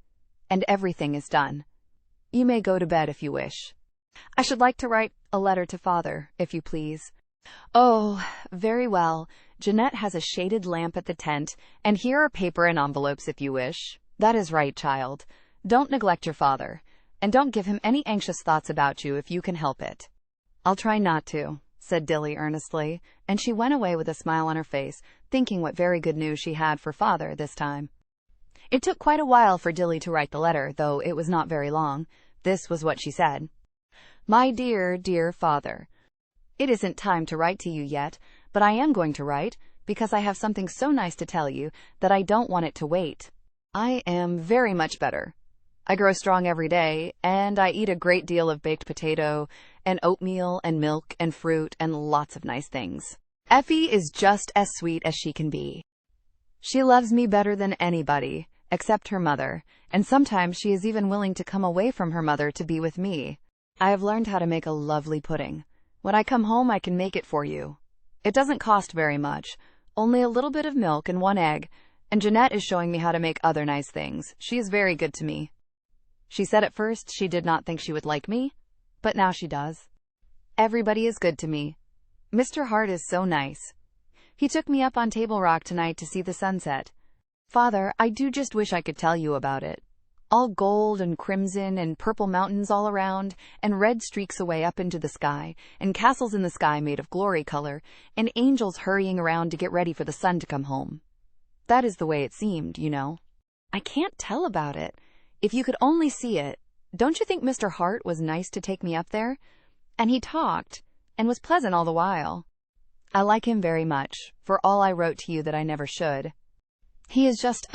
and everything is done. You may go to bed if you wish. I should like to write a letter to Father, if you please. Oh, very well. Jeanette has a shaded lamp at the tent, and here are paper and envelopes if you wish. That is right, child. Don't neglect your father, and don't give him any anxious thoughts about you if you can help it. I'll try not to, said Dilly earnestly, and she went away with a smile on her face, thinking what very good news she had for Father this time. It took quite a while for Dilly to write the letter, though it was not very long. This was what she said. My dear, dear Father, It isn't time to write to you yet, but I am going to write, because I have something so nice to tell you that I don't want it to wait. I am very much better. I grow strong every day, and I eat a great deal of baked potato, and oatmeal, and milk, and fruit, and lots of nice things. Effie is just as sweet as she can be. She loves me better than anybody, except her mother, and sometimes she is even willing to come away from her mother to be with me. I have learned how to make a lovely pudding. When I come home, I can make it for you. It doesn't cost very much, only a little bit of milk and 1 egg, and Jeanette is showing me how to make other nice things. She is very good to me. She said at first she did not think she would like me, but now she does. Everybody is good to me. Mr. Hart is so nice. He took me up on Table Rock tonight to see the sunset. Father, I do just wish I could tell you about it. All gold and crimson and purple mountains all around, and red streaks away up into the sky, and castles in the sky made of glory color, and angels hurrying around to get ready for the sun to come home. That is the way it seemed, you know. I can't tell about it. If you could only see it. Don't you think Mr. Hart was nice to take me up there? And he talked, and was pleasant all the while. I like him very much, for all I wrote to you that I never should. He is just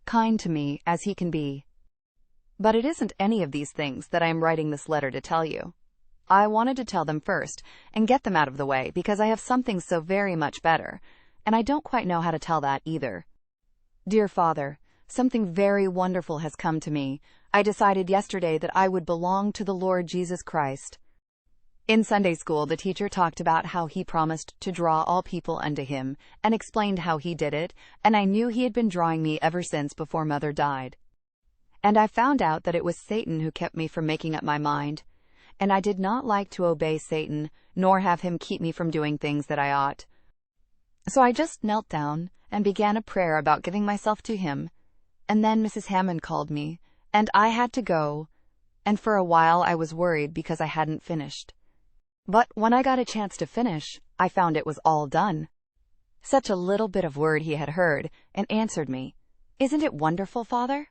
kind to me as he can be. But it isn't any of these things that I am writing this letter to tell you. I wanted to tell them first, and get them out of the way, because I have something so very much better, and I don't quite know how to tell that either. Dear Father, something very wonderful has come to me. I decided yesterday that I would belong to the Lord Jesus Christ. In Sunday school, the teacher talked about how he promised to draw all people unto him, and explained how he did it, and I knew he had been drawing me ever since before Mother died. And I found out that it was Satan who kept me from making up my mind, and I did not like to obey Satan, nor have him keep me from doing things that I ought. So I just knelt down and began a prayer about giving myself to him, and then Mrs. Hammond called me, and I had to go, and for a while I was worried because I hadn't finished. But when I got a chance to finish, I found it was all done. Such a little bit of word he had heard, and answered me. Isn't it wonderful, Father?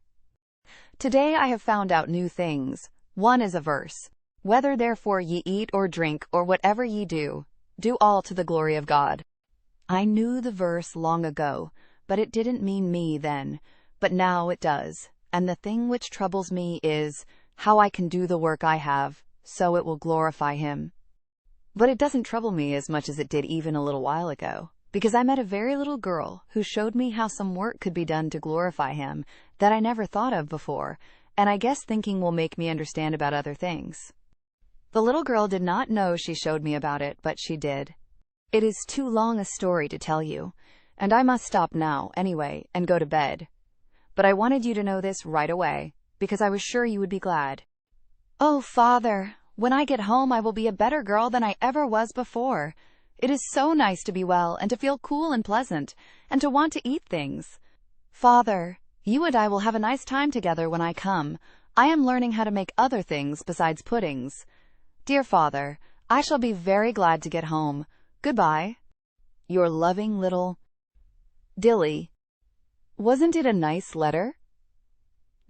Today I have found out new things. One is a verse. Whether therefore ye eat or drink or whatever ye do, do all to the glory of God. I knew the verse long ago, but it didn't mean me then, but now it does. And the thing which troubles me is how I can do the work I have, so it will glorify him. But it doesn't trouble me as much as it did even a little while ago, because I met a very little girl who showed me how some work could be done to glorify him that I never thought of before, and I guess thinking will make me understand about other things. The little girl did not know she showed me about it, but she did. It is too long a story to tell you, and I must stop now, anyway, and go to bed. But I wanted you to know this right away, because I was sure you would be glad. Oh, Father, when I get home I will be a better girl than I ever was before. It is so nice to be well, and to feel cool and pleasant, and to want to eat things. Father, you and I will have a nice time together when I come. I am learning how to make other things besides puddings. Dear Father, I shall be very glad to get home. Goodbye. Your loving little Dilly. Wasn't it a nice letter?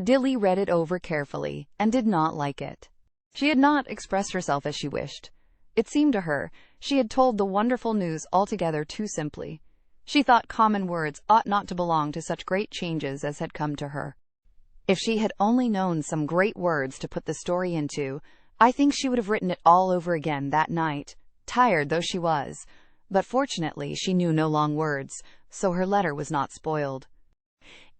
Dilly read it over carefully and did not like it. She had not expressed herself as she wished. It seemed to her she had told the wonderful news altogether too simply. She thought common words ought not to belong to such great changes as had come to her. If she had only known some great words to put the story into, I think she would have written it all over again that night, tired though she was. But fortunately she knew no long words, so her letter was not spoiled.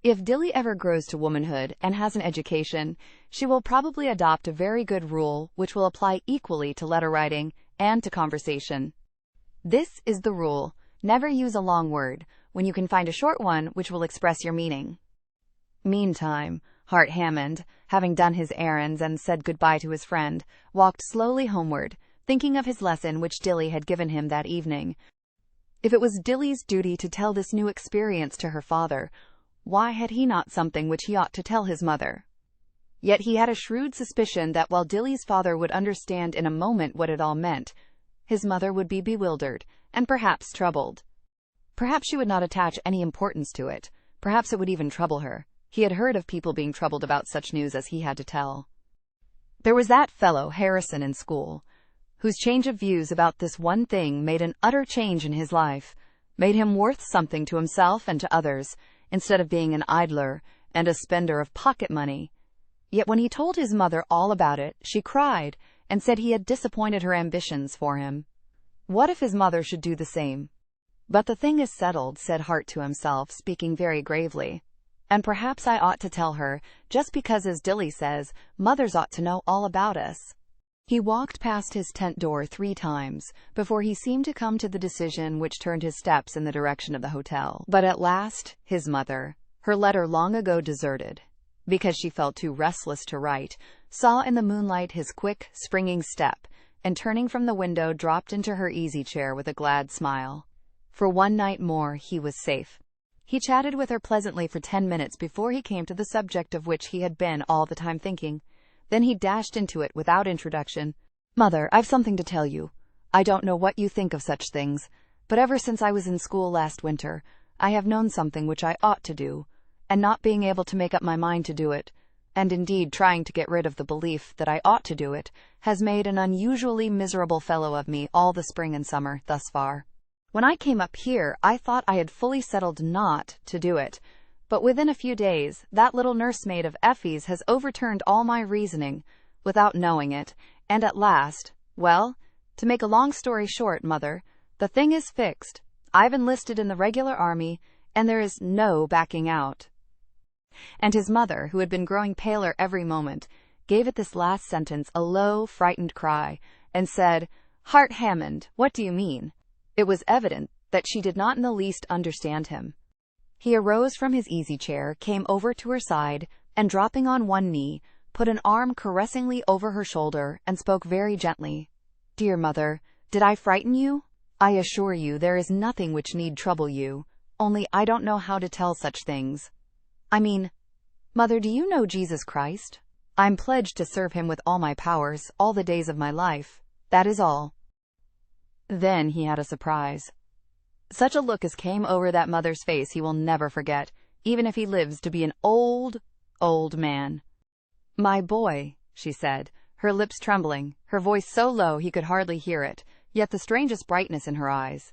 If Dilly ever grows to womanhood and has an education, she will probably adopt a very good rule which will apply equally to letter writing and to conversation. This is the rule: never use a long word when you can find a short one which will express your meaning. Meantime, Hart Hammond, having done his errands and said goodbye to his friend, walked slowly homeward, thinking of his lesson which Dilly had given him that evening. If it was Dilly's duty to tell this new experience to her father, why had he not something which he ought to tell his mother? Yet he had a shrewd suspicion that while Dilly's father would understand in a moment what it all meant, his mother would be bewildered, and perhaps troubled. Perhaps she would not attach any importance to it. Perhaps it would even trouble her. He had heard of people being troubled about such news as he had to tell. There was that fellow Harrison in school. whose change of views about this one thing made an utter change in his life, made him worth something to himself and to others, instead of being an idler and a spender of pocket money. Yet when he told his mother all about it, she cried and said he had disappointed her ambitions for him. What if his mother should do the same? But the thing is settled, said Hart to himself, speaking very gravely. And perhaps I ought to tell her, just because, as Dilly says, mothers ought to know all about us. He walked past his tent door 3 times before he seemed to come to the decision which turned his steps in the direction of the hotel. But at last, his mother, her letter long ago deserted, because she felt too restless to write, saw in the moonlight his quick, springing step, and turning from the window dropped into her easy-chair with a glad smile. For one night more he was safe. He chatted with her pleasantly for 10 minutes before he came to the subject of which he had been all the time thinking. Then he dashed into it without introduction. Mother, I've something to tell you. I don't know what you think of such things, but ever since I was in school last winter, I have known something which I ought to do, and not being able to make up my mind to do it, and indeed trying to get rid of the belief that I ought to do it, has made an unusually miserable fellow of me all the spring and summer thus far. When I came up here, I thought I had fully settled not to do it, but within a few days, that little nursemaid of Effie's has overturned all my reasoning, without knowing it, and at last, well, to make a long story short, Mother, the thing is fixed. I've enlisted in the regular army, and there is no backing out. And his mother, who had been growing paler every moment, gave at this last sentence a low, frightened cry, and said, "Hart Hammond, what do you mean?" It was evident that she did not in the least understand him. He arose from his easy-chair, came over to her side, and dropping on one knee, put an arm caressingly over her shoulder, and spoke very gently. "Dear mother, did I frighten you? I assure you there is nothing which need trouble you, only I don't know how to tell such things. I mean, Mother, do you know Jesus Christ? I'm pledged to serve him with all my powers, all the days of my life. That is all." Then he had a surprise. Such a look as came over that mother's face he will never forget, even if he lives to be an old, old man. "My boy," she said, her lips trembling, her voice so low he could hardly hear it, yet the strangest brightness in her eyes.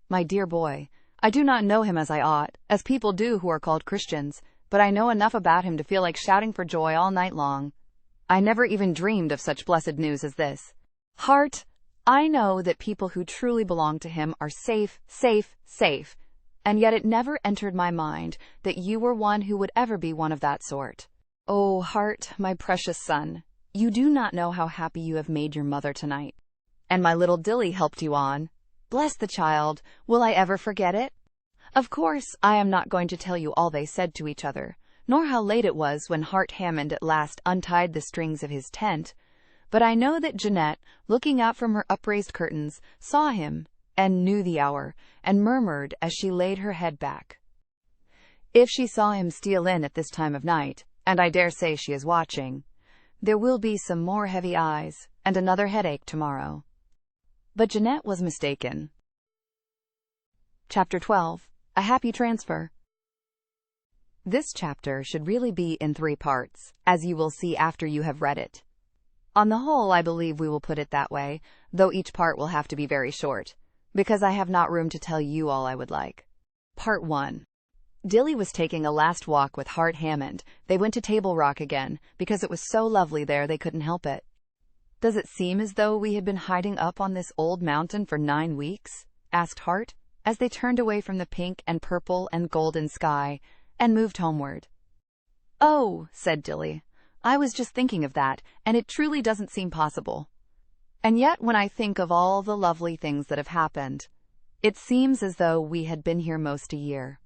"My dear boy, I do not know him as I ought, as people do who are called Christians, but I know enough about him to feel like shouting for joy all night long. I never even dreamed of such blessed news as this. Hart, I know that people who truly belong to him are safe, safe, safe, and yet it never entered my mind that you were one who would ever be one of that sort. Oh, Hart, my precious son, you do not know how happy you have made your mother tonight. And my little Dilly helped you on. Bless the child, will I ever forget it? Of course, I am not going to tell you all they said to each other, nor how late it was when Hart Hammond at last untied the strings of his tent, but I know that Jeanette, looking out from her upraised curtains, saw him, and knew the hour, and murmured as she laid her head back, "If she saw him steal in at this time of night, and I dare say she is watching, there will be some more heavy eyes, and another headache tomorrow." But Jeanette was mistaken. Chapter 12. A Happy Transfer. This chapter should really be in 3 parts, as you will see after you have read it. On the whole, I believe we will put it that way, though each part will have to be very short, because I have not room to tell you all I would like. Part 1. Dilly was taking a last walk with Hart Hammond. They went to Table Rock again, because it was so lovely there they couldn't help it. "Does it seem as though we had been hiding up on this old mountain for 9 weeks?" asked Hart, as they turned away from the pink and purple and golden sky, and moved homeward. "Oh," said Dilly, "I was just thinking of that, and it truly doesn't seem possible. And yet when I think of all the lovely things that have happened, it seems as though we had been here most a year."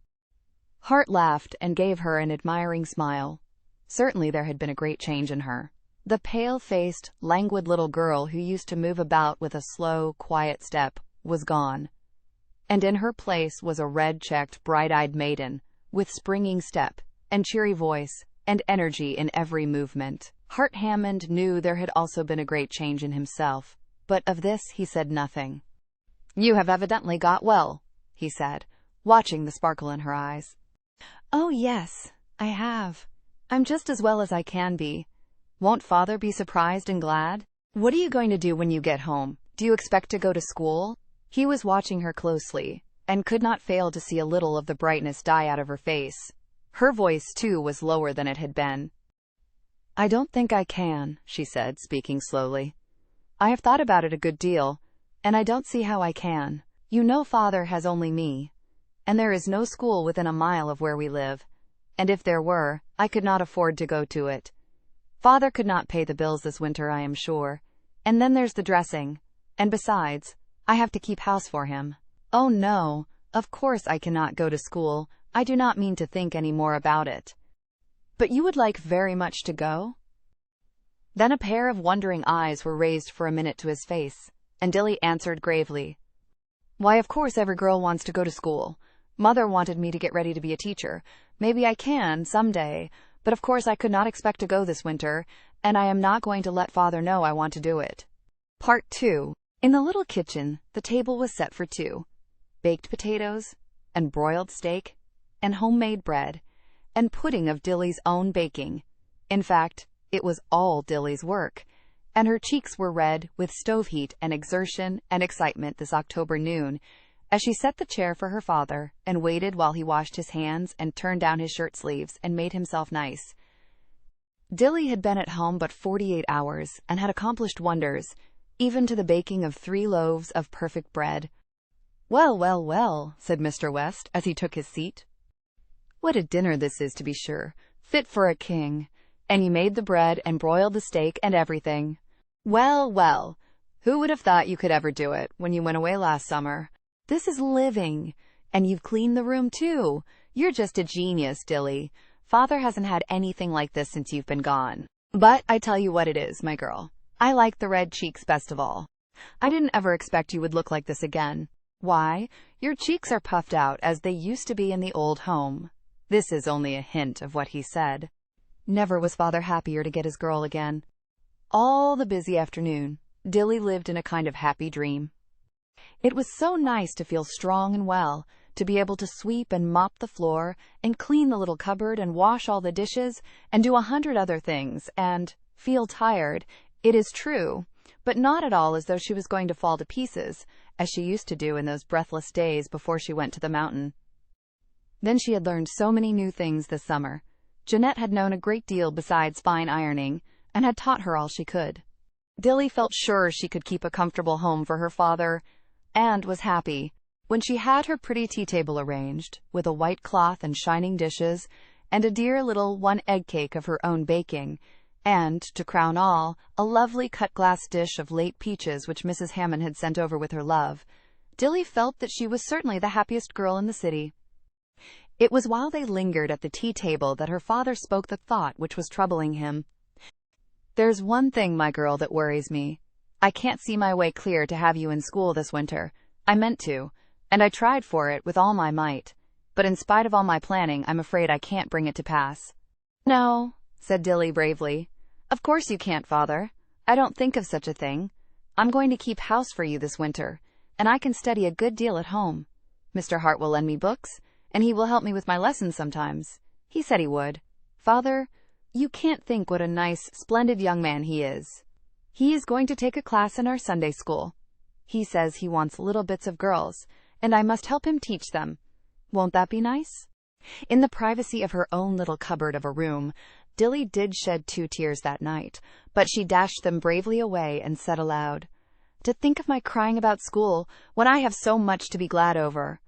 Hart laughed and gave her an admiring smile. Certainly there had been a great change in her. The pale-faced, languid little girl who used to move about with a slow, quiet step was gone, and in her place was a red-checked, bright-eyed maiden, with springing step, and cheery voice, and energy in every movement. Hart Hammond knew there had also been a great change in himself, but of this he said nothing. "You have evidently got well," he said, watching the sparkle in her eyes. "Oh, yes, I have. I'm just as well as I can be. Won't Father be surprised and glad? What are you going to do when you get home? Do you expect to go to school? He was watching her closely, and could not fail to see a little of the brightness die out of her face. Her voice, too, was lower than it had been. I don't think I can, she said, speaking slowly. I have thought about it a good deal, and I don't see how I can. You know Father has only me, and there is no school within a mile of where we live, and if there were, I could not afford to go to it. Father could not pay the bills this winter, I am sure, and then there's the dressing, and besides, I have to keep house for him. Oh no, of course I cannot go to school. I do not mean to think any more about it. But you would like very much to go? Then a pair of wondering eyes were raised for a minute to his face, and Dilly answered gravely, Why, of course every girl wants to go to school. Mother wanted me to get ready to be a teacher. Maybe I can, some day, but of course I could not expect to go this winter, and I am not going to let Father know I want to do it. Part 2. In the little kitchen, the table was set for two. Baked potatoes, and broiled steak, and homemade bread, and pudding of Dilly's own baking. In fact, it was all Dilly's work, and her cheeks were red with stove heat and exertion and excitement this October noon, as she set the chair for her father and waited while he washed his hands and turned down his shirt sleeves and made himself nice. Dilly had been at home but 48 hours and had accomplished wonders, even to the baking of 3 loaves of perfect bread. Well, well, well, said Mr. West as he took his seat. What a dinner this is, to be sure, fit for a king. And you made the bread and broiled the steak and everything. Well, well, who would have thought you could ever do it when you went away last summer? This is living. And you've cleaned the room, too. You're just a genius, Dilly. Father hasn't had anything like this since you've been gone. But I tell you what it is, my girl. I like the red cheeks best of all. I didn't ever expect you would look like this again. Why, your cheeks are puffed out as they used to be in the old home. This is only a hint of what he said. Never was Father happier to get his girl again. All the busy afternoon, Dilly lived in a kind of happy dream. It was so nice to feel strong and well, to be able to sweep and mop the floor, and clean the little cupboard, and wash all the dishes, and do 100 other things, and feel tired, it is true, but not at all as though she was going to fall to pieces, as she used to do in those breathless days before she went to the mountain. Then she had learned so many new things this summer. Jeanette had known a great deal besides fine ironing, and had taught her all she could. Dilly felt sure she could keep a comfortable home for her father, and was happy when she had her pretty tea table arranged, with a white cloth and shining dishes, and a dear little 1-egg cake of her own baking, and, to crown all, a lovely cut-glass dish of late peaches which Mrs. Hammond had sent over with her love. Dilly felt that she was certainly the happiest girl in the city. It was while they lingered at the tea table that her father spoke the thought which was troubling him. There's one thing, my girl, that worries me. I can't see my way clear to have you in school this winter. I meant to, and I tried for it with all my might. But in spite of all my planning, I'm afraid I can't bring it to pass. No, said Dilly bravely. Of course you can't, Father. I don't think of such a thing. I'm going to keep house for you this winter, and I can study a good deal at home. Mr. Hart will lend me books, and he will help me with my lessons sometimes. He said he would. Father, you can't think what a nice, splendid young man he is. He is going to take a class in our Sunday school. He says he wants little bits of girls, and I must help him teach them. Won't that be nice? In the privacy of her own little cupboard of a room, Dilly did shed 2 tears that night, but she dashed them bravely away and said aloud, To think of my crying about school when I have so much to be glad over.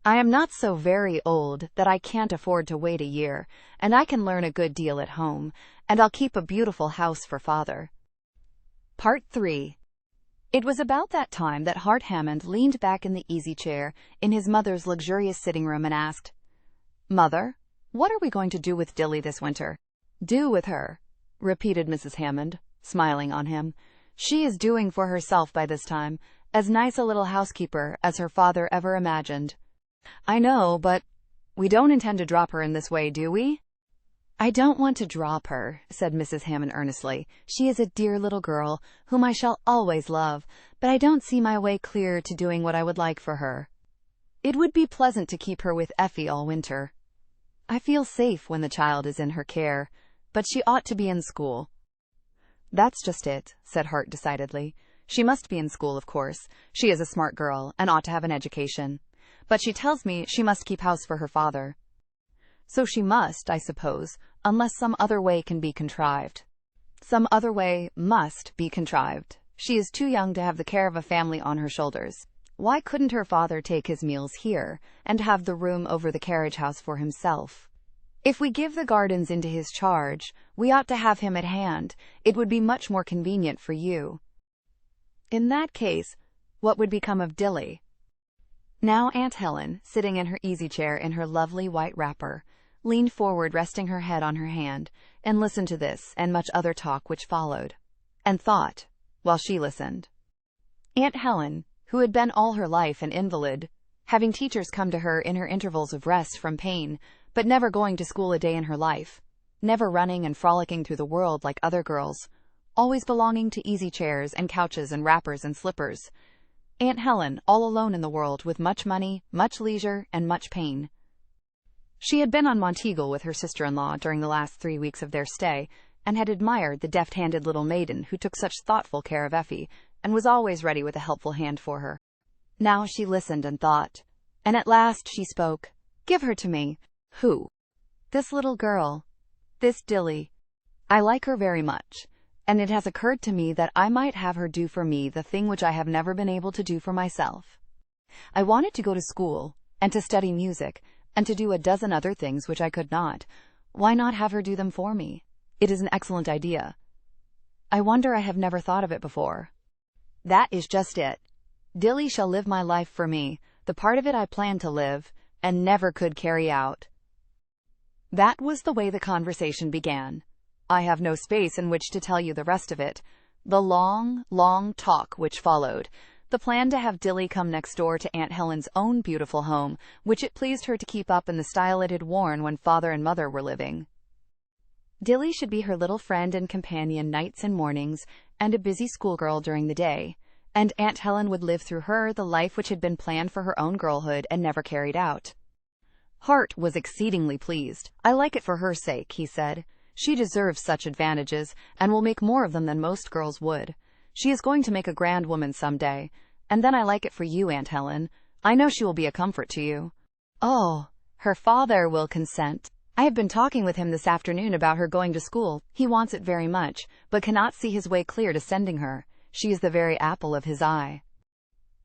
I am not so very old that I can't afford to wait a year, and I can learn a good deal at home, and I'll keep a beautiful house for Father. Part 3. It was about that time that Hart Hammond leaned back in the easy chair in his mother's luxurious sitting room and asked, Mother, what are we going to do with Dilly this winter? Do with her, repeated Mrs. Hammond, smiling on him. She is doing for herself by this time, as nice a little housekeeper as her father ever imagined. I know, but we don't intend to drop her in this way, do we? I don't want to drop her, said Mrs. Hammond earnestly. She is a dear little girl, whom I shall always love, but I don't see my way clear to doing what I would like for her. It would be pleasant to keep her with Effie all winter. I feel safe when the child is in her care, but she ought to be in school. That's just it, said Hart decidedly. She must be in school, of course. She is a smart girl and ought to have an education. But she tells me she must keep house for her father. So she must, I suppose, unless some other way can be contrived. Some other way must be contrived. She is too young to have the care of a family on her shoulders. Why couldn't her father take his meals here and have the room over the carriage house for himself? If we give the gardens into his charge, we ought to have him at hand. It would be much more convenient for you. In that case, what would become of Dilly? Now Aunt Helen, sitting in her easy chair in her lovely white wrapper, leaned forward, resting her head on her hand, and listened to this and much other talk which followed, and thought, while she listened. Aunt Helen, who had been all her life an invalid, having teachers come to her in her intervals of rest from pain, but never going to school a day in her life, never running and frolicking through the world like other girls, always belonging to easy chairs and couches and wrappers and slippers. Aunt Helen, all alone in the world, with much money, much leisure, and much pain. She had been on Monteagle with her sister-in-law during the last 3 weeks of their stay, and had admired the deft-handed little maiden who took such thoughtful care of Effie, and was always ready with a helpful hand for her. Now she listened and thought, and at last she spoke. "Give her to me." "Who?" "This little girl. This Dilly. I like her very much, and it has occurred to me that I might have her do for me the thing which I have never been able to do for myself. I wanted to go to school, and to study music, and to do a dozen other things which I could not. Why not have her do them for me? It is an excellent idea. I wonder I have never thought of it before. That is just it. Dilly shall live my life for me, the part of it I planned to live, and never could carry out." That was the way the conversation began. I have no space in which to tell you the rest of it. The long, long talk which followed, the plan to have Dilly come next door to Aunt Helen's own beautiful home, which it pleased her to keep up in the style it had worn when father and mother were living. Dilly should be her little friend and companion nights and mornings, and a busy schoolgirl during the day, and Aunt Helen would live through her the life which had been planned for her own girlhood and never carried out. Hart was exceedingly pleased. "I like it for her sake," he said. "She deserves such advantages, and will make more of them than most girls would. She is going to make a grand woman some day. And then I like it for you, Aunt Helen. I know she will be a comfort to you." "Oh, her father will consent. I have been talking with him this afternoon about her going to school. He wants it very much, but cannot see his way clear to sending her. She is the very apple of his eye."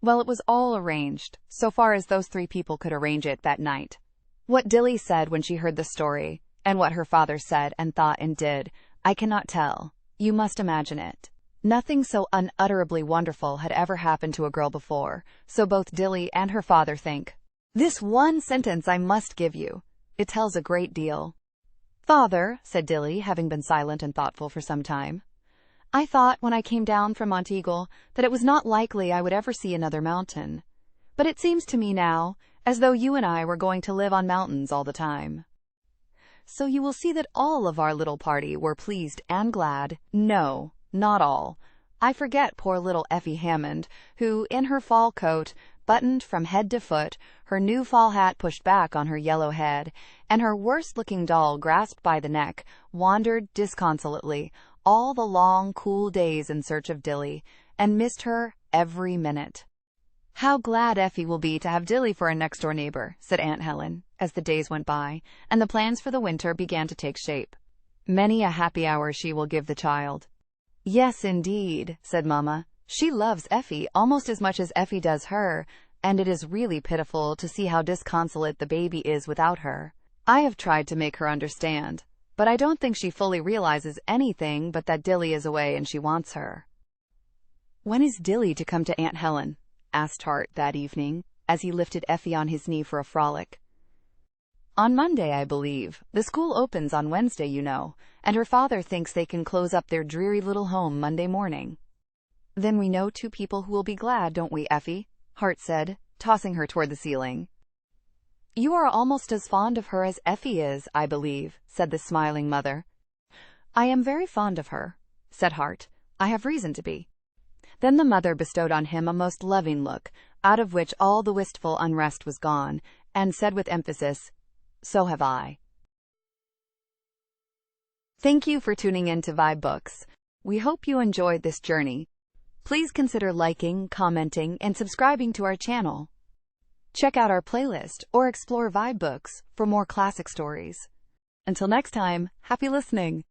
Well, it was all arranged, so far as those 3 people could arrange it that night. What Dilly said when she heard the story, and what her father said and thought and did, I cannot tell. You must imagine it. Nothing so unutterably wonderful had ever happened to a girl before, so both Dilly and her father think. This one sentence I must give you. It tells a great deal. "Father," said Dilly, having been silent and thoughtful for some time, "I thought when I came down from Monteagle that it was not likely I would ever see another mountain. But it seems to me now as though you and I were going to live on mountains all the time. So you will see that all of our little party were pleased and glad. No, not all. I forget poor little Effie Hammond, who, in her fall coat, buttoned from head to foot, her new fall hat pushed back on her yellow head, and her worst-looking doll grasped by the neck, wandered disconsolately all the long, cool days in search of Dilly, and missed her every minute." "How glad Effie will be to have Dilly for a next-door neighbor," said Aunt Helen, as the days went by, and the plans for the winter began to take shape. "Many a happy hour she will give the child." "Yes, indeed," said Mamma. "She loves Effie almost as much as Effie does her, and it is really pitiful to see how disconsolate the baby is without her. I have tried to make her understand, but I don't think she fully realizes anything but that Dilly is away and she wants her." "When is Dilly to come to Aunt Helen?" asked Hart that evening, as he lifted Effie on his knee for a frolic. "On Monday, I believe. The school opens on Wednesday, you know, and her father thinks they can close up their dreary little home Monday morning." "Then we know 2 people who will be glad, don't we, Effie?" Hart said, tossing her toward the ceiling. "You are almost as fond of her as Effie is, I believe," said the smiling mother. "I am very fond of her," said Hart. "I have reason to be." Then the mother bestowed on him a most loving look, out of which all the wistful unrest was gone, and said with emphasis, "So have I." Thank you for tuning in to VIBEBooks. We hope you enjoyed this journey. Please consider liking, commenting, and subscribing to our channel. Check out our playlist or explore VIBEBooks for more classic stories. Until next time, happy listening!